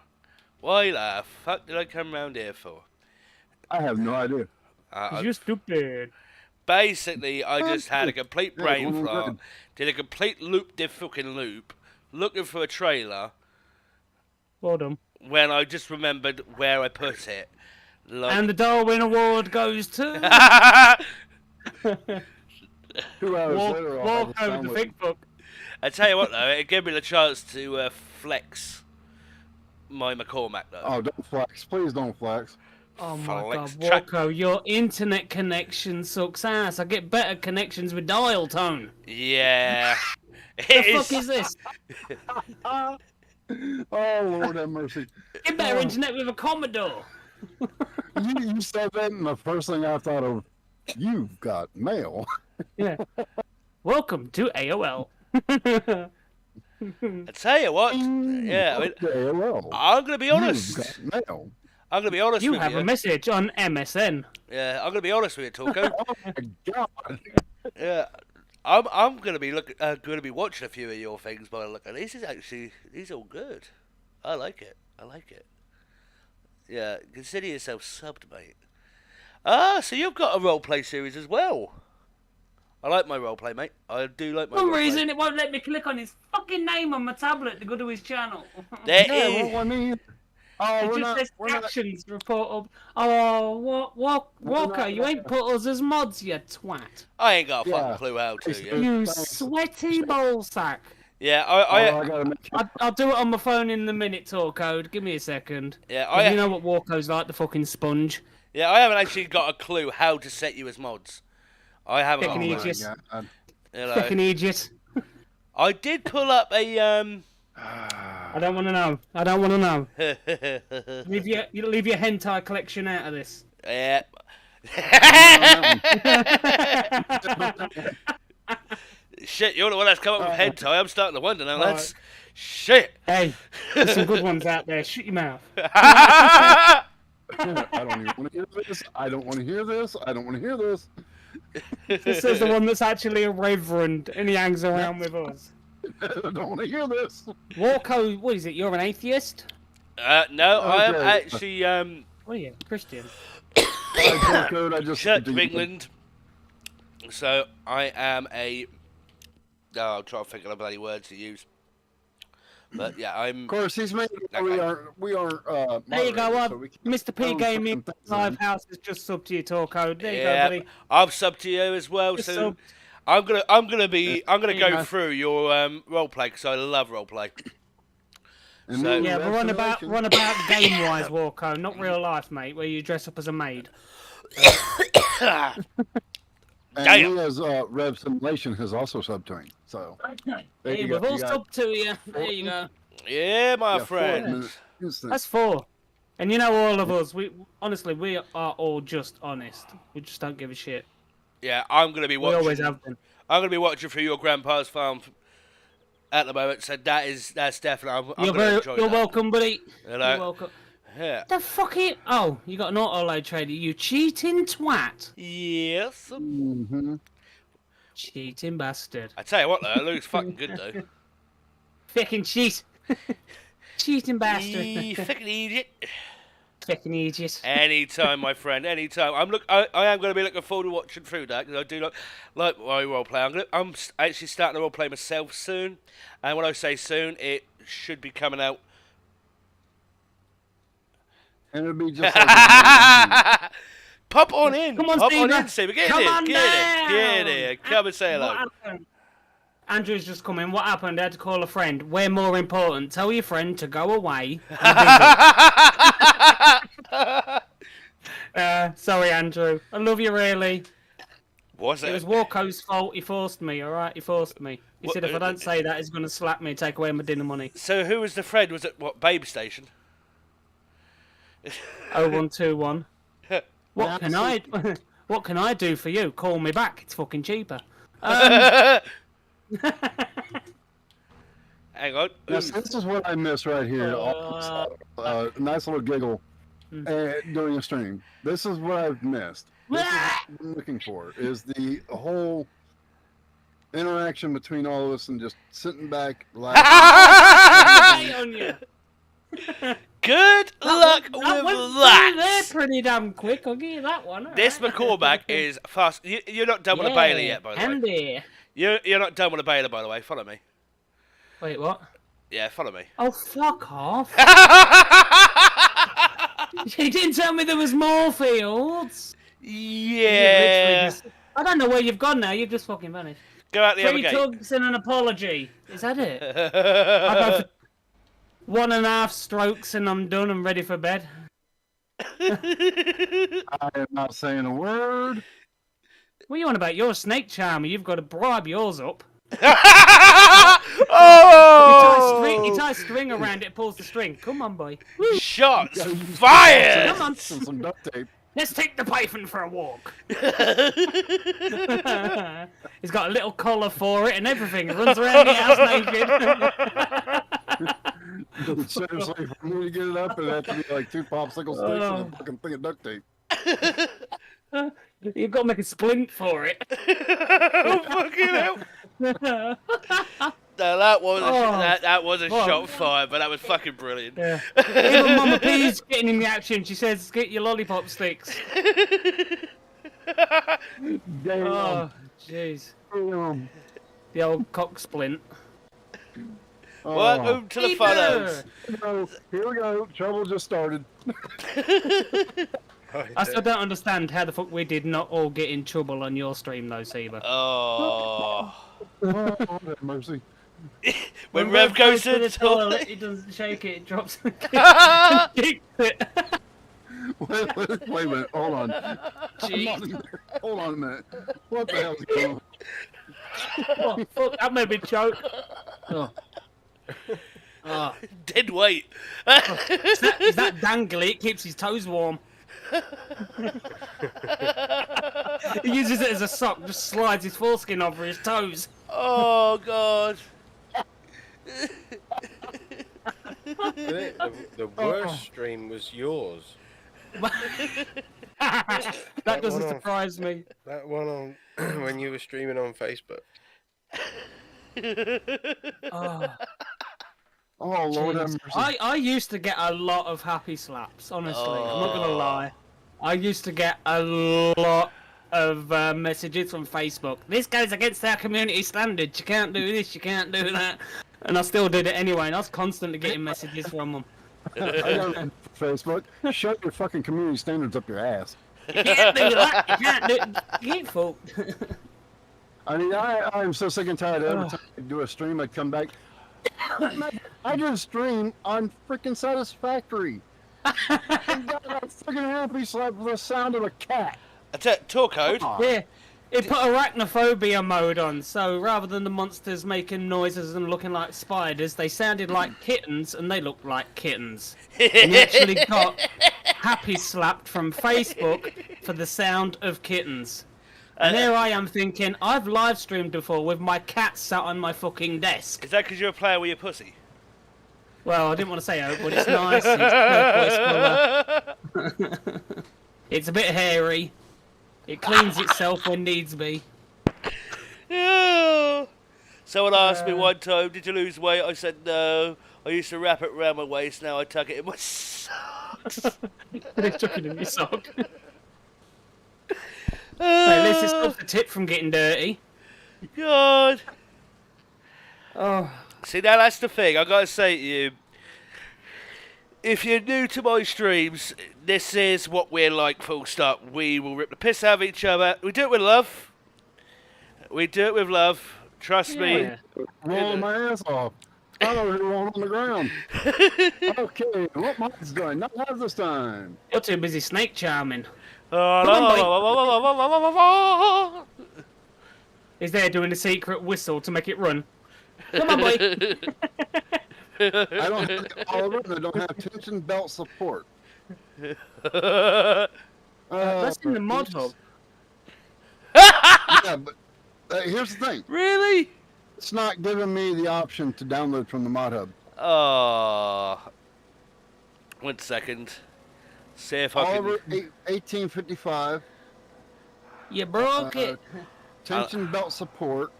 Why the fuck did I come round here for? I have no idea. You're stupid. Basically, I just had a complete Yeah, brain well, fart, good. did a complete loop-de-fucking-loop, looking for a trailer, Well done. when I just remembered where I put it. Like... And the Darwin Award goes to 2 hours later, I'll have Walk a over sound the with big book. I tell you what, though, it gave me the chance to flex my McCormack, though. Oh, don't flex. Please don't flex. Oh my Flex god, Walko, your internet connection sucks ass. I get better connections with dial tone. Yeah. The fuck is this? Oh, Lord have mercy. Get better internet with a Commodore. You said that, and the first thing I thought of, you've got mail. Yeah. Welcome to AOL. I tell you what, yeah, I mean, AOL. I'm going to be honest. You've got mail. I'm going to be honest You with have you. a message on MSN. Yeah, I'm going to be honest with you, Torko. Oh my God. Yeah, I'm going to be going to be watching a few of your things by the look. And these are all good. I like it. Yeah, consider yourself subbed, mate. Ah, so you've got a roleplay series as well. I like my roleplay, mate. I do like my For some roleplay. reason, it won't let me click on his fucking name on my tablet to go to his channel. There Yeah, is. well, I mean, It just says actions report up. Oh, Walker, you ain't put us as mods, you twat. I ain't got a Yeah. fucking clue how to. It's- Yeah, You thanks. sweaty ball sack. yeah I I gotta make I'll do it on my phone in the minute talk code. Give me a second. yeah, 'Cause you know what Walko's like, the fucking sponge. yeah, I haven't actually got a clue how to set you as mods. I haven't. Fucking got a clue, idiot. you know. Fucking idiot. I did pull up a I don't want to know. I don't want to know. Leave your hentai collection out of this. yeah. Shit, you're the one that's come up with hentai. I'm starting to wonder now. That's shit. Hey, there's some good ones out there. Shut your mouth. I don't even want to hear this. I don't want to hear this. I don't want to hear this. This is the one that's actually a reverend and he hangs around with us. I don't want to hear this. Walko, what is it? You're an atheist? No, I am Okay. actually What are you? Christian? I just Church of England. So I am a. Oh, I'll try to think of the bloody words to use. But yeah, I'm. Of course, he's made. Okay. We are. There you go. moderators, so we can Mr. P throw Gaming certain things Live in. House has just subbed to your talk code. There you Yeah, go, buddy. I'm sub to you as well. Just So sub. I'm gonna There you go go. through your roleplay because I love roleplay. And So- then Yeah, but run about congratulations. game-wise, Walko, not real life, mate, where you dress up as a maid. And Damn. he has Rev Simulation has also subbed to him. So there Hey, you we've go. all You got- subbed to you. There you go. Yeah, my yeah, 4 friend. minutes instant. That's 4. And you know, all of us, we honestly, we are all just honest. We just don't give a shit. Yeah, I'm gonna be We always watching. have been. I'm gonna be watching through your grandpa's farm at the moment. So that's definitely. I'm You're gonna enjoy you're that. welcome, buddy. You know? You're welcome. Yeah. The fuck it? Oh, you got an auto-load trader. You cheating twat. Yes. Mhm. Cheating bastard. I tell you what, though, it looks fucking good though. Fucking cheat. Cheating bastard. You fucking idiot. Fucking idiot. Anytime, my friend. Anytime. I am going to be looking forward to watching through that because I do like my roleplay. I'm actually starting to roleplay myself soon, and when I say soon, it should be coming out. And it'll be just like Pop on in. Come on, Pop Steve. on in, Steve. Get Come in. on Get down. in. Get in. Come and say What hello. happened? Andrew's just come in. What happened? I had to call a friend. We're more important. Tell your friend to go away. Sorry, Andrew. I love you, really. What's It it? was Walko's fault. He forced me, alright? He forced me. He What- said if I don't say that, he's going to slap me and take away my dinner money. So who was the friend? Was it what Babe Station? 0121. What can I... Absolutely. What can I do for you? Call me back. It's fucking cheaper. Hang on. Yes, this is what I miss right here. Nice little giggle during a stream. This is what I've missed. This is what I'm looking for is the whole interaction between all of us and just sitting back, laughing. Hey on you. Good luck That with went through that. there pretty damn quick. I'll give you that one. This McCormack is fast. You're not done with a Bailey yet, by the way. Handy. You're not done with a Bailey, by the way. Follow me. Wait, what? Yeah, follow me. Oh, fuck off. You didn't tell me there was more fields. You literally Yeah. just... I don't know where you've gone now. You've just fucking vanished. Go out the other 3 gate. tugs and an apology. Is that it? I go for 1.5 strokes and I'm done and ready for bed. I am not saying a word. What are you on about? You're a snake charmer. You've got to bribe yours up. Oh! You tie string around it, pulls the string. Come on, boy. Woo. Shots fired! Come on. Some duct tape. Let's take the python for a walk. He's got a little collar for it and everything. Runs around the house naked. Seriously, for me to get it up, it'd have to be like 2 popsicle sticks and a fucking thing of duct tape. You've got to make a splint for it. Oh, fucking hell. No, that was a shot fired, but that was fucking brilliant. Yeah. Even Mama P's getting in the action. She says, "Get your lollipop sticks." Damn. Oh, jeez. Damn. The old cock splint. Welcome to the Funnos. Here we go. Trouble just started. I still don't understand how the fuck we did not all get in trouble on your stream, though, Seba. Oh. Oh, have mercy. When Rev goes to the toilet. He doesn't shake it, it drops and kicks it. Wait a minute. Hold on. Jeez. Hold on a minute. What the hell's going on? Oh, fuck, that made me choke. Oh. Oh. Dead weight. Is that dangly? It keeps his toes warm. He uses it as a sock, just slides his foreskin over his toes. Oh, God. The worst stream was yours. That doesn't surprise me. That one on when you were streaming on Facebook. Oh, Lord have mercy. I used to get a lot of happy slaps, honestly. I'm not going to lie. I used to get a lot of messages from Facebook. This goes against our community standards. You can't do this, you can't do that. And I still did it anyway, and I was constantly getting messages from them. I don't Facebook. Shut your fucking community standards up your ass. You can't do that. You can't do it. You ain't fool. I mean, I'm so sick and tired. Every time I do a stream, I'd come back. I did a stream on freaking Satisfactory. And got a freaking happy slap with the sound of a cat. That's it. Tour code. Yeah. It put arachnophobia mode on, so rather than the monsters making noises and looking like spiders, they sounded like kittens and they looked like kittens. And you actually got happy slapped from Facebook for the sound of kittens. And there I am thinking, I've live streamed before with my cat sat on my fucking desk. Is that because you're a player with your pussy? Well, I didn't want to say it, but it's nice. It's turquoise colour. It's a bit hairy. It cleans itself when needs be. Yeah. Someone asked me one time, did you lose weight? I said no. I used to wrap it around my waist, now I tuck it in my socks. They took it in your sock. At least it stops the tip from getting dirty. God. Oh. See, now that's the thing. I gotta say to you, if you're new to my streams, this is what we're like, full stop. We will rip the piss out of each other. We do it with love. We do it with love. Trust me. Rolling my ass off. I'm over here rolling on the ground. Okay, what mine's doing? Not have this time. You're too busy snake charming. He's there doing a secret whistle to make it run. Come on, boy. I don't have Oliver, and I don't have tension belt support. That's in the mod hub. Yeah, but here's the thing. Really? It's not giving me the option to download from the mod hub. Oh. 1 second. See if I Oliver can... 1855. You broke it. Tension belt support.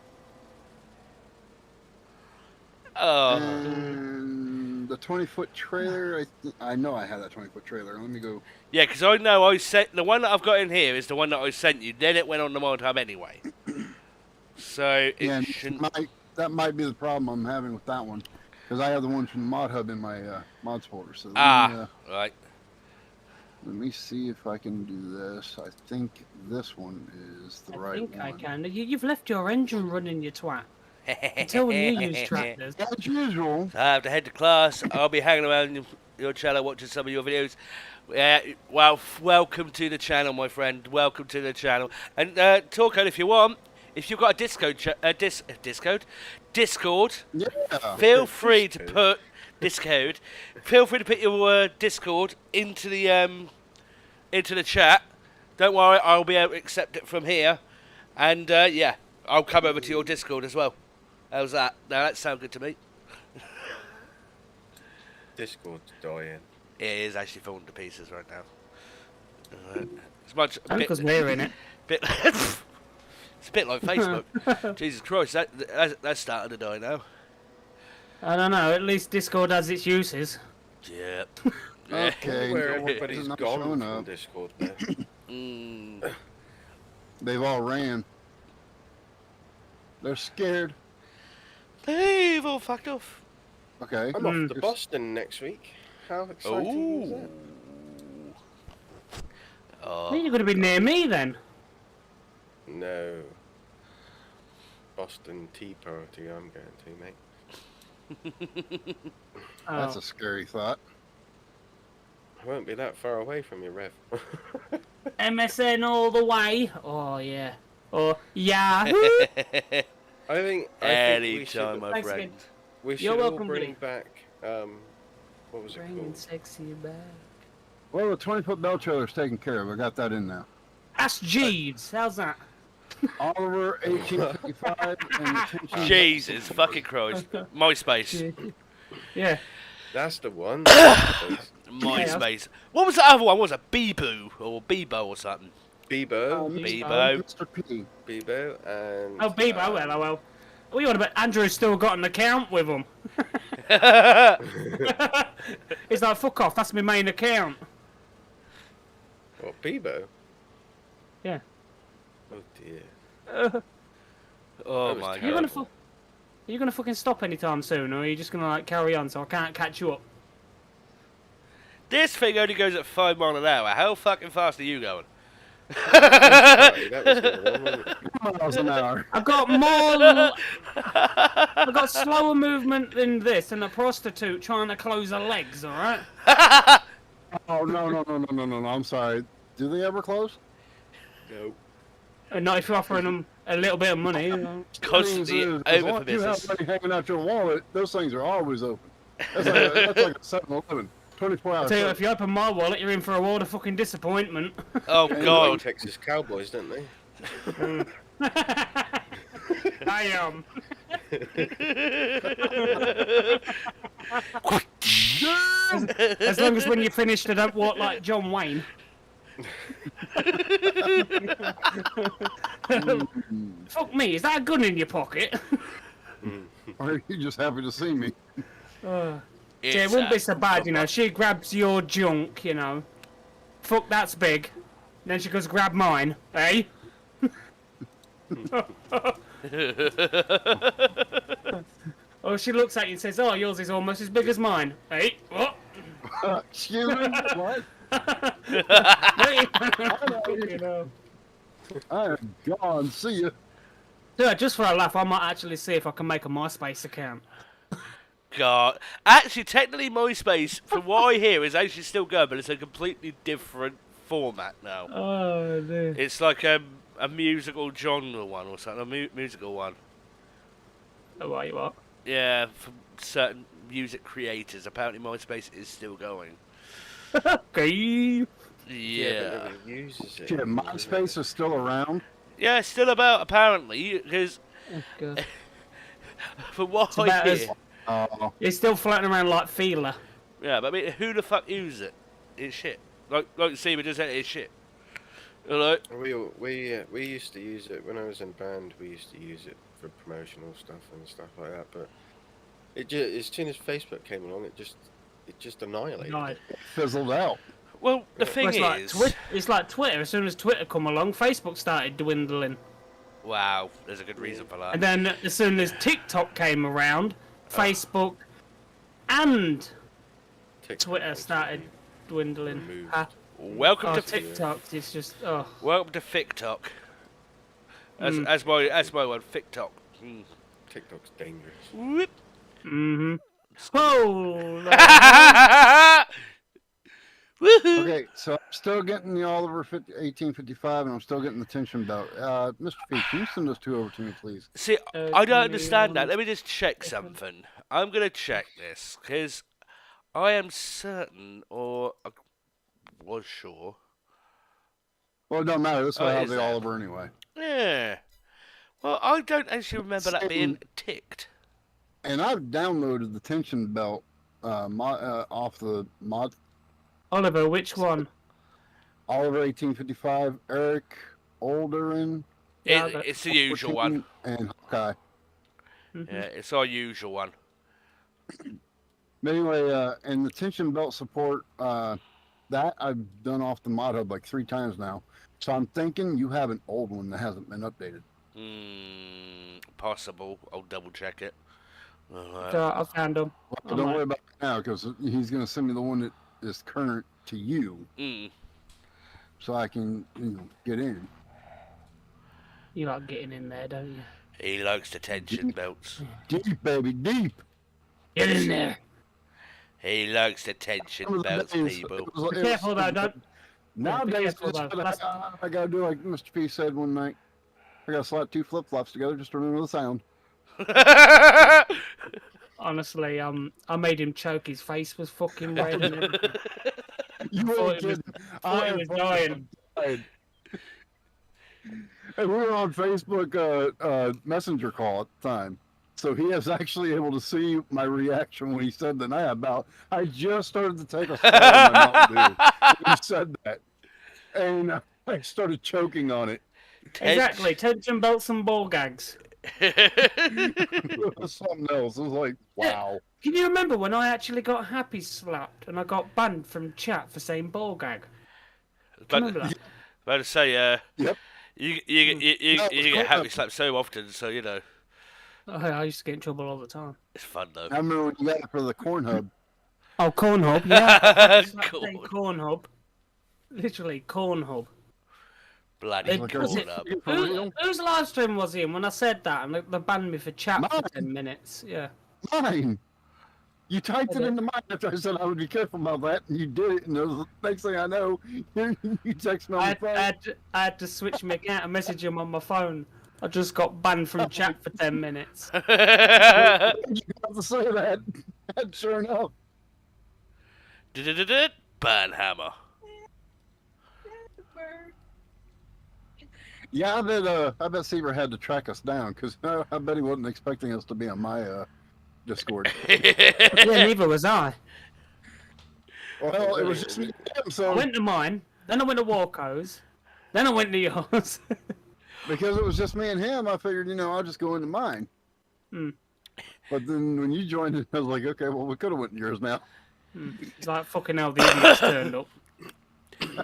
Oh. And the 20-foot trailer. I know I have that 20-foot trailer. Let me go. Yeah, because I know I sent... The one that I've got in here is the one that I sent you. Then it went on the mod hub anyway. So, it Yeah, shouldn't... that might be the problem I'm having with that one. Because I have the one from Mod Hub in my mod folder. So Right. let me see if I can do this. I think this one is the right think one. I can. You've left your engine running, you twat. Until when you use tractors. As usual. So I have to head to class. I'll be hanging around your channel watching some of your videos. Well, welcome to the channel, my friend. Welcome to the channel. And Talk if you want, if you've got a Discord, Yeah. feel free to put Discord. Feel free to put your Discord into the chat. Don't worry, I'll be able to accept it from here. And yeah, I'll come over to your Discord as well. How's that? Now that sounds good to me. Discord's dying. It is actually falling to pieces right now. It's much. Because we're in it. It's a bit like Facebook. Jesus Christ, that's starting to die now. I don't know. At least Discord has its uses. Yep. Okay. Where no, everybody's it's not gone showing from up. Discord now. They've all ran. They're scared. They've all fucked off. Okay. I'm off to Boston next week. How exciting is that? Oh. You're going to be near me then. No. Boston Tea Party I'm going to, mate. That's a scary thought. I won't be that far away from you, Rev. MSN all the way. Oh, yeah. Or Yahoo. I think we Anytime, should, my Thanks friend. again. we should You're all welcome, bring Billy. back, what was it Bringing called? sexy back. Well, the 20-foot bell trailer's taken care of. I got that in now. Ask Jeeves. How's that? Oliver 1855 and attention. Jesus fucking Christ. MySpace. Yeah. That's the one. MySpace. What was the other one? What was it? Bebo or Bebo or something? Bebo, Bebo. Mr. P. Bebo, and... Oh, Bebo. Well. What are you on about? Andrew's still got an account with him. He's like, fuck off. That's my main account. What, Bebo? Yeah. Oh, dear. Oh That was my terrible. god. Are you gonna fucking stop anytime soon, or are you just gonna like carry on so I can't catch you up? This thing only goes at 5 miles an hour. How fucking fast are you going? Sorry, that was the one, wasn't it? Miles an hour. I've got more. I've got slower movement than this, and a prostitute trying to close her legs. All right. Oh, no. I'm sorry. Do they ever close? No. And not if you're offering them a little bit of money. You know. Constantly As long over for as you have business. money hanging out your wallet, those things are always open. That's like a 7-Eleven. 24 hours. I tell you, if you open my wallet, you're in for a world of fucking disappointment. Oh They like god. Texas Cowboys, don't they? I am. As long as when you finish, they don't walk like John Wayne. Fuck me, is that a gun in your pocket? Or are you just happy to see me? Yeah, it wouldn't be so bad, you know. She grabs your junk, you know. Fuck, that's big. Then she goes grab mine, eh? Or she looks at you and says, "Oh, yours is almost as big as mine." Hey, what? Excuse me? What? You know. I am gone. See you. Yeah, just for a laugh, I might actually see if I can make a MySpace account. God. Actually, technically, MySpace, from what I hear, is actually still going, but it's a completely different format now. Oh, dear. It's like a musical genre one or something, a musical one. Oh, what you are? Yeah, for certain music creators. Apparently, MySpace is still going. Okay. Yeah, Yeah. but nobody uses it. Shit, MySpace is still around. Yeah, it's still about, apparently, because Oh, God. from what It's I about hear... as- Oh, It's still floating around like feeler. Yeah, but I mean, who the fuck uses it? It's shit. Like Seaman just said, it's shit. You know? We used to use it when I was in band. We used to use it for promotional stuff and stuff like that. But it just, as soon as Facebook came along, it just annihilated. Right. it. fizzled out. Well, the thing Well, is... it's like Twitter. As soon as Twitter come along, Facebook started dwindling. Wow, there's a good reason for that. And then as soon as TikTok came around, Facebook and TikTok Twitter needs to started be dwindling. removed. Huh? Welcome Oh, to TikTok is just welcome to TikTok. As my one, TikTok. Mm. TikTok's dangerous. Whoop. Mm-hmm. Oh, Woohoo! Okay, so I'm still getting the Oliver 1855, and I'm still getting the tension belt. Mr. P, can you send those two over to me, please? See, I don't understand that. Let me just check something. I'm gonna check this because I am certain, or I was sure. Well, it don't matter. This Oh, will it have is the there. Oliver anyway. Yeah. Well, I don't actually remember that being ticked. And I've downloaded the tension belt off the mod. Oliver, which one? Oliver 1855, Eric Olderin, It's the usual one. and Hawkeye. Mm-hmm. Yeah, it's our usual one. But anyway, and the tension belt support, that I've done off the mod hub like 3 times now. So I'm thinking you have an old one that hasn't been updated. Possible. I'll double check it. Alright. So I found them. Well, don't worry about it now because he's going to send me the one that is current to you so I can get in. You like getting in there, don't you? He likes the tension belts. Deep, baby, deep. Get in there. He likes the tension belts, people. Be careful though, don't. Nowadays, careful, though. I gotta do like Mr. P said one night. I gotta slap 2 flip-flops together just to remember the sound. Honestly, I made him choke. His face was fucking red. And everything. You ain't kidding. thought he was dying. And we were on Facebook Messenger call at the time. So he is actually able to see my reaction when he said that I just started to take a swallow of my Mountain Dew when he said that. And I started choking on it. Exactly, tension belts and ball gags. It was something else. It was like, wow. Can you remember when I actually got happy slapped and I got banned from chat for saying ball gag? Do you remember that? About to say, Yep. you No, get cool. happy slapped so often, so you know Oh, I used to get in trouble all the time. it's fun though. I remember when you got it for the corn hub. Oh, corn hub, yeah. Corn. Corn hub. Literally, corn hub. Bloody Like, corn up. Whose live stream was he in when I said that and they banned me for chat for Mine. 10 minutes? Yeah. Mine. You typed it Okay. into mine after I said I would be careful about that, and you did it. And the next thing I know, you text me on the phone. I had to switch my account and message him on my phone. I just got banned from chat for 10 minutes. You have to say that. And sure enough. Burnhammer. Yeah, I bet Seaver had to track us down because I bet he wasn't expecting us to be on my Discord. Yeah, neither was I. Well, it was just me and him, so I went to mine, then I went to Warco's, then I went to yours. because it was just me and him, I figured, I'll just go into mine. Hmm. But then when you joined it, I was like, okay, well, we could have went in yours now. It's like fucking hell, the idiots turned up.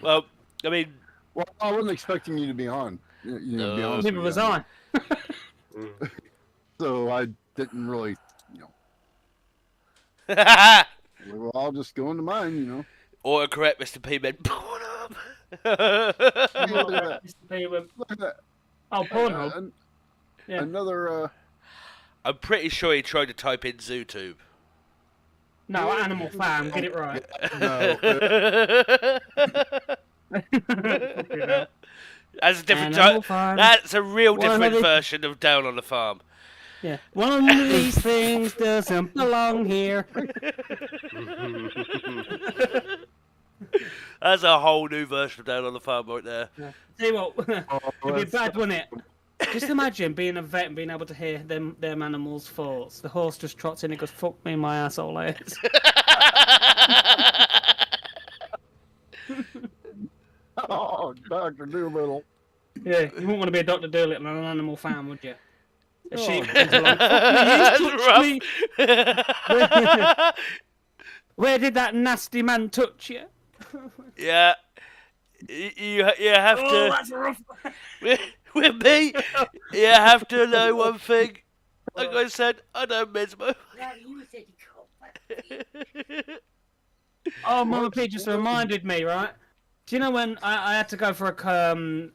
Well, I mean, Well, I wasn't expecting you to be on. To be honest Neither with was you. I. So I didn't really, well, I'll just go into mine, autocorrect Mr. P meant porn up. Mr. P went, Look at that. oh, Pornhub. Yeah. Another, I'm pretty sure he tried to type in ZooTube. No, Animal Farm, get it right. no. That's a different Animal type. Farm. That's a real One of different the- version of Down on the Farm. Yeah. One of these things doesn't belong here. That's a whole new version of Down on the Farm right there. Tell you what, it'd be that's- bad, wouldn't it? Just imagine being a vet and being able to hear them animals' thoughts. The horse just trots in and goes, "Fuck me, my asshole is." Oh, Dr. Doolittle. Yeah, you wouldn't want to be a Dr. Doolittle on an Animal Farm, would you? A sheep Oh. comes along, "Fuck me, he's touched me." Where did that nasty man touch you? Yeah. You have Oh, to. that's rough. With me, you have to know one thing. Like I said, I don't miss my. Oh, Mama P just reminded me, right? Do you know when I had to go for a colostomy,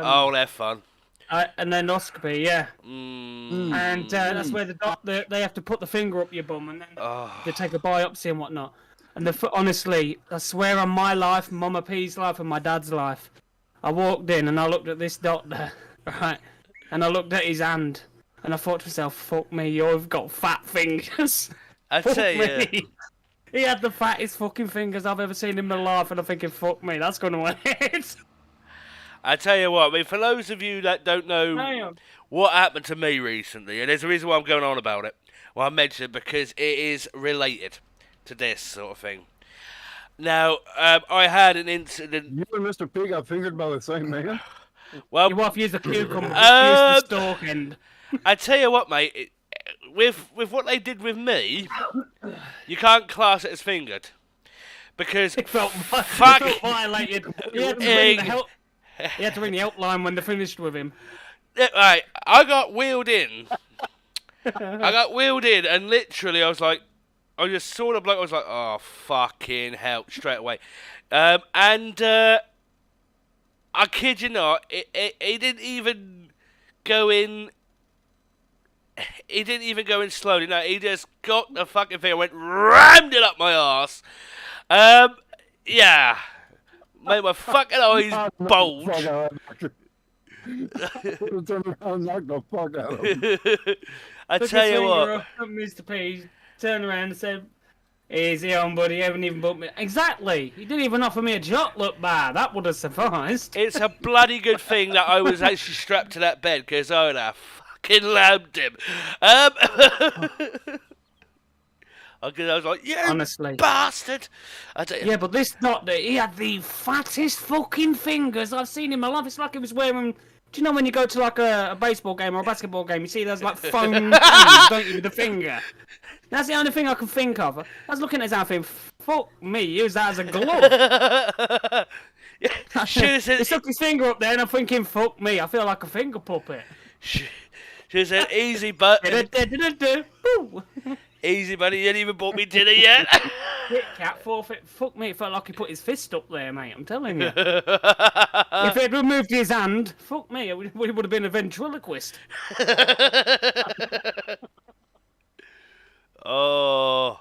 Oh, they're fun. an endoscopy, yeah. And Mm. that's where the doctor, they have to put the finger up your bum and then Oh. they take a biopsy and whatnot. And honestly, I swear on my life, Mama P's life, and my dad's life, I walked in and I looked at this doctor, right? And I looked at his hand and I thought to myself, "Fuck me, you've got fat fingers." I Fuck tell you, me. He had the fattest fucking fingers I've ever seen in my life, and I'm thinking, "Fuck me, that's gonna hit." I tell you what. I mean, for those of you that don't know Damn. what happened to me recently, and there's a reason why I'm going on about it. Well, I mentioned it because it is related to this sort of thing. Now, I had an incident. You and Mr. P got fingered by the same man? Well, Your wife used a cucumber, used the stalk end. I tell you what, mate. With what they did with me, you can't class it as fingered because It felt fuck. violated. He had to ring the helpline when they finished with him. Right, I got wheeled in. And literally, I just saw the bloke. I was like, "Oh fucking hell!" straight away. And I kid you not, he didn't even go in. He didn't even go in slowly. No, he just got the fucking thing and went rammed it up my arse. Yeah, made my fucking eyes bulge. Turn around and knock the fuck out of him. I Took tell his you finger what. up at Mr. P, turned around and said, "Easy on, buddy, you haven't even booked me." Exactly. He didn't even offer me a chocolate bar. That would have sufficed. It's a bloody good thing that I was actually strapped to that bed because I would have fucking lambed him. Because I was like, "You Honestly. bastard!" I tell you, Yeah, but this doctor, he had the fattest fucking fingers I've seen in my life. It's like he was wearing... Do you know when you go to like a baseball game or a basketball game, you see those like foam hands, don't you, with the finger? That's the only thing I can think of. I was looking at his hand thinking, "Fuck me, use that as a glove." should have He said, stuck his finger up there and I'm thinking, "Fuck me, I feel like a finger puppet." should have said, "Easy, but Boo. easy, buddy. You ain't even bought me dinner yet." Kit Kat forfeit. Fuck me, it felt like he put his fist up there, mate. I'm telling you. If he'd removed his hand, fuck me, we would have been a ventriloquist. Oh,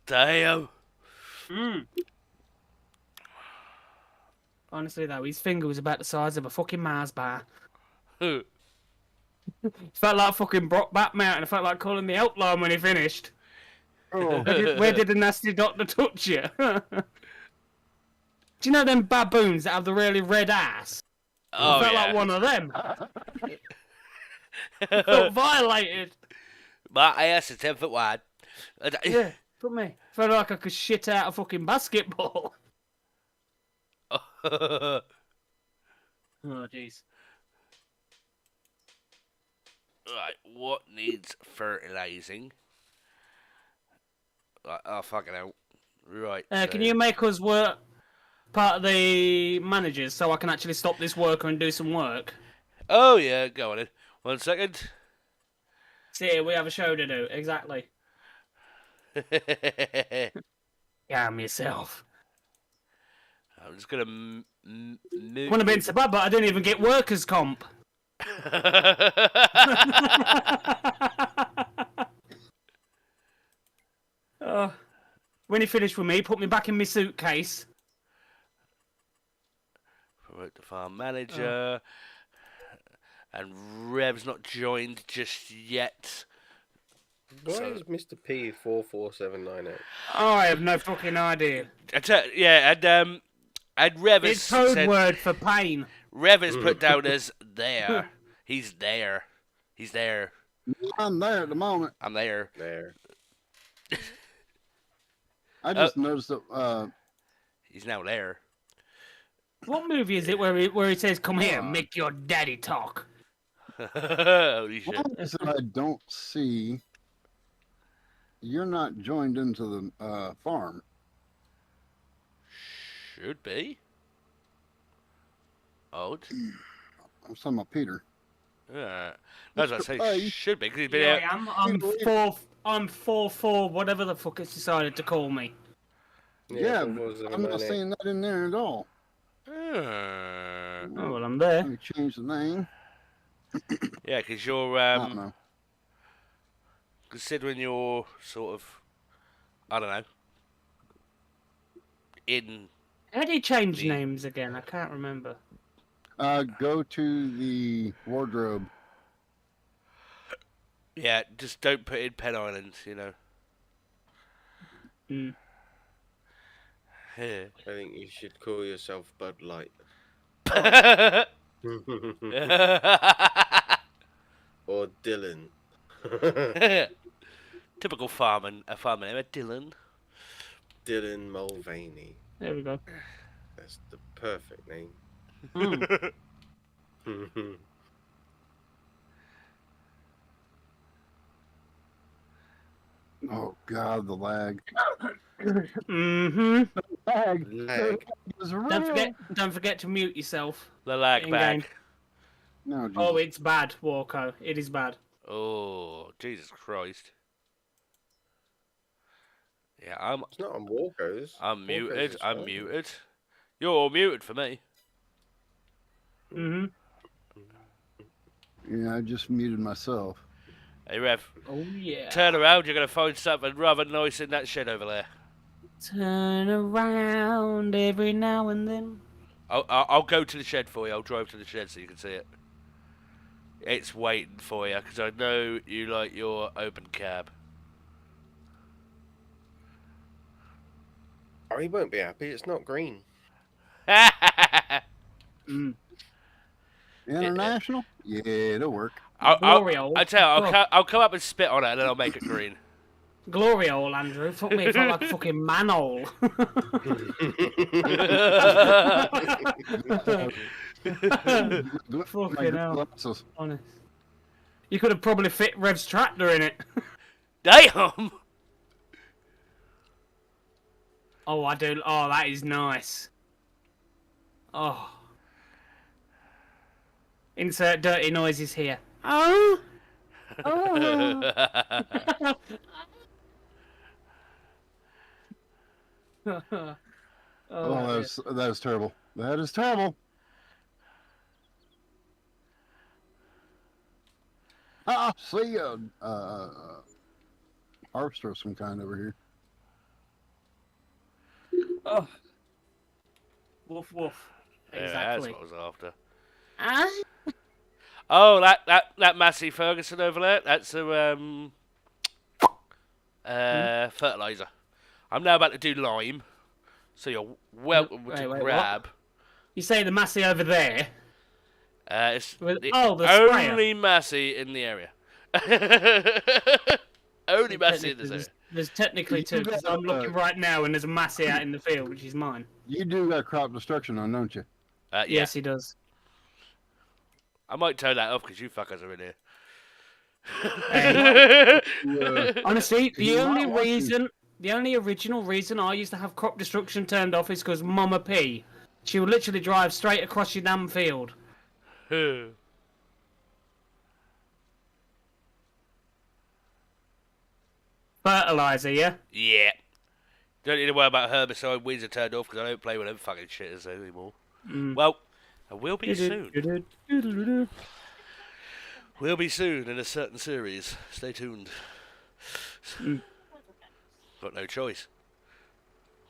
damn. Honestly, though, his finger was about the size of a fucking Mars bar. It felt like fucking Brockback Mountain. I felt like calling the helpline when he finished. Oh, Where did the nasty doctor touch you? Do you know them baboons that have the really red ass? Oh, I felt yeah. like one of them. I felt violated. My ass is 10 foot wide. Yeah, put me. Felt like I could shit out a fucking basketball. Oh, jeez. Right, what needs fertilizing? Right, oh, fucking hell. Right. Can you make us work part of the managers so I can actually stop this worker and do some work? Oh, yeah, go on in. 1 second. See, we have a show to do. Exactly. Calm yourself. I'm just gonna move. Wouldn't have been so bad, but I didn't even get workers' comp. When he finished with me, he put me back in my suitcase. Promote the farm manager. And Rev's not joined just yet. Why is Mr. P 44798? Oh, I have no fucking idea. And Rev has It's code said, word for pain. Rev is put down as there. He's there. He's there. I'm there at the moment. I'm there. There. I just noticed that He's now there. What movie is it where he says, "Come here, make your daddy talk"? Holy shit. why is it I don't see you're not joined into the farm. Should be. Odd. I'm talking about Peter. That's what I say. Hey. Should be because he's been Here out. I am. I'm fourth. I'm 4-4, whatever the fuck it's decided to call me. Yeah, four, four, seven, I'm not nine, eight. seeing that in there at all. Oh, well, I'm there. Let me change the name. Yeah, because you're I don't know. considering you're sort of, I don't know, in. How do you change The- names again? I can't remember. Go to the wardrobe. Yeah, just don't put in Pen Island, you know. Mm. I think you should call yourself Bud Light. Or Dylan. Typical farmer name, Dylan. Dylan Mulvaney. There we go. That's the perfect name. Mm. Oh God, the lag. Mm-hmm. Lag. Lag. Is real. Don't forget to mute yourself. The lag In bag. game. No, Jesus. Oh, it's bad, Walko. It is bad. Oh, Jesus Christ. Yeah, I'm It's not on Walko's. muted. is I'm fine. muted. You're all muted for me. Mm-hmm. Yeah, I just muted myself. Hey, Rev, Oh, yeah. turn around. You're going to find something rather nice in that shed over there. Turn around every now and then. I'll go to the shed for you. I'll drive to the shed so you can see it. It's waiting for you because I know you like your open cab. Oh, he won't be happy. It's not green. Mm. International? Yeah, it'll work. Glory hole. I tell you, Oh. I'll come up and spit on it and then I'll make it green. Glory hole, Andrew. Fuck me, it felt like a fucking manhole. Fucking hell. Glasses. Honest. You could have probably fit Rev's tractor in it. Damn! Oh, I do. Oh, that is nice. Oh. Insert dirty noises here. Oh. Oh. Oh, that is terrible. That is terrible. See harvester of some kind over here. Oh. Woof woof. Yeah, Exactly. that's what I was after. Ah? Oh, that Massey Ferguson over there. That's a fertilizer. I'm now about to do lime, so you're welcome to wait, grab. You say the Massey over there? It's With- the oh, the sprayer. only Massey in the area. Only Massey in this area. There's technically two, because I'm looking right now and there's a Massey out in the field, which is mine. You do got crop destruction on, don't you? Yeah. Yes, he does. I might turn that off because you fuckers are in here. Honestly, You might want the only original reason I used to have crop destruction turned off is because Mama P. She would literally drive straight across your damn field. Fertilizer, yeah? Yeah. Don't need to worry about herbicide. Weeds are turned off because I don't play with them fucking shitters anymore. Well, I will be soon. Will be soon in a certain series. Stay tuned. Got no choice.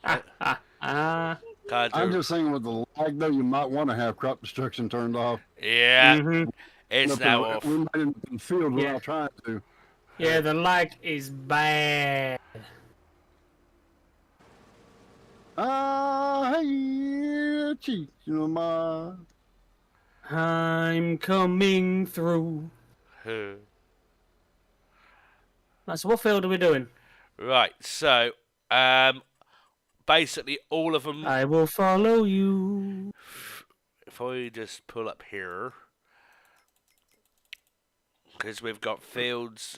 Can't I'm do. just saying with the lag though, you might want to have crop destruction turned off. Yeah, it's now off. We might end up in the field Yeah. without trying to. Yeah, the lag is bad. Hey, cheat, my. I'm coming through. Right, so what field are we doing? Right, so basically all of them. I will follow you. If I just pull up here, because we've got fields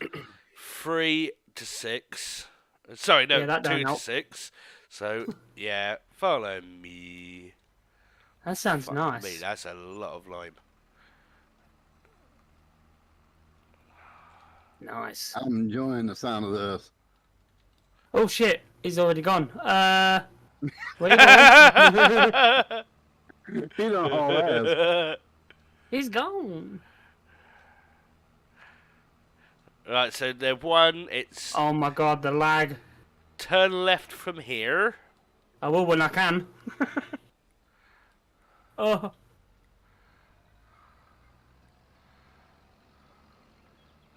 3 to 6. Sorry, no, Yeah, that don't 2 to help. 6. So yeah, follow me. That sounds Fuck nice. me, that's a lot of lime. Nice. I'm enjoying the sound of this. Oh shit, he's already gone. Where you going? He don't haul ass. He's gone. Right, so the one, it's Oh my god, the lag. turn left from here. I will when I can. Oh.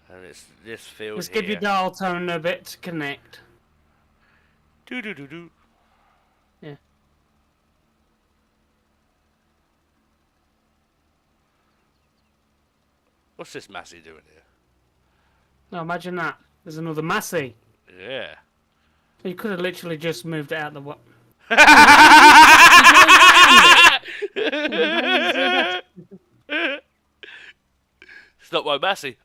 And it's this field Just here. give your dial tone a bit to connect. Do do do do. Yeah. What's this Massey doing here? No, imagine that. There's another Massey. Yeah. You could have literally just moved it out the way. It's not my Massey.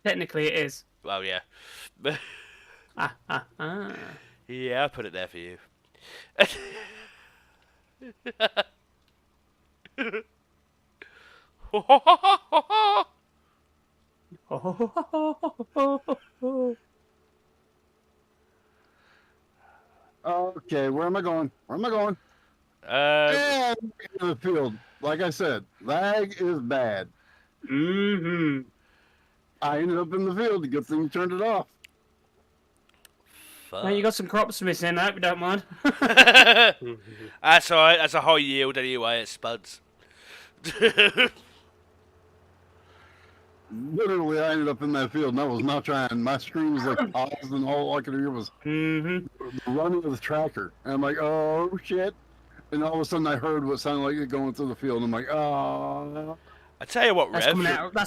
Technically it is. Well, yeah. Ah. Yeah, I put it there for you. Okay, where am I going? Where am I going? And in the field. Like I said, lag is bad. Mm-hmm. I ended up in the field. Good thing you turned it off. Well, you got some crops missing. I hope you don't mind. That's alright, that's a high yield anyway, it spuds. Literally, I ended up in that field, and I was not trying. My screen was like paused, and all I could hear was Mm-hmm. the running of the tractor. And I'm like, oh, shit. And all of a sudden, I heard what sounded like it going through the field. And I'm like, oh. I tell you what, That's Rev.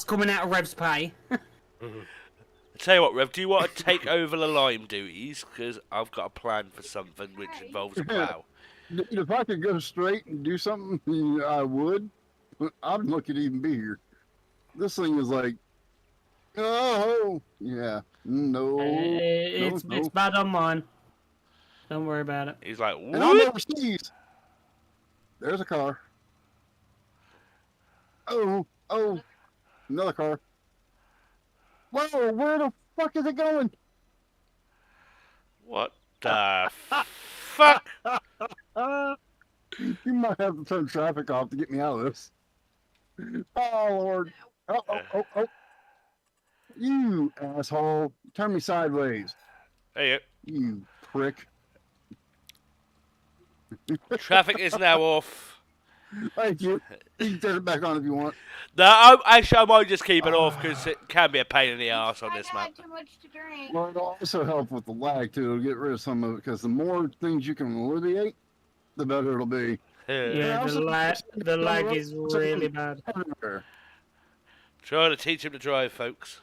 coming out of Rev's pay. I tell you what, Rev, do you want to take over the lime duties? Because I've got a plan for something which involves a plow. If I could go straight and do something, I would. But I'm lucky to even be here. This thing is like, oh, yeah, no. It's bad on mine. Don't worry about it. He's like, And I'm what? overseas. There's a car. Oh, another car. Whoa, where the fuck is it going? What the fuck? You might have to turn traffic off to get me out of this. Oh, Lord. Oh. You asshole. Turn me sideways. There You prick. you go. Traffic is now off. Thank you. You can turn it back on if you want. No, actually, I might just keep it off because it can be a pain in the ass on this map. too much to drink. Well, it'll also help with the lag, too. It'll get rid of some of it, because the more things you can alleviate, the better it'll be. Yeah, the lag is really bad. Trying to teach him to drive, folks.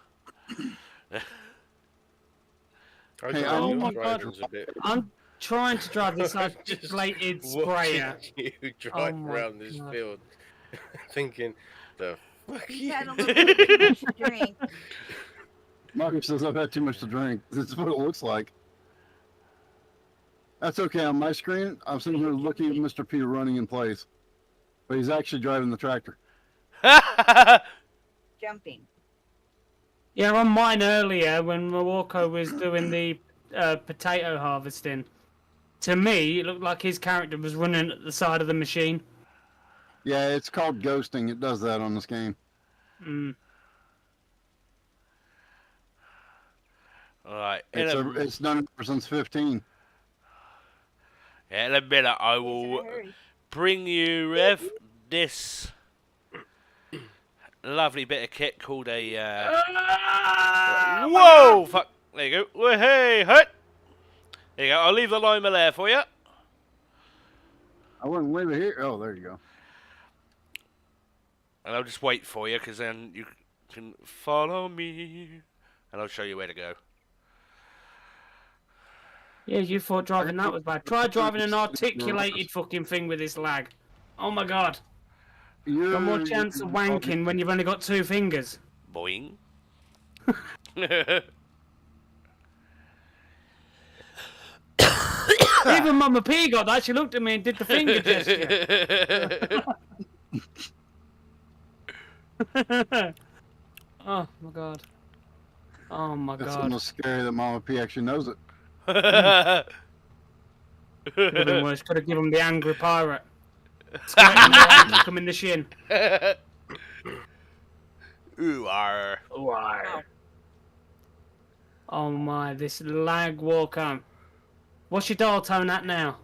Hey, oh my God. A bit. I'm trying to drive this articulated sprayer. Watching you drive Oh my around this God. field, thinking, the fuck You've you. had a little bit too much to drink. Marcus says I've had too much to drink. This is what it looks like. That's okay. On my screen, I'm sitting here looking at Mr. P running in place. But he's actually driving the tractor. Jumping. Yeah, on mine earlier when Mawako was doing the potato harvesting, to me it looked like his character was running at the side of the machine. Yeah, it's called ghosting. It does that on this game. Mm. Alright, It's done it since 15. yeah, in a minute I He's in will a hurry. bring you, Rev, this lovely bit of kit called a, Whoa! Fuck! There you go. Well, hey, hut! There you go, I'll leave the lima there for you. I wouldn't leave it here. Oh, there you go. And I'll just wait for you, because then you can follow me. And I'll show you where to go. Yeah, you thought driving that was bad. Try driving an articulated fucking thing with this lag. Oh my God. You're Got more chance of wanking when you've only got two fingers. Boing. Even Mama P got that. She looked at me and did the finger gesture. Oh my god. Oh my It's god. almost scary that Mama P actually knows it. Could have been worse. Could have given him the angry pirate. Squirting water to come in the shin. Ooh, arr. Wow. Oh my, this lag will come. What's your dial tone at now?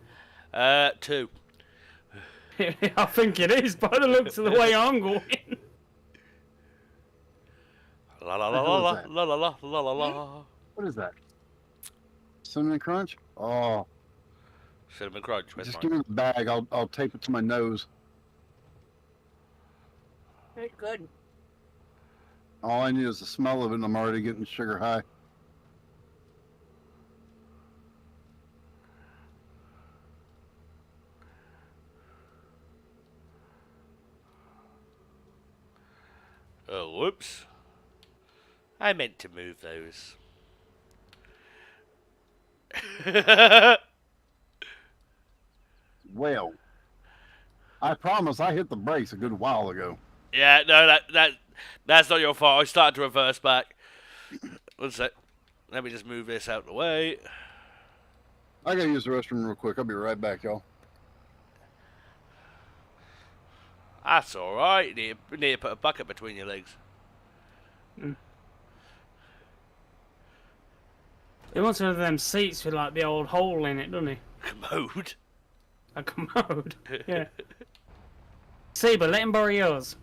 2. I think it is by the looks of the way I'm going. La la The la hell la is la that? la la la la la. What is that? Cinnamon Crunch? Oh, Cinnamon crunch. Where's just mine? give me the bag. I'll tape it to my nose. Very good. All I need is the smell of it, and I'm already getting sugar high. Oh, whoops. I meant to move those. Well, I promise I hit the brakes a good while ago. Yeah, no, that's not your fault. I started to reverse back. One sec. Let me just move this out of the way. I gotta use the restroom real quick. I'll be right back, y'all. That's alright. You need to put a bucket between your legs. He wants one of them seats with like the old hole in it, doesn't he? Commode. A commode. Yeah. Saber, let him borrow yours.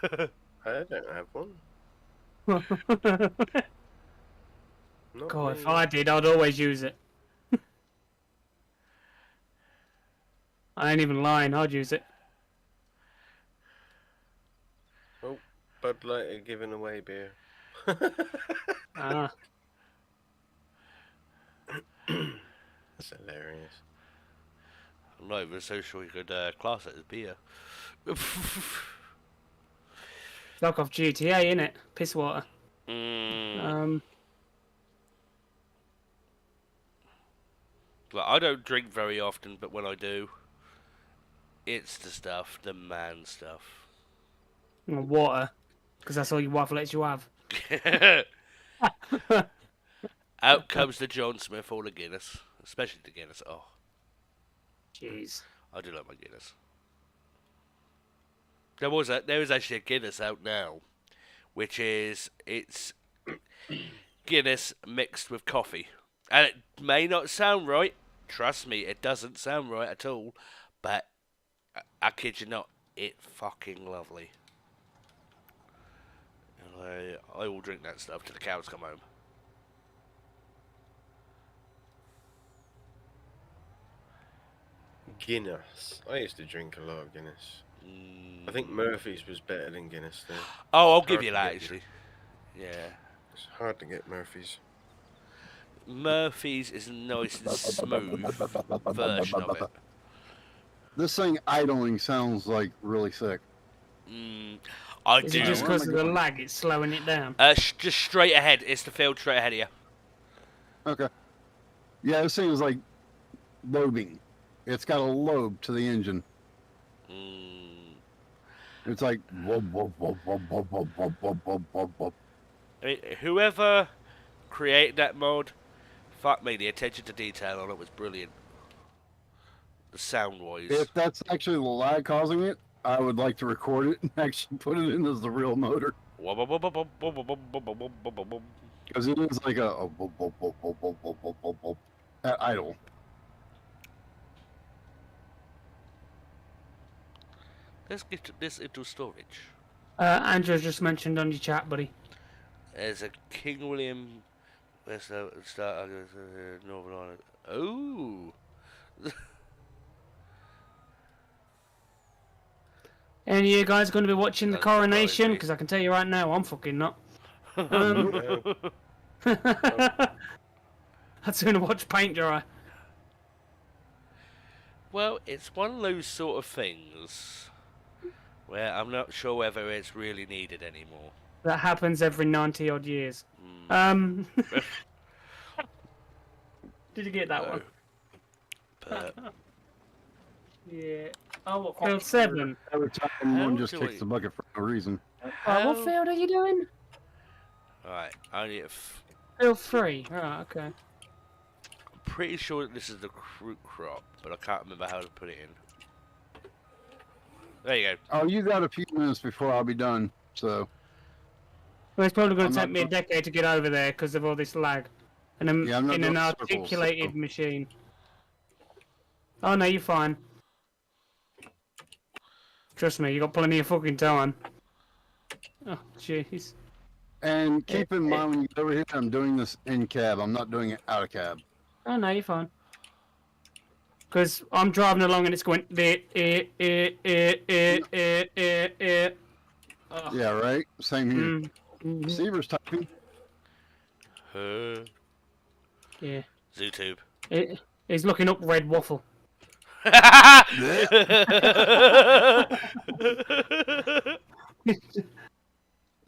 I don't have one. Not God, me. if I did, I'd always use it. I ain't even lying, I'd use it. Oh, Bud Light are giving away beer. Ah. That's hilarious. I'm not even so sure you could class it as beer. Knock off GTA, innit? Piss water. Like, I don't drink very often, but when I do, it's the stuff, the man stuff. Water. Because that's all your wife lets you have. Out comes the John Smith or the Guinness, especially the Guinness. Oh, Jeez. I do like my Guinness. There is actually a Guinness out now, which is it's Guinness mixed with coffee, and it may not sound right. Trust me, it doesn't sound right at all. But I kid you not, it's fucking lovely. I will drink that stuff till the cows come home. Guinness. I used to drink a lot of Guinness. I think Murphy's was better than Guinness though. Oh, I'll Hard give you to that get. actually. Yeah. It's hard to get Murphy's. Murphy's is a nice and smooth version of it. This thing idling sounds like really sick. I Is do. it just Where am because I of the going? lag it's slowing it down? Just straight ahead. It's the field straight ahead of you. Okay. Yeah, this thing is like lobing. It's got a lobe to the engine. It's like whoop, whoop, whoop, whoop, whoop, whoop, whoop, whoop, whoop, whoop, whoop. I mean, whoever created that mod, fuck me, the attention to detail on it was brilliant. The sound-wise. If that's actually the lag causing it, I would like to record it and actually put it in as the real motor. Because it is like a whoop, whoop, whoop, whoop, whoop, whoop, whoop, whoop, whoop, at idle. Let's get this into storage. Andrew just mentioned on your chat, buddy. There's a King William West start Northern Ireland. Oh. Any of you guys going to be watching the That's surprising. coronation? Because I can tell you right now, I'm fucking not. No. I'd sooner watch paint dry. Well, it's one of those sort of things where I'm not sure whether it's really needed anymore. That happens every 90 odd years. Did you get that one? But Yeah. Oh, what, Field 7? Every time How one just do kicks we- the bucket for no reason. Right, what field are you doing? Alright, only Field 3. Right, okay. I'm pretty sure that this is the fruit crop, but I can't remember how to put it in. There you go. Oh, you got a few minutes before I'll be done, so Well, it's probably going I'm to take not me a go- decade to get over there because of all this lag. And I'm Yeah, I'm not in an doing circles, articulated so- machine. Oh no, you're fine. Trust me, you got plenty of fucking time. Oh, jeez. And keep in mind when you get over here, I'm doing this in cab. I'm not doing it out of cab. Oh no, you're fine. Because I'm driving along and it's going. Oh. Yeah, right. Same here. Mm. Receiver's typing. Yeah. ZooTube. He's looking up red waffle.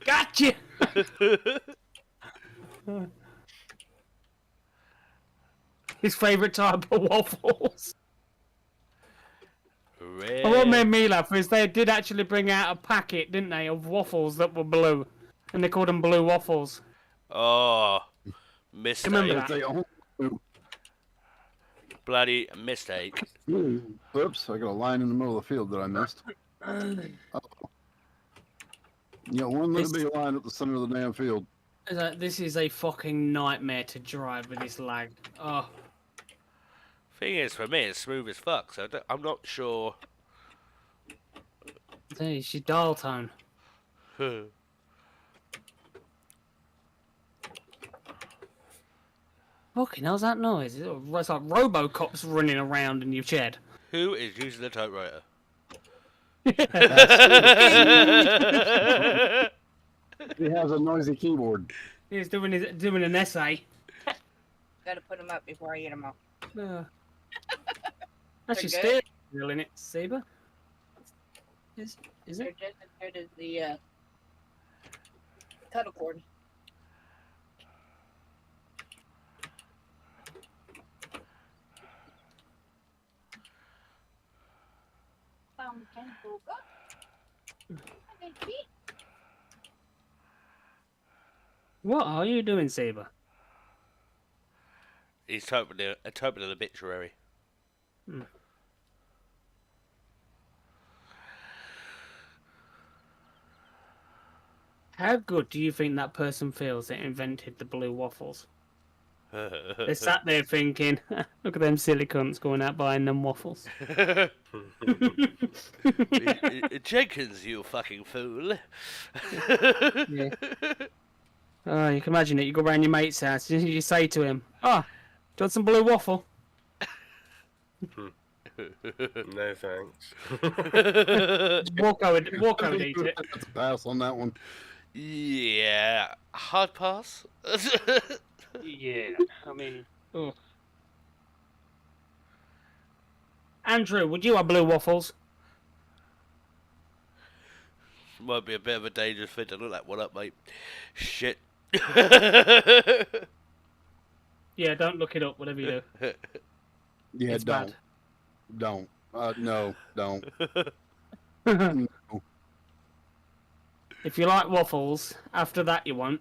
Gotcha! His favourite type of waffles. Red. And what made me laugh is they did actually bring out a packet, didn't they, of waffles that were blue. And they called them blue waffles. Oh, mistake. Remember that? They own- Bloody mistake. Oops, I got a line in the middle of the field that I missed. Uh-oh. You got one little big line at the center of the damn field. This is a fucking nightmare to drive with this lag. Oh. Thing is, for me, it's smooth as fuck, so I'm not sure. There's your dial tone. Fucking hell's that noise? It's like Robocop's running around in your shed. Who is using the typewriter? He has a noisy keyboard. He's doing an essay. Gotta put them up before I eat them up. That's your They're steering wheel in it, Saber. Is They're it? just as good as the pedal cord. What are you doing, Saber? He's typing an obituary. How good do you think that person feels that invented the blue waffles? They sat there thinking, look at them silly cunts going out buying them waffles. Jenkins, you fucking fool. Yeah. Oh, you can imagine it. You go round your mate's house and you say to him, "Oh, do you want some blue waffle?" No thanks. Walk over and eat it. That's a pass on that one. Yeah, hard pass. Yeah, I mean, oh. Andrew, would you have blue waffles? Might be a bit of a dangerous thing to look that one up, mate. Shit. Yeah, don't look it up, whatever you do. Yeah, It's don't. bad. Don't. No, don't. No. If you like waffles, after that you won't.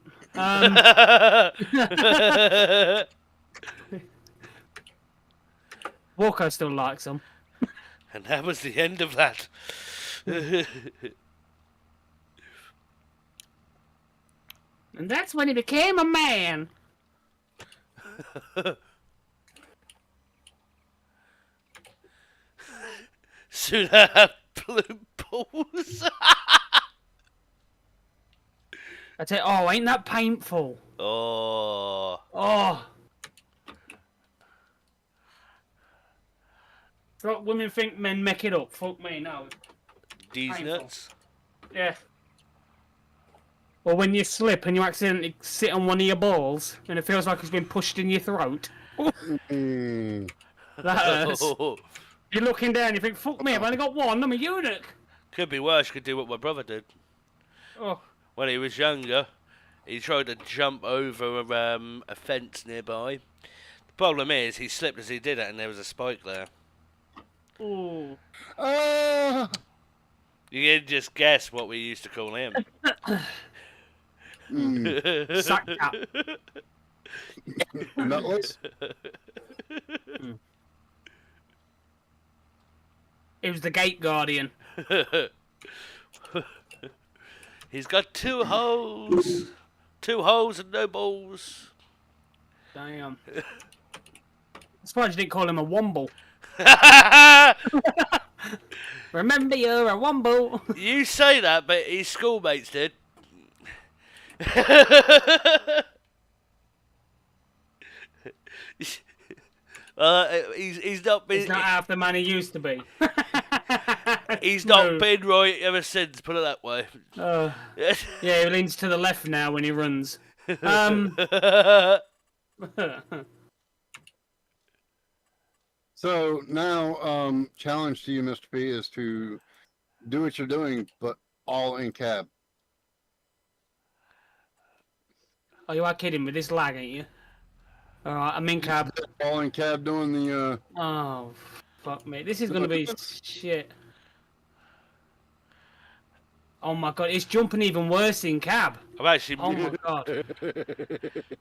Walker still likes them. And that was the end of that. And that's when he became a man. Soon I have blue balls. I tell you, oh, ain't that painful? Oh. Oh. What women think men make it up. Fuck me, no. These Painful. nuts. Yeah. Or when you slip and you accidentally sit on one of your balls and it feels like it's been pushed in your throat. Mm. That hurts. You're looking down, you think, fuck me, I've only got one, I'm a eunuch. Could be worse, could do what my brother did. Oh. When he was younger, he tried to jump over a fence nearby. The problem is, he slipped as he did it and there was a spike there. Ooh. Ah! You can just guess what we used to call him. Sack cap. Nutless? It was the gate guardian. He's got 2 holes. 2 holes and no balls. Damn. I'm surprised you didn't call him a womble. Remember, you're a womble. You say that, but his schoolmates did. He's not been. He's not half the man he used to be. He's not No. been right ever since. Put it that way. Yeah, he leans to the left now when he runs. So now, challenge to you, Mr. P, is to do what you're doing, but all in cab. Oh, you are kidding with this lag, ain't you? Alright, I'm in cab. All in cab doing the, Oh, fuck me. This is gonna be shit. Oh my god, it's jumping even worse in cab. I'm actually. Oh my god.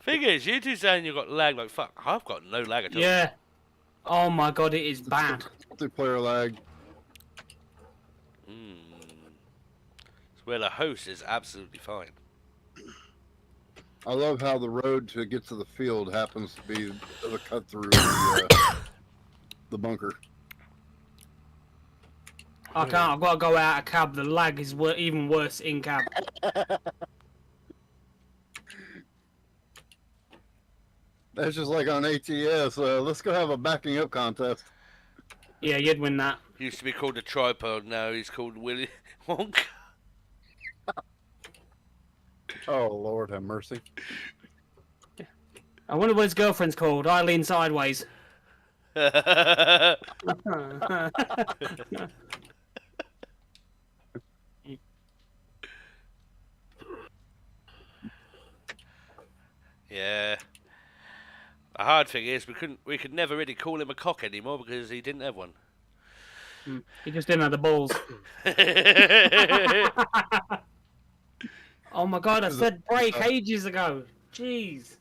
Thing is, you two saying you got lag like fuck. I've got no lag at all. Yeah. Oh my god, it is bad. multiplayer lag. It's where the host is absolutely fine. I love how the road to get to the field happens to be the cut through the bunker. I can't, I've got to go out of cab. The lag is even worse in cab. That's just like on ATS. Let's go have a backing up contest. Yeah, you'd win that. Used to be called a tripod, now he's called Willy Wonka. Oh, Lord have mercy. I wonder what his girlfriend's called. Eileen Sideways. Yeah. The hard thing is we could never really call him a cock anymore because he didn't have one. He just didn't have the balls. Oh my god, I said break ages ago. Jeez.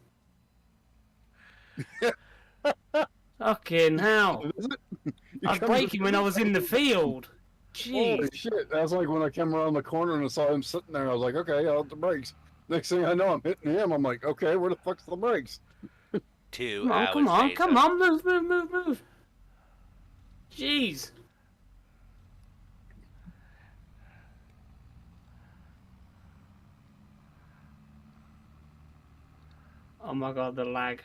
Fucking hell. I was breaking when I was in the field. Holy Jeez. shit. That's like when I came around the corner and I saw him sitting there. I was like, okay, I'll hit the brakes. Next thing I know, I'm hitting him. I'm like, okay, where the fuck's the brakes? 2 Come on, hours come on, later. come on. Move. Jeez. Oh my god, the lag.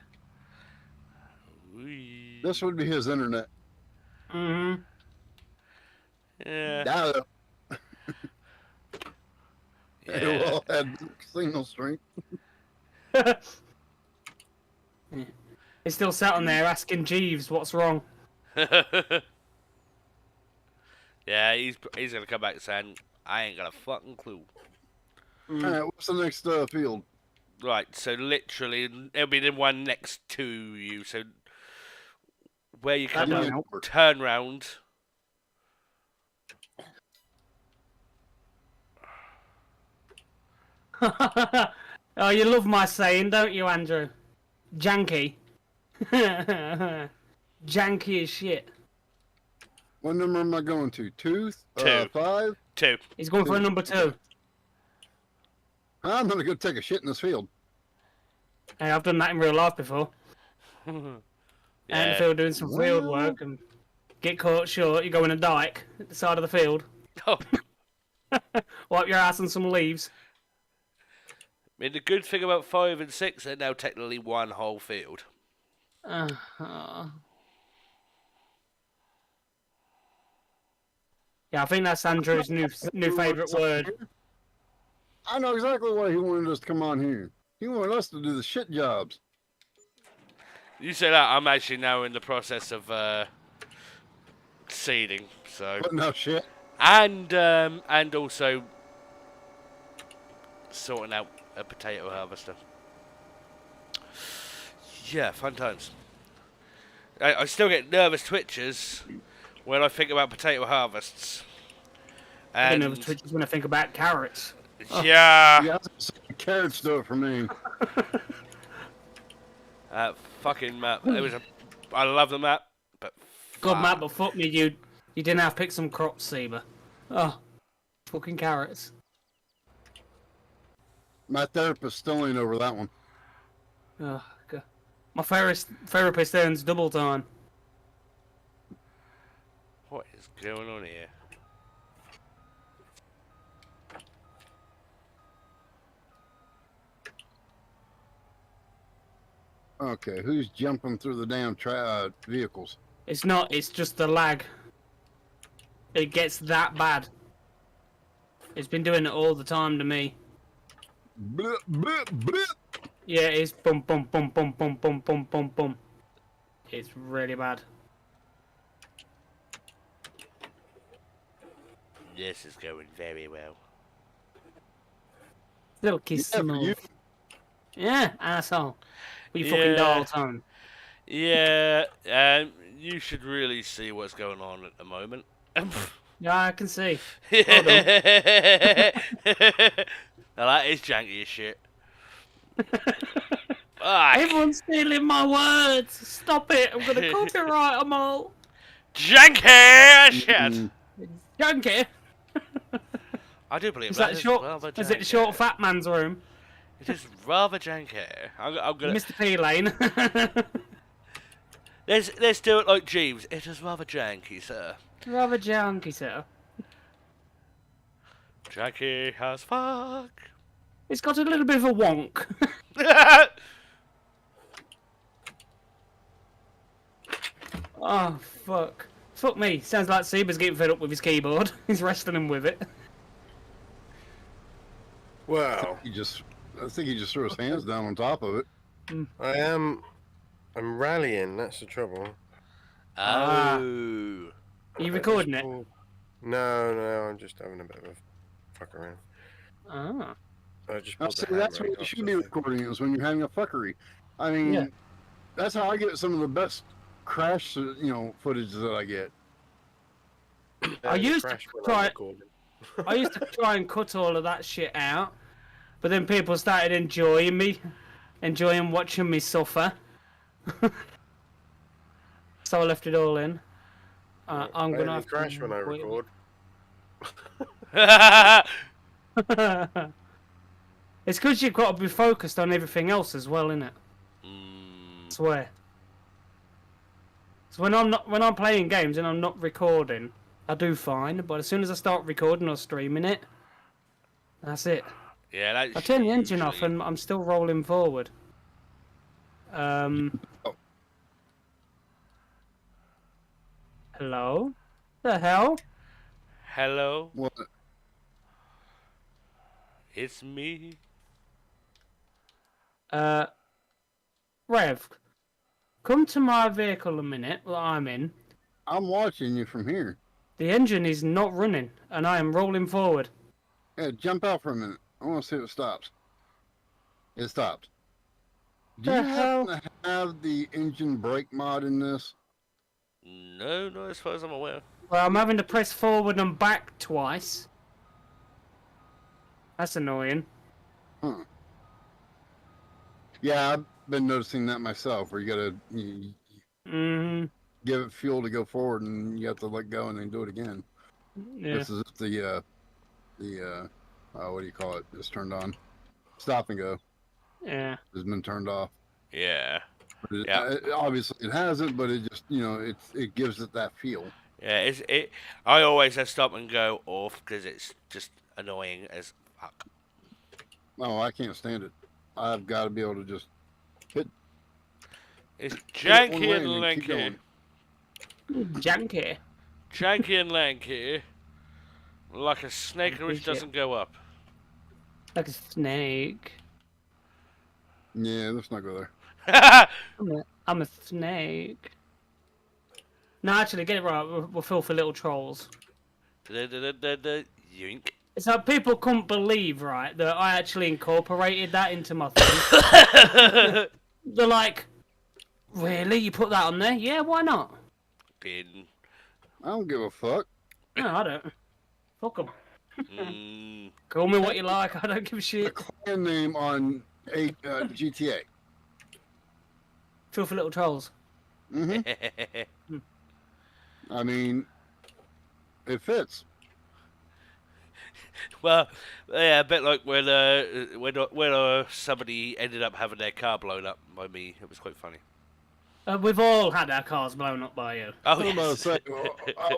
Whee. This would be his internet. Mm-hmm. Yeah. Dial-up. Yeah. It all had signal strength. He's still sat on there asking Jeeves what's wrong. Yeah, he's gonna come back saying, I ain't got a fucking clue. Alright, what's the next field? Right, so literally, it'll be the one next to you, so where you come don't up, help. turn round. Oh, you love my saying, don't you, Andrew? Janky. Janky as shit. What number am I going to? 2? 2. 5? 2. He's going for a number 2. I'm gonna go take a shit in this field. Hey, I've done that in real life before. Out in the field doing some field work and get caught short, you go in a dike at the side of the field, Oh, wipe your ass on some leaves. I mean, the good thing about 5 and 6, they're now technically one whole field. Yeah, I think that's Andrew's new favourite word. I know exactly why he wanted us to come on here. He wanted us to do the shit jobs. You say that, I'm actually now in the process of seeding, so... Putting out shit. And also sorting out a potato harvester. Yeah, fun times. I still get nervous twitches when I think about potato harvests. I And don't know if Twitch is going to think about carrots. yeah, Yeah, carrots do it for me. that fucking map. It was a. I love the map, but Good fuck. map, but fuck me, you didn't have to pick some crops, Seba. Oh, fucking carrots. My therapist still ain't over that one. Oh, God. My therapist earns double time. What is going on here? Okay, who's jumping through the damn vehicles? It's not, it's just the lag. It gets that bad. It's been doing it all the time to me. Blip, blip, blip. Yeah, it's bum bum bum bum bum bum bum bum bum. It's really bad. This is going very well. Little kiss Yeah, for you. Yeah, asshole. With your fucking dial tone. Yeah, you should really see what's going on at the moment. Yeah, I can see. Now Well done. that is janky as shit. Fuck. Everyone's stealing my words. Stop it. I'm gonna copyright them all. Janky as shit. Mm, Junkie. I do believe Is that is short? rather Is it janky. short fat man's room? It is rather janky. I'm gonna Mr. P Lane. let's do it like Jeeves. It is rather janky, sir. Rather junky, sir. Janky as fuck. It's got a little bit of a wonk. Oh, fuck. Fuck me. Sounds like Seba's getting fed up with his keyboard. He's wrestling him with it. Wow. I think he just threw his hands down on top of it. I'm rallying. That's the trouble. Ah. Oh. Are you recording it? No, I'm just having a bit of a fuck around. Ah. I just I pulled the see, that's handbrake what you off should the be thing. recording is when you're having a fuckery. I mean, Yeah. that's how I get some of the best crash, footage that I get. I It used to crashed when try- I'm recording. I used to try and cut all of that shit out, but then people started enjoying watching me suffer. So I left it all in. I'm I gonna only have crash to when I wait. record. It's because you've got to be focused on everything else as well, innit? Mm. Swear. So when I'm playing games and I'm not recording, I do fine. But as soon as I start recording or streaming it, that's it. Yeah, that's I turn the engine off usually- and I'm still rolling forward. Hello? The hell? Hello, Well, it's me. Rev, come to my vehicle a minute that I'm in. I'm watching you from here. The engine is not running and I am rolling forward. Yeah, jump out for a minute. I want to see if it stops. It stopped. Do The you hell? happen to have the engine brake mod in this? No, not as far as I'm aware. Well, I'm having to press forward and back twice. That's annoying. Huh. Yeah, I've been noticing that myself, where you give it fuel to go forward, and you have to let go and then do it again. Yeah. This is if the what do you call it? It's turned on. Stop and go Yeah. has been turned off. Yeah. But Yeah. Obviously it hasn't, but it just it gives it that feel. Yeah, I always have stop and go off because it's just annoying as fuck. No, I can't stand it. I've got to be able to just It's hit it one janky way and and then keep lanky. going. Janky. Janky and lanky. Like a snake which Appreciate it. doesn't go up. Like a snake. Yeah, let's not go there. I'm a snake. No, actually, get it right. We're filthy little trolls. Yoink. It's like people couldn't believe, right, that I actually incorporated that into my thing. They're like, really? You put that on there? Yeah, why not? Bin. I don't give a fuck. No, I don't. Fuck 'em. Mm. Call me what you like. I don't give a The shit. clan name on GTA. Filthy little trolls. hmm I mean, it fits. Well, yeah, a bit like when somebody ended up having their car blown up by me. It was quite funny. We've all had our cars blown up by you. Oh, I was about to yes. say,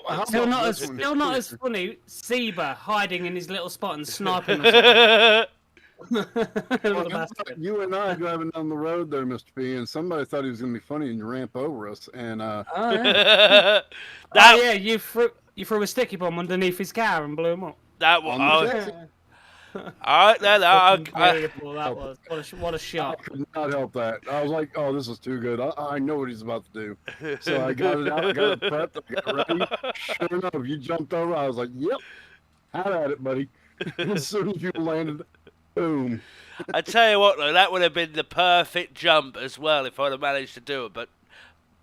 how Still about not this as one? still not as funny. Seba hiding in his little spot and sniping us all. Little bastard. You and I driving down the road there, Mr. P, and somebody thought he was going to be funny and ramp over us. And Oh, yeah. that, Oh, yeah, you threw a sticky bomb underneath his car and blew him up. that was. on the Oh, taxi, Fucking I, beautiful that was. What a I shot. could not help that. I was like, oh, this is too good. I know what he's about to do. So I got it out, I got it prepped, I got it ready. Sure enough, you jumped over. I was like, yep, have at it, buddy. As soon as you landed, boom. I tell you what, though, that would have been the perfect jump as well if I'd have managed to do it. But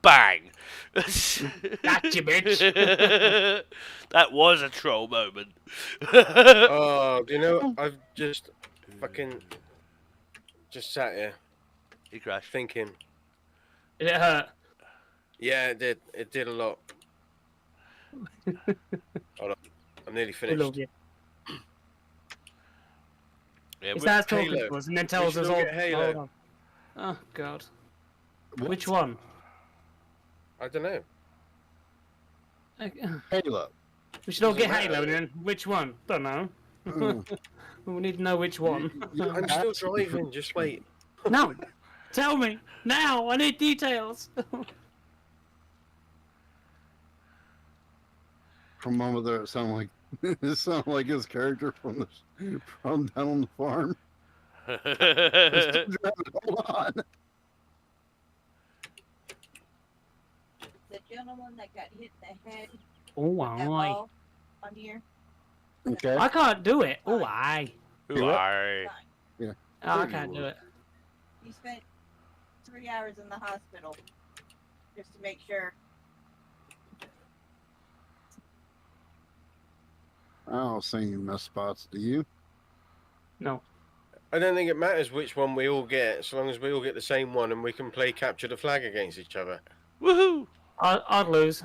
bang! Gotcha, bitch. That was a troll moment. Oh, you know, I've just fucking just sat here He crashed. thinking. Did it hurt? Yeah, it did. It did a lot. Hold on, I'm nearly We finished. love you. Yeah, He we- starts talking Halo. to us and then We tells should us all all. get Halo. Hold on. Oh God. Which one? I don't know. Halo. We should all Doesn't get matter. Halo and then which one? Don't know. Mm. We need to know which one. I'm still driving. Just wait. No, tell me now. I need details. For a moment there, it sounded like his character from down on the farm. Hold on. The gentleman that got hit in the head Oh, with that aye. ball on here. Okay. I can't do it. Oh, aye. Who are? Oh, I can't do it. He spent 3 hours in the hospital just to make sure. I don't see any mess spots. Do you? No. I don't think it matters which one we all get, as long as we all get the same one and we can play capture the flag against each other. Woohoo! I'd lose.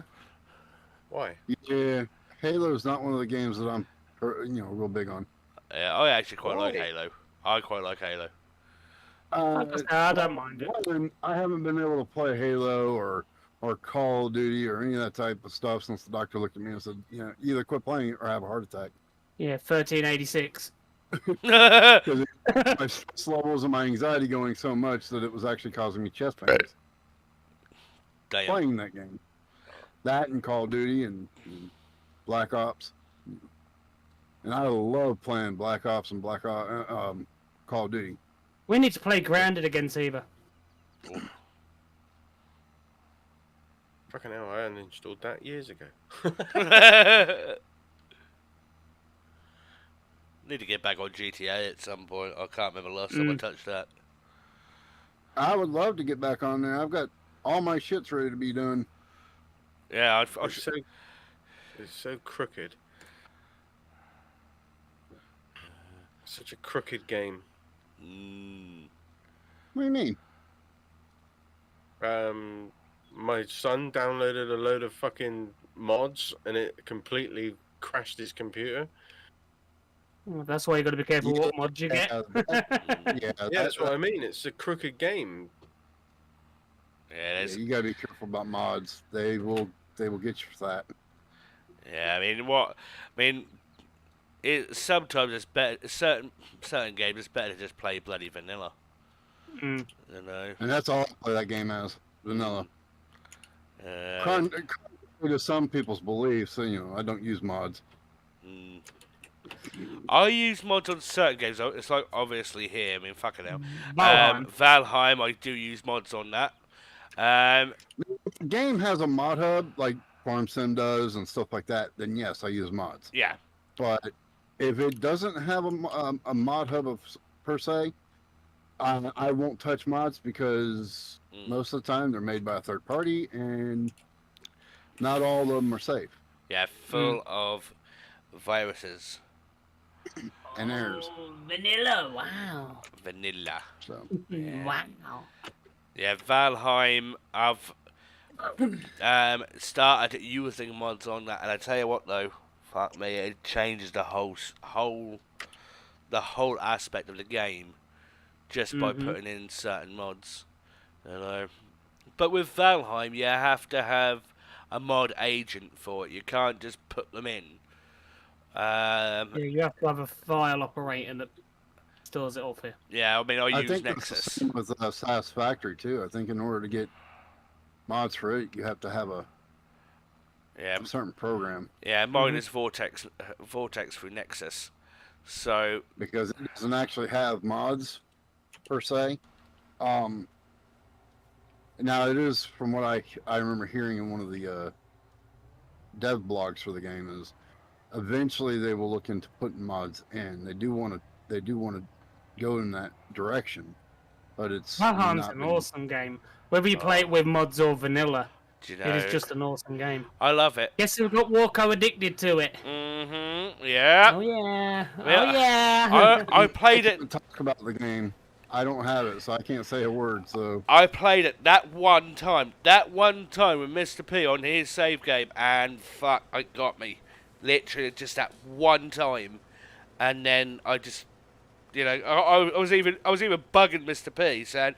Why? Yeah. Halo's not one of the games that I'm, real big on. Yeah, I actually quite like Why? Halo. I quite like Halo. I don't mind it. I haven't been able to play Halo or Call of Duty or any of that type of stuff since the doctor looked at me and said, either quit playing it or have a heart attack. Yeah, 1386. Because my stress levels and my anxiety going so much that it was actually causing me chest pains Damn. playing that game. That and Call of Duty and Black Ops. And I love playing Black Ops and Call of Duty. We need to play Grounded against Eva. Fucking hell, I uninstalled that years ago. Need to get back on GTA at some point. I can't remember last time I touched that. I would love to get back on there. I've got all my shits ready to be done. Yeah, It's so crooked. Such a crooked game. What do you mean? My son downloaded a load of fucking mods and it completely crashed his computer. Well, that's why you got to be careful what mods you get. Yeah, That's what I mean. It's a crooked game. Yeah, there's, you gotta be careful about mods. They will get you for that. yeah. Sometimes it's better. Certain games it's better to just play bloody vanilla. Mm. You know. And that's all I play that game as vanilla. Contrary to some people's beliefs, I don't use mods. I use mods on certain games. It's like obviously here. Fucking hell. Valheim. Valheim, I do use mods on that. If the game has a mod hub like Farm Sim does and stuff like that, then yes, I use mods. Yeah. But if it doesn't have a mod hub per se, I won't touch mods because most of the time they're made by a third party and not all of them are safe. Yeah, full of viruses. And errors. Oh, vanilla, wow. Vanilla. So Wow. Yeah, Valheim, I've started using mods on that, and I tell you what though, fuck me, it changes the whole aspect of the game just by putting in certain mods, you know. But with Valheim, you have to have a mod agent for it. You can't just put them in. Yeah, you have to have a file operator that stores it all for you. Yeah, I mean, I use think Nexus. it's the same with Satisfactory too. I think in order to get mods for it, you have to have a certain program. Yeah, mine is Vortex through Nexus. So because it doesn't actually have mods per se. Now it is, from what I remember hearing in one of the dev blogs for the game, is eventually they will look into putting mods in. They do want to go in that direction, but it's Valheim's an awesome game. Whether you play it with mods or vanilla, do you know, it is just an awesome game. I love it. Guess who got Walko addicted to it? Yeah. Oh yeah. Yeah, Oh yeah. I played it. Talk about the game. I don't have it, so I can't say a word. So I played it that one time with Mr. P on his save game, and fuck, it got me. Literally just that one time, and then I just, you know, I was even bugging Mr. P saying,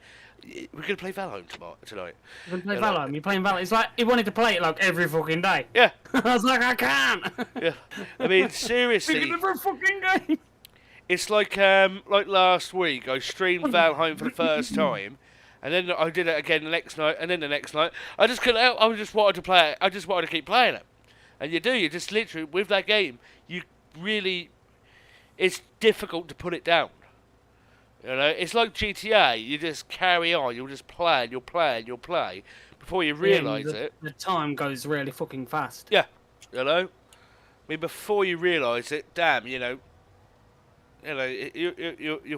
"We're gonna play Valheim tonight." You're playing Valheim. You're playing Valheim. It's like he wanted to play it like every fucking day. Yeah. I was like, I can't. Yeah. I mean, seriously. Every fucking game. It's like last week, I streamed Valheim for the first time, and then I did it again the next night, and then the next night. I just couldn't help. I just wanted to play it. I just wanted to keep playing it. And you just literally, with that game, it's difficult to put it down. You know, it's like GTA. You just carry on. You'll just play and you'll play and you'll play before you realise it. The time goes really fucking fast. Yeah, you know. I mean, before you realise it, damn, you've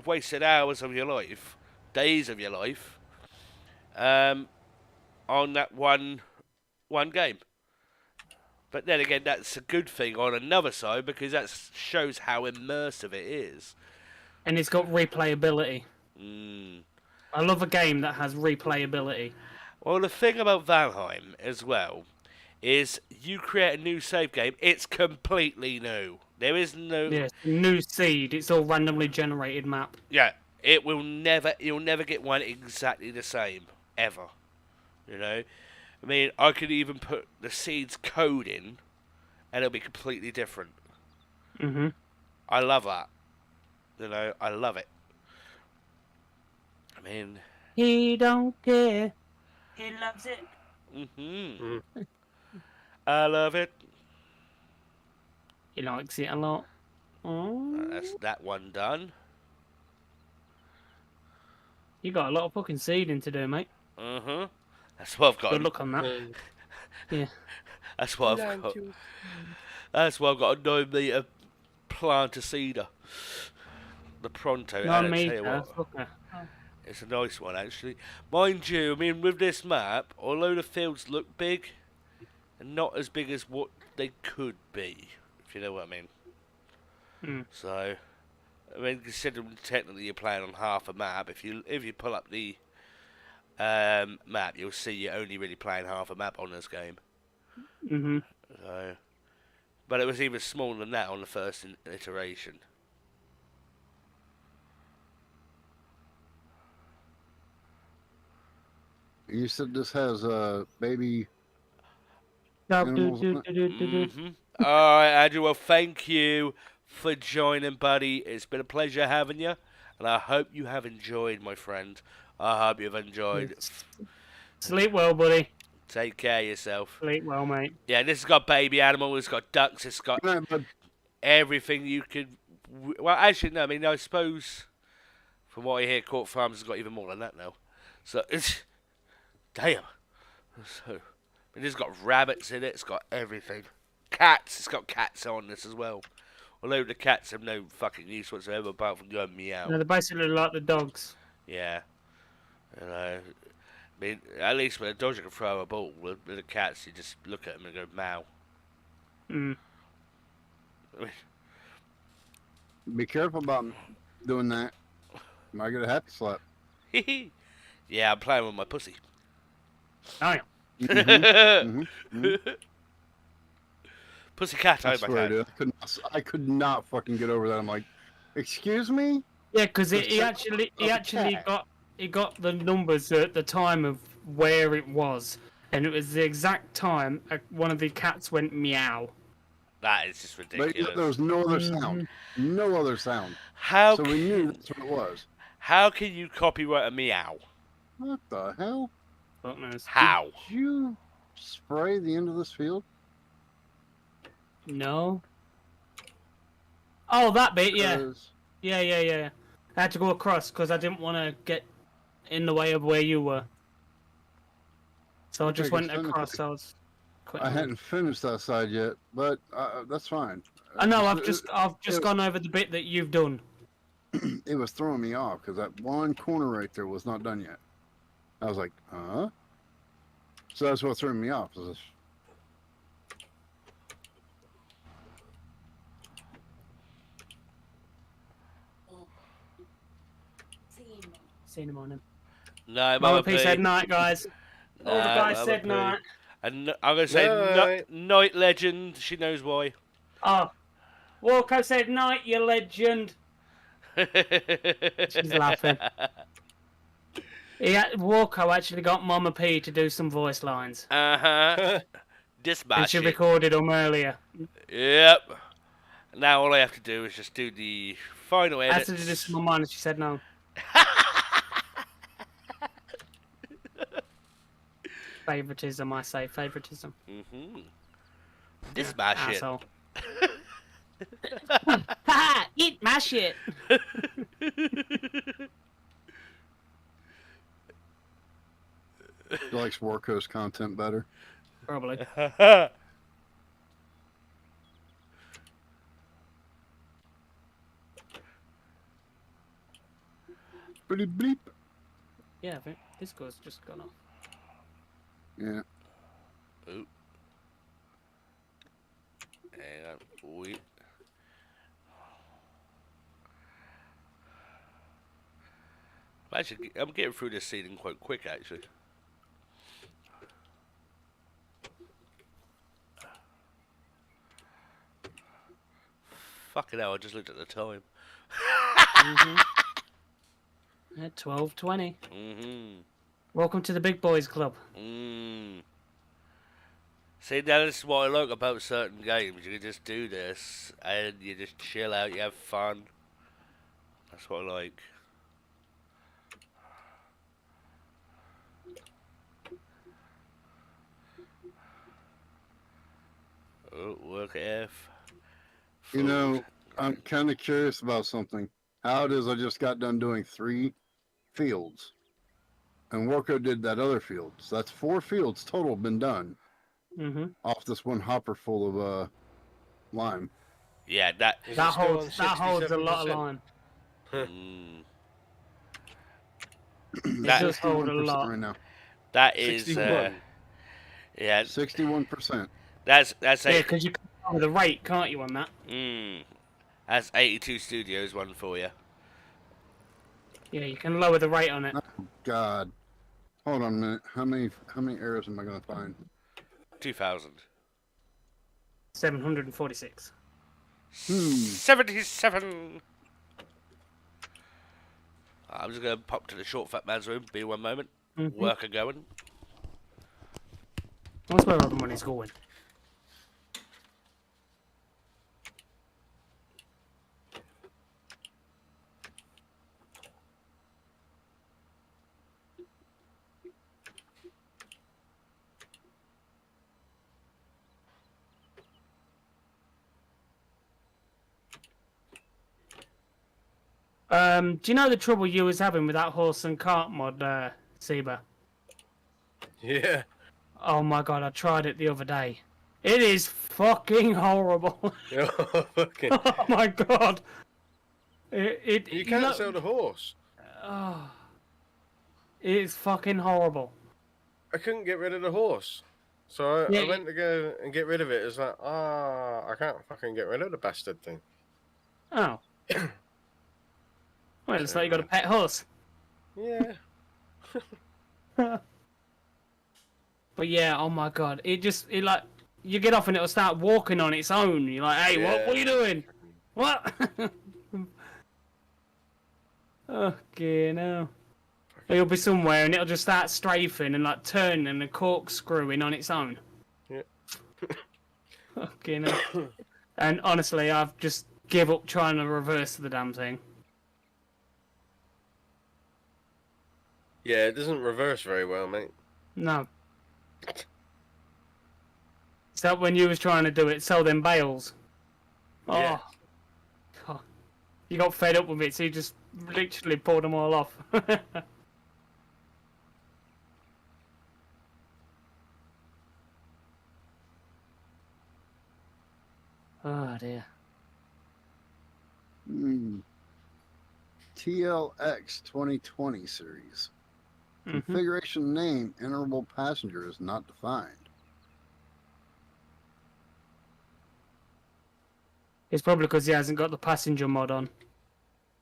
wasted hours of your life, days of your life, on that one game. But then again, that's a good thing on another side, because that shows how immersive it is. And it's got replayability. I love a game that has replayability. Well, the thing about Valheim as well is you create a new save game, it's completely new. There is no... Yes, new seed. It's all randomly generated map. Yeah, you'll never get one exactly the same, ever. You know? I mean, I could even put the seed's code in, and it'll be completely different. I love that. You know, I love it. I mean... He don't care. He loves it. I love it. He likes it a lot. That's that one done. You got a lot of fucking seeding to do, mate. That's what I've got. Good luck on that. Yeah. That's what I've got. That's why I've got a 9 metre plant of cedar. The Pronto. 9 metre. It's a nice one, actually. Mind you, I mean, with this map, although the fields look big, they're not as big as what they could be, if you know what I mean. So, I mean, considering technically you're playing on half a map, if you pull up the map, you'll see you're only really playing half a map on this game. So, but it was even smaller than that on the first iteration. you said this has baby. Alright, Andrew, well, thank you for joining, buddy. It's been a pleasure having you, and I hope you have enjoyed, my friend. I hope you've enjoyed. Sleep well, buddy. Take care of yourself. Sleep well, mate. Yeah, this has got baby animal, it's got ducks, it's got everything you could... Well, actually, no, I mean, I suppose, from what I hear, Court Farms has got even more than that now. So, it's... Damn. So, I mean, it's got rabbits in it, it's got everything. Cats, it's got cats on this as well. Although the cats have no fucking use whatsoever apart from going meow. No, they're basically like the dogs. Yeah. You know, I mean, at least with a dog you can throw a ball. With the cats, you just look at them and go meow. Be careful about doing that. Might get a happy slap. Yeah, I'm playing with my pussy. Oh, yeah. Pussy cat, I oh my swear, god. dude. I could not fucking get over that. I'm like, excuse me? Yeah, because The he sex actually of a got the numbers at the time of where it was, and it was the exact time one of the cats went meow. That is just But ridiculous. there was no other sound. No other sound. How So we knew can, that's what it was. how can you copyright a meow? What the hell? Fuck knows. How? Did you spray the end of this field? No. Oh, that bit, yeah. 'Cause Yeah. I had to go across because I didn't want to get in the way of where you were. So I Okay, just went because across. I was. I hadn't finished that side yet, but that's fine. I know. I've It- just it- gone over the bit that you've done. It was throwing me off because that one corner right there was not done yet. I was like, huh? So that's what threw me off. Was See you in the morning. No, Mama P said night, guys. No, All the guys Mama said P. night. And I'm going to say Night. night legend. She knows why. Oh, Walco said night, you legend. She's laughing. Walco actually got Mama P to do some voice lines. Uh-huh. And Dispatch she it. recorded them earlier. Yep. Now all I have to do is just do the final I edit. had to do this for my mum, and she said no. Favoritism, I say. Favoritism. Mm-hmm. Dispatch it. Asshole. Ha! Eat my shit! She likes War Coast content better. Probably. Pretty bleep. Yeah, I think this goes just gone off. Yeah. Oop. Hang on. Wait. Actually, I'm getting through this season quite quick, actually. Fucking hell, I just looked at the time. At 12:20. Mm-hmm. Welcome to the Big Boys Club. Mm. See, now this is what I like about certain games. You can just do this, and you just chill out, you have fun. That's what I like. Oh, work F. You know, I'm kind of curious about something. How it is I just got done doing 3 fields. And Warco did that other field. So that's 4 fields total been done Mm-hmm. off this one hopper full of lime. Yeah, that. Is it That still holds a on lot of 67%? line. Mm, It That- does hold a 61% lot. right now. that is. 61. Yeah, 61%. that's Yeah, eight. because you can tell the rate, can't you, on that? That's 82 Studios one for you. Yeah, you can lower the rate on it. God. Hold on a minute. How many arrows am I going to find? 2000. 746. 77. I'm just gonna pop to the short fat man's room. Be 1 moment. Mm-hmm. Work are going. That's where all the money's going. Do you know the trouble you was having with that horse and cart mod, Seba? Yeah. Oh my god, I tried it the other day. It is fucking horrible. Oh, fucking. Oh my god. You can't sell the horse. It's fucking horrible. I couldn't get rid of the horse. So I Yeah, went to go and get rid of it. It's like, I can't fucking get rid of the bastard thing. Oh. Well, it's So, like you got a pet horse. Yeah. But yeah, oh my god, it like you get off and it'll start walking on its own. You're like, hey, what are you doing? What? Okay, no. You'll be somewhere and it'll just start strafing and like turning and corkscrewing on its own. Yeah. Okay, no. And honestly, I've just give up trying to reverse the damn thing. Yeah, it doesn't reverse very well, mate. No. So when you was trying to do it, sell them bales. Oh. Yeah. God. You got fed up with it, so you just literally pulled them all off. Oh dear. TLX 2020 series. Configuration name interval passenger is not defined. It's probably because he hasn't got the passenger mod on.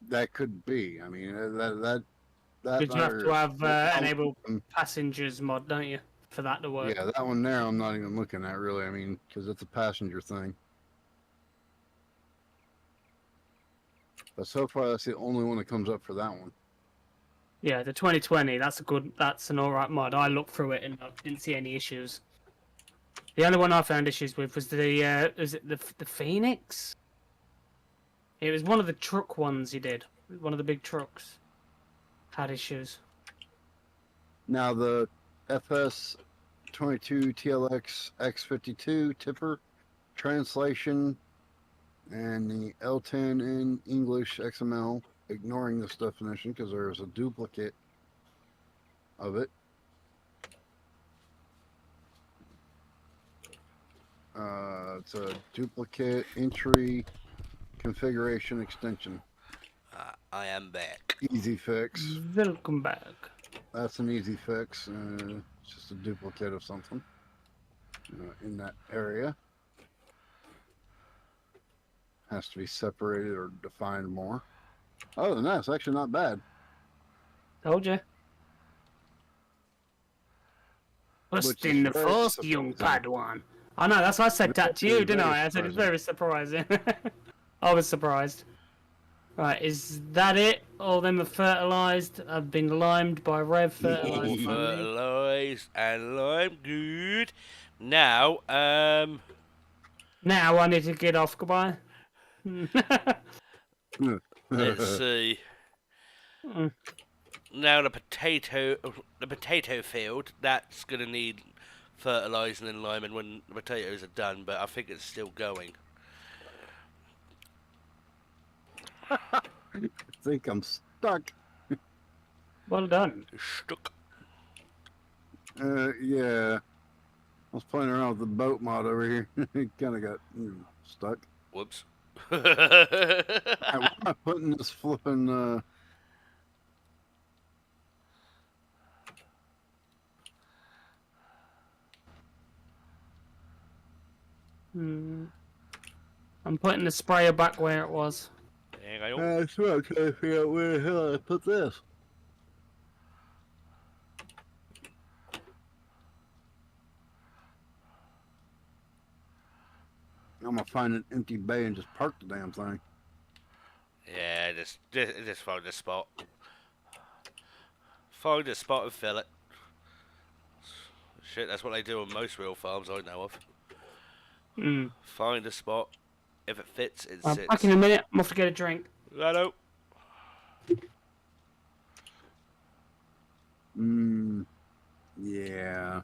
That could be. I mean, that Because you have to have enable one- passengers mod, don't you, for that to work? Yeah, that one there I'm not even looking at really. I mean, because it's a passenger thing. But so far, that's the only one that comes up for that one. Yeah, the 2020. That's an alright mod. I looked through it and I didn't see any issues. The only one I found issues with was the the Phoenix. It was one of the truck ones he did. One of the big trucks had issues. Now the FS22 TLX X52 tipper translation and the L10 in English XML, ignoring this definition because there's a duplicate of it. It's a duplicate entry configuration extension. I am back. Easy fix. Welcome back. That's an easy fix. It's just a duplicate of something in that area. Has to be separated or defined more. Other than that, it's actually not bad. Told you. Trust in the force, young Padawan. I know, that's what I said that to you, didn't I? I said it's very surprising. I was surprised. Right, is that it? All them are fertilised. I've been limed by Rev fertilised. Fertilised and lime, good. Now, Now I need to get off. Goodbye. let's see. Now the potato field, that's gonna need fertilising and liming when the potatoes are done, but I think it's still going. I think I'm stuck. Well done. Stuck. Yeah. I was playing around with the boat mod over here. It kind of got stuck. Whoops. Why am I putting this flipping I'm putting the sprayer back where it was. There you go. That's what I'm trying to figure out where the hell I put this. I'm gonna find an empty bay and just park the damn thing. Yeah, just find a spot. Find a spot and fill it. Shit, that's what they do on most real farms I know of. Find a spot. If it fits, it I'm sits. back in a minute. I'm off to get a drink. Righto. Yeah.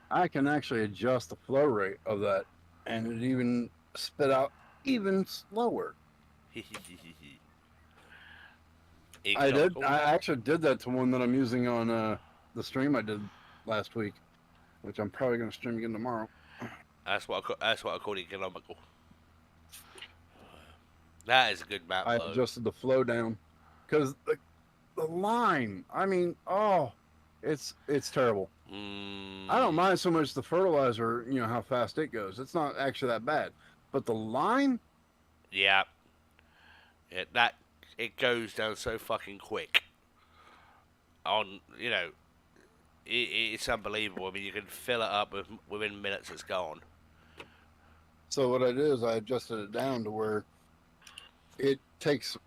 I can actually adjust the flow rate of that, and it even spit out even slower. I did. economical. I actually did that to one that I'm using on the stream I did last week, which I'm probably going to stream again tomorrow. That's what I call economical. That is a good map, I though. adjusted the flow down because the line. I mean, oh, it's terrible. I don't mind so much the fertilizer. You know how fast it goes. It's not actually that bad, but the line. Yeah. It goes down so fucking quick. It's unbelievable. I mean, you can fill it up within minutes. It's gone. So what I did is I adjusted it down to where it takes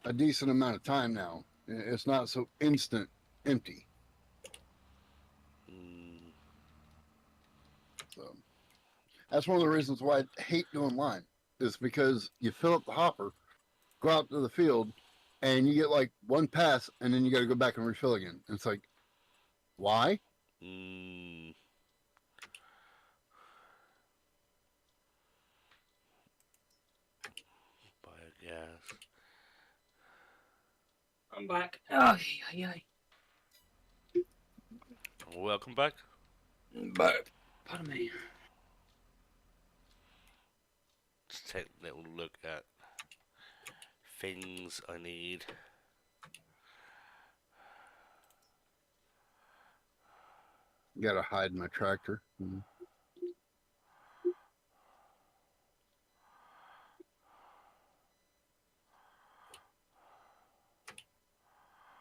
a decent amount of time now. It's not so instant empty. So that's one of the reasons why I hate doing line, is because you fill up the hopper, go out to the field, and you get like one pass, and then you got to go back and refill again. It's like, why? Biogas. I'm back. Oh, yeah. Welcome back. Pardon me. Let's take a little look at things I need. Gotta hide my tractor.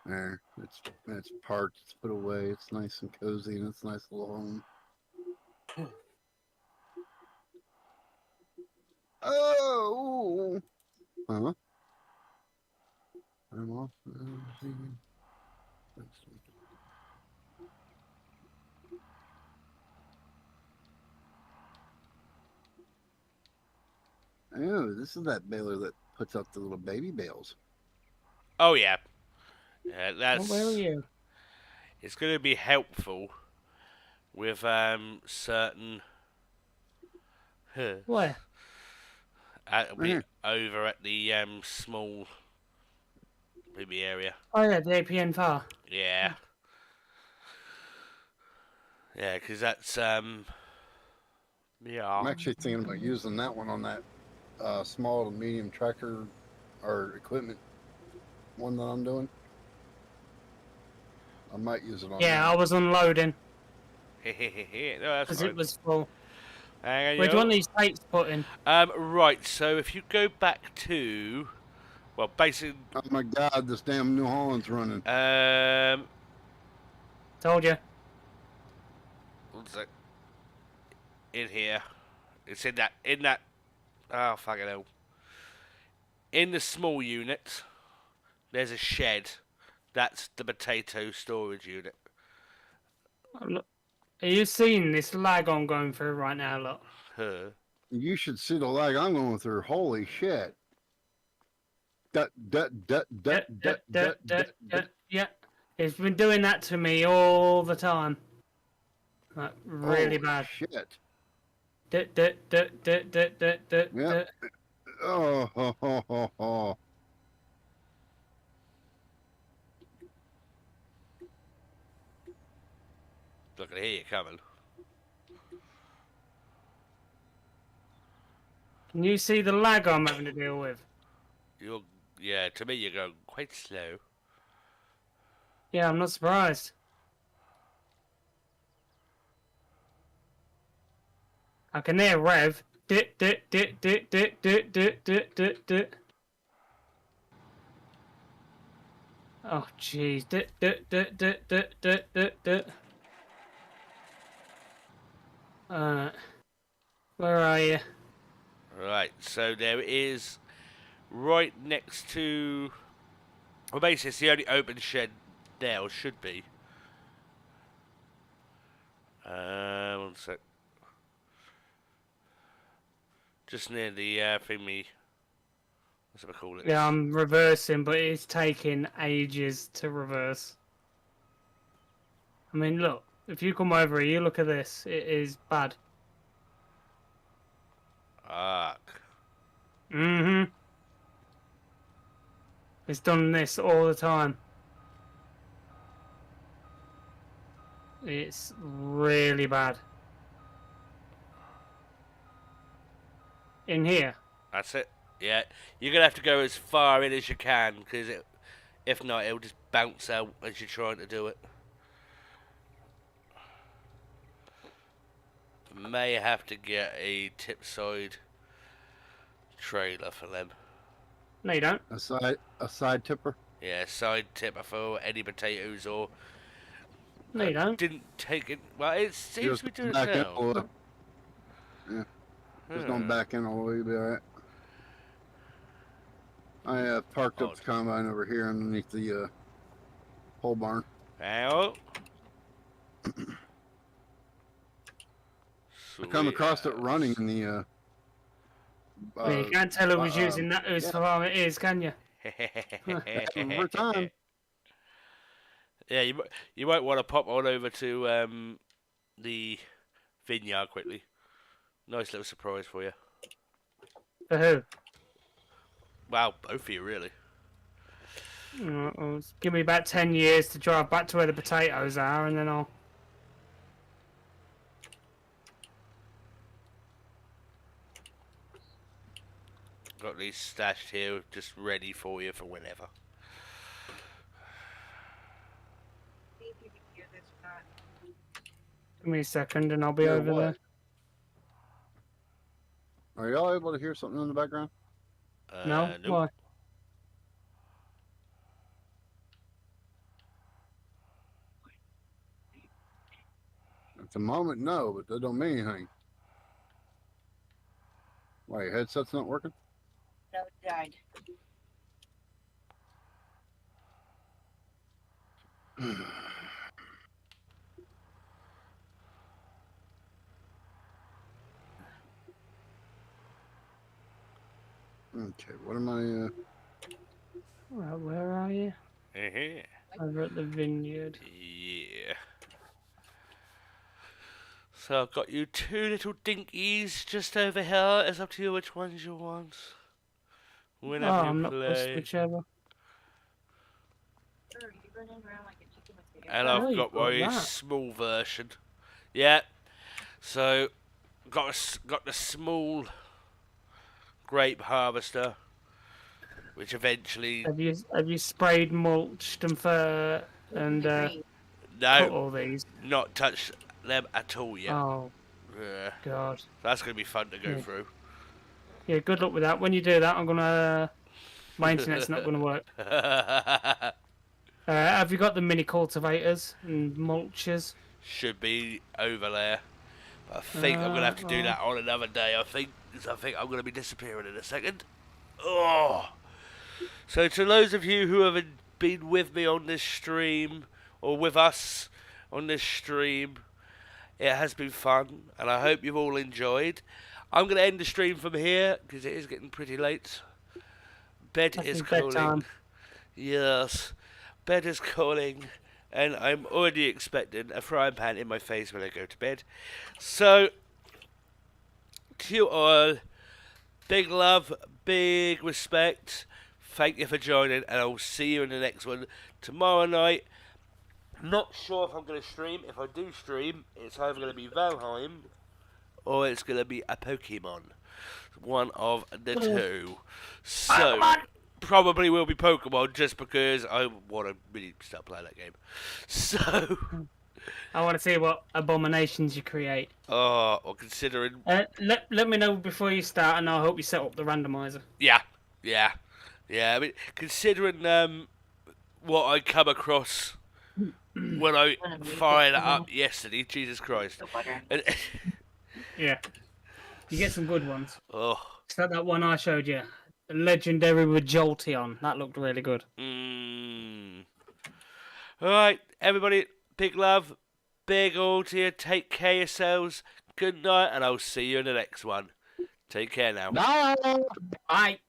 There, it's parked, it's put away, it's nice and cozy, and it's a nice little home. Oh, huh? I'm off. Oh, this is that baler that puts out the little baby bales. Oh yeah. Yeah, that's. Where are you? It's going to be helpful with certain. Where? It'll be over at the small baby area. Oh yeah, the APN far. Yeah. Yeah, because that's yeah. I'm actually thinking about using that one on that small to medium tractor or equipment one that I'm doing. I might use it on Yeah, that. I was unloading No, that's because fine. it was full. Hang on, Where do you want these plates put in? right, so if you go back to, well, basically, Oh my God, this damn New Holland's running. Told you. what's that? In here, it's in that, oh fucking hell. In the small unit, there's a shed. That's the potato storage unit. Oh, look. Are you seeing this lag I'm going through right now? Look. Huh. You should see the lag I'm going through. Holy shit. Yeah. It's been doing that to me all the time. Like, really bad. Shit. Yep. Oh. Look at here, coming. Can you see the lag I'm having to deal with? Yeah, to me you're going quite slow. Yeah, I'm not surprised. I can hear Rev. Oh, jeez. Where are you? Right, so there is right next to. Well, basically, it's the only open shed there, or should be. One sec. Just near the thingy. What's it call it? Yeah, I'm reversing, but it's taking ages to reverse. I mean, look. If you come over here, you look at this. It is bad. Ark. Mm-hmm. It's done this all the time. It's really bad. In here. That's it. Yeah, you're gonna have to go as far in as you can, because if not, it'll just bounce out as you're trying to do it. May have to get a tip side trailer for them. No, you don't. A side tipper. Yeah, side tipper for any potatoes or. No, you don't. Didn't take it. Well, it seems Just to be doing it back in now. all the- Yeah, just going back in all the way, you'll be alright. I parked up the combine over here underneath the pole barn. Out. I come across it running in the. Well, you can't tell who was using that whose farm it is, can you? Over time. Yeah, you might want to pop on over to the vineyard quickly. Nice little surprise for you. For who? Wow, both of you really. Well, give me about 10 years to drive back to where the potatoes are, and then I'll. Got these stashed here, just ready for you for whenever. See if you can hear this or not. Give me a second, and I'll be Yeah, over what? there. Are y'all able to hear something in the background? No? Nope. Why? At the moment, no, but that don't mean anything. Why, your headset's not working? No, it died. Okay, what am I? Well, where are you? Over at the vineyard. Yeah. So I've got you two little dinkies just over here. It's up to you which ones you want. Whenever you I'm not fussed, play. whichever. Sure, you running around like a chicken with the And Oh, I've you've got got my that. small version. Yeah. So got the small grape harvester, which eventually Have you sprayed, mulched, and put no, all these? not touched them at all yet. Oh Yeah, God. that's gonna be fun to go Yeah. through. Yeah, good luck with that. When you do that, I'm gonna. My internet's not gonna work. Have you got the mini cultivators and mulchers? Should be over there. But I think I'm gonna have to do that on another day. I think 'cause I think I'm gonna be disappearing in a second. Oh. So to those of you who have been with me on this stream, or with us on this stream, it has been fun, and I hope you've all enjoyed. I'm going to end the stream from here, because it is getting pretty late. Bed I is think calling. bedtime. Yes, bed is calling, and I'm already expecting a frying pan in my face when I go to bed. So, to you all, big love, big respect. Thank you for joining, and I'll see you in the next one tomorrow night. Not sure if I'm going to stream. If I do stream, it's either going to be Valheim or it's going to be a Pokemon. One of the two. So, probably will be Pokemon just because I want to really start playing that game. So, I want to see what abominations you create. well, considering... Let me know before you start, and I'll help you set up the randomizer. Yeah. I mean, considering what I come across when I fired it up yesterday, Jesus Christ. And, Yeah. You get some good ones. oh. It's like that one I showed you. The legendary with Jolteon. That looked really good. Alright, everybody, big love, big all to you. Take care of yourselves. Good night, and I'll see you in the next one. Take care now. No! Bye.